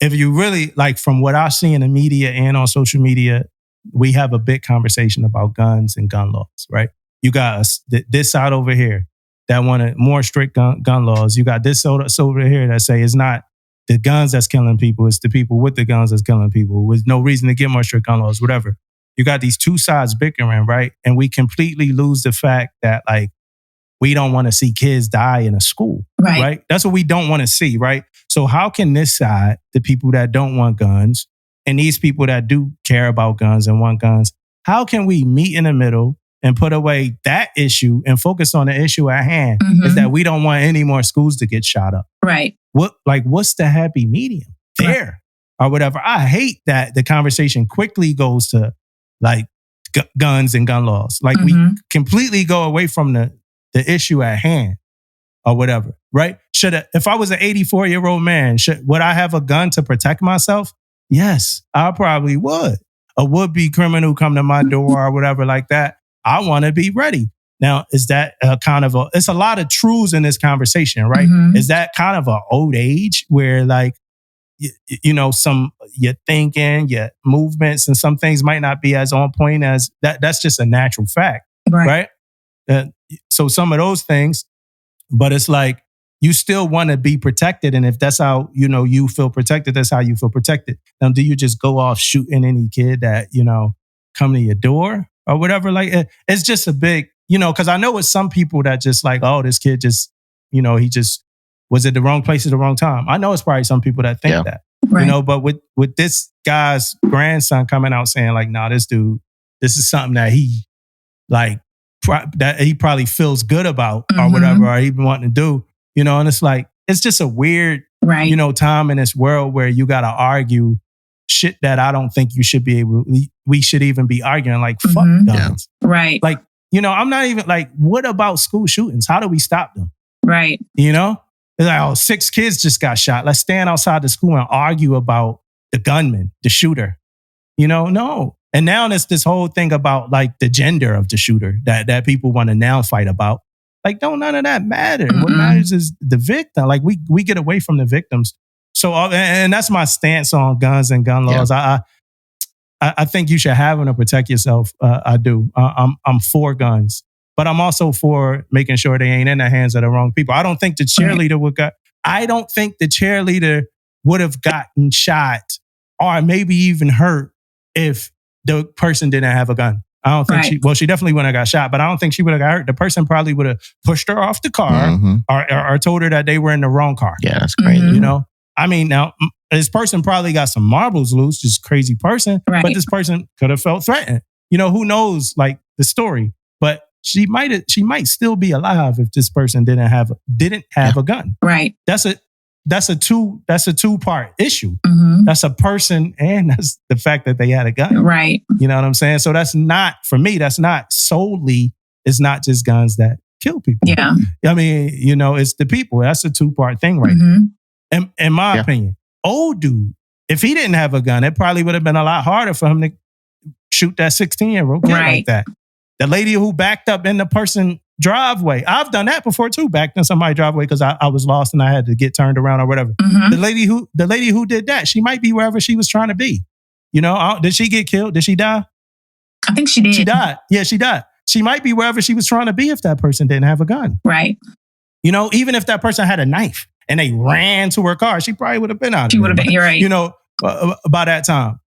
If you really, like from what I see in the media and on social media, we have a big conversation about guns and gun laws, right? You got us, this side over here that wanted more strict gun laws. You got this over here that say it's not the guns that's killing people, it's the people with the guns that's killing people with no reason to get more strict gun laws, whatever. You got these two sides bickering, right? And we completely lose the fact that like, we don't want to see kids die in a school, right? That's what we don't want to see, right? So how can this side, the people that don't want guns, and these people that do care about guns and want guns, how can we meet in the middle and put away that issue and focus on the issue at hand? Mm-hmm. Is that we don't want any more schools to get shot up. Right. What's the happy medium there or whatever? I hate that the conversation quickly goes to like guns and gun laws. Like we completely go away from the issue at hand or whatever, right? If I was an 84-year-old man, would I have a gun to protect myself? Yes, I probably would. a would-be criminal come to my door or whatever like that, I want to be ready. Now, is that it's a lot of truths in this conversation, right? Mm-hmm. Is that kind of an old age where like, your thinking, your movements and some things might not be as on point as that. That's just a natural fact, right? So some of those things, but it's like, you still want to be protected. And if that's how, you feel protected, that's how you feel protected. Now, do you just go off shooting any kid that, come to your door or whatever? Like, it's just a big, because I know it's some people that just like, oh, this kid just, he just was at the wrong place at the wrong time. I know it's probably some people that think that, but with this guy's grandson coming out saying like, nah, this dude, this is something that he like, that he probably feels good about or whatever, or he been wanting to do. And it's like, it's just a weird, time in this world where you got to argue shit that I don't think you should be able, we should even be arguing like, fuck guns. Yeah. Right. Like, I'm not even like, what about school shootings? How do we stop them? Right. It's like, oh, 6 kids just got shot. Let's stand outside the school and argue about the gunman, the shooter. No. And now there's this whole thing about like the gender of the shooter that people want to now fight about. Like, don't none of that matter. Mm-mm. What matters is the victim. Like, we get away from the victims. So, and that's my stance on guns and gun laws. Yeah. I think you should have them to protect yourself. I do. I'm for guns, but I'm also for making sure they ain't in the hands of the wrong people. I don't think the cheerleader would have gotten shot or maybe even hurt if the person didn't have a gun. I don't think she definitely wouldn't have got shot, but I don't think she would have got hurt. The person probably would have pushed her off the car or told her that they were in the wrong car. Yeah, that's crazy. I mean, now this person probably got some marbles loose, just crazy person, but this person could have felt threatened. Who knows like the story, but she might still be alive if this person didn't have a gun. Right. That's a two-part issue. Mm-hmm. That's a person and that's the fact that they had a gun. Right. You know what I'm saying? So that's not, for me, it's not just guns that kill people. Yeah. I mean, it's the people. That's a two-part thing right now. In my opinion. Old dude, if he didn't have a gun, it probably would have been a lot harder for him to shoot that 16-year-old kid like that. The lady who backed up in the person driveway. I've done that before too, backed in somebody's driveway because I was lost and I had to get turned around or whatever. Mm-hmm. The lady who did that, she might be wherever she was trying to be. Did she get killed? Did she die? I think she did. She died. Yeah, she died. She might be wherever she was trying to be if that person didn't have a gun. Right. Even if that person had a knife and they ran to her car, she probably would have been out of there. She would have been, you're right. By that time.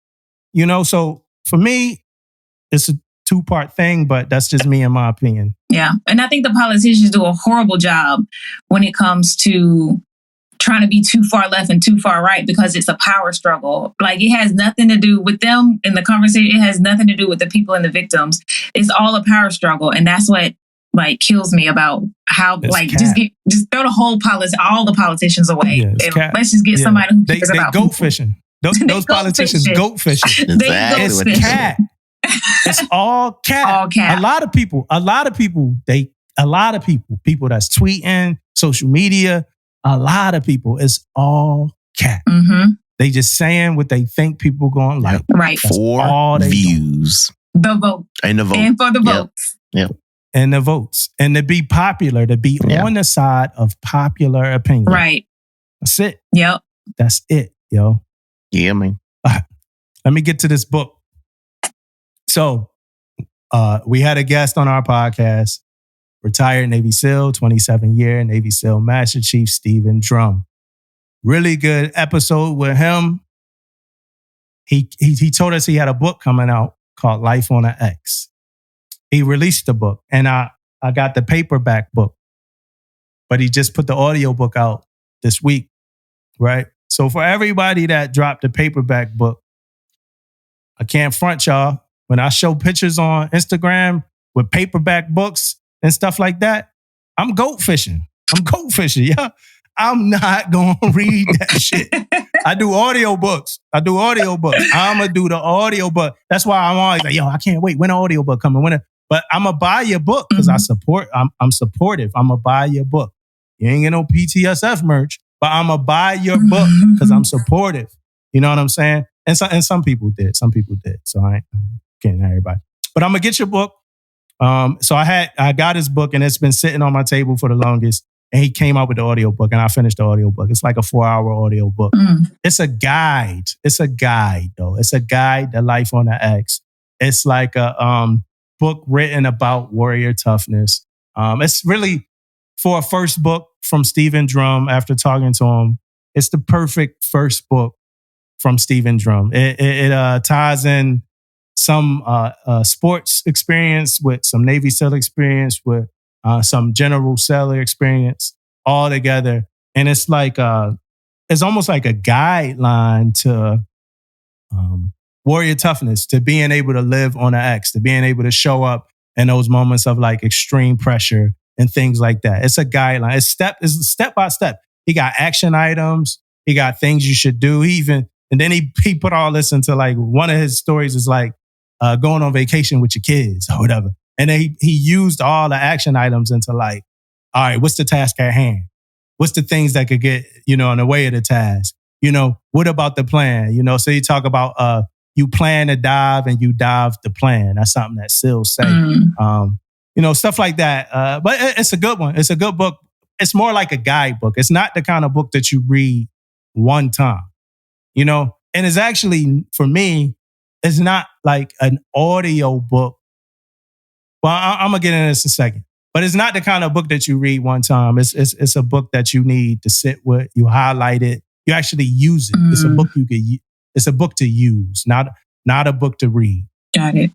So for me, it's a two-part thing, but that's just me in my opinion. Yeah. And I think the politicians do a horrible job when it comes to trying to be too far left and too far right because it's a power struggle. Like it has nothing to do with them in the conversation. It has nothing to do with the people and the victims. It's all a power struggle. And that's what like kills me about how it's like cat. just throw the whole all the politicians away. Yeah, and let's just get somebody who cares about goat fishing. Those politicians goat fishing. Exactly. It's cat. It's all cat. All cat. A lot of people, people that's tweeting, social media, a lot of people, it's all cat. Mm-hmm. They just saying what they think people going like. Right. For views. The vote. And the vote. And for the votes. Yep. And the votes. And to be popular, to be on the side of popular opinion. Right. That's it. Yep. That's it, yo. Yeah, man. All right. Let me get to this book. So, we had a guest on our podcast, retired Navy SEAL, 27-year Navy SEAL Master Chief Stephen Drum. Really good episode with him. He told us he had a book coming out called Life on an X. He released the book, and I got the paperback book, but he just put the audio book out this week, right? So for everybody that dropped the paperback book, I can't front y'all. When I show pictures on Instagram with paperback books and stuff like that, I'm goat fishing. Yeah. I'm not going to read that shit. I do audio books. I'm going to do the audio book. That's why I'm always like, yo, I can't wait. When the audio book coming? But I'm going to buy your book because I'm supportive. I'm going to buy your book. You ain't get no PTSF merch, but I'm going to buy your book because I'm supportive. You know what I'm saying? And some people did. Some people did. So I can't everybody. But I'm gonna get your book. So I got his book and it's been sitting on my table for the longest. And he came out with the audiobook and I finished the audiobook. It's like a 4-hour audiobook. It's a guide. It's a guide though. It's a guide to life on the X. It's like a book written about warrior toughness. It's really for a first book from Stephen Drum after talking to him. It's the perfect first book from Stephen Drum. It ties in some sports experience with some Navy SEAL experience with some General Sailor experience all together. And it's like, it's almost like a guideline to warrior toughness, to being able to live on the X, to being able to show up in those moments of like extreme pressure and things like that. It's a guideline. It's step by step. He got action items. He got things you should do. And then he put all this into like, one of his stories is like going on vacation with your kids or whatever. And then he used all the action items into like, all right, what's the task at hand? What's the things that could get, in the way of the task? What about the plan? So you talk about you plan to dive and you dive the plan. That's something that SEALs say. Stuff like that. But it's a good one. It's a good book. It's more like a guidebook. It's not the kind of book that you read one time, and it's actually, for me, it's not like an audio book. Well, I'm going to get into this in a second. But it's not the kind of book that you read one time. It's a book that you need to sit with. You highlight it. You actually use it. It's a book it's a book to use, not a book to read. Got it.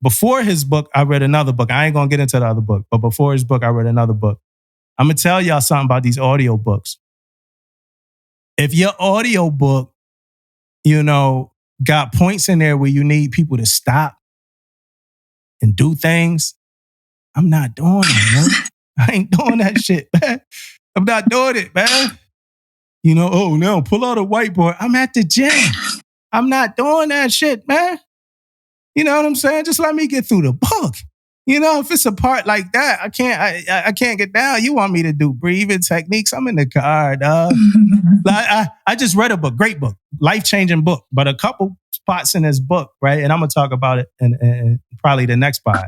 Before his book, I read another book. I ain't going to get into the other book. But before his book, I read another book. I'm going to tell y'all something about these audio books. If your audio book, got points in there where you need people to stop and do things, I'm not doing it, man. I ain't doing that shit, man. I'm not doing it, man. Oh no, pull out a whiteboard. I'm at the gym. I'm not doing that shit, man. You know what I'm saying? Just let me get through the book. If it's a part like that, I can't get down. You want me to do breathing techniques? I'm in the car, dog. I just read a book, great book, life-changing book, but a couple spots in this book, right? And I'm going to talk about it in probably the next part.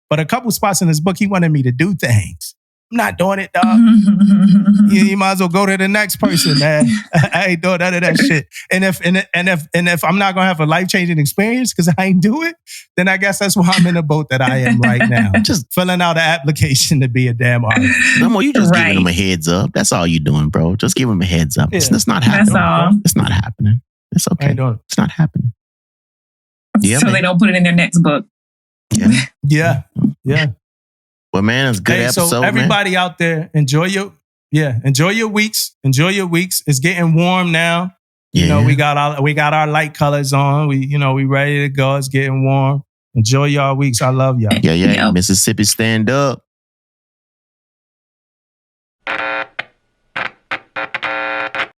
But a couple spots in this book, he wanted me to do things. I'm not doing it, dog. You might as well go to the next person, man. I ain't doing none of that shit. And if I'm not gonna have a life-changing experience because I ain't do it, then I guess that's why I'm in the boat that I am right now. Just filling out an application to be a damn artist. No more, you just giving them a heads up. That's all you're doing, bro. Just give them a heads up. Yeah. It's not happening. That's all. It's not happening. It's okay. It's not happening. Yeah, so they don't put it in their next book. Yeah. Well, man, it's a good episode. So everybody out there, enjoy your weeks. Enjoy your weeks. It's getting warm now. Yeah. We got our light colors on. We ready to go. It's getting warm. Enjoy y'all weeks. I love y'all. Yeah. Mississippi, stand up.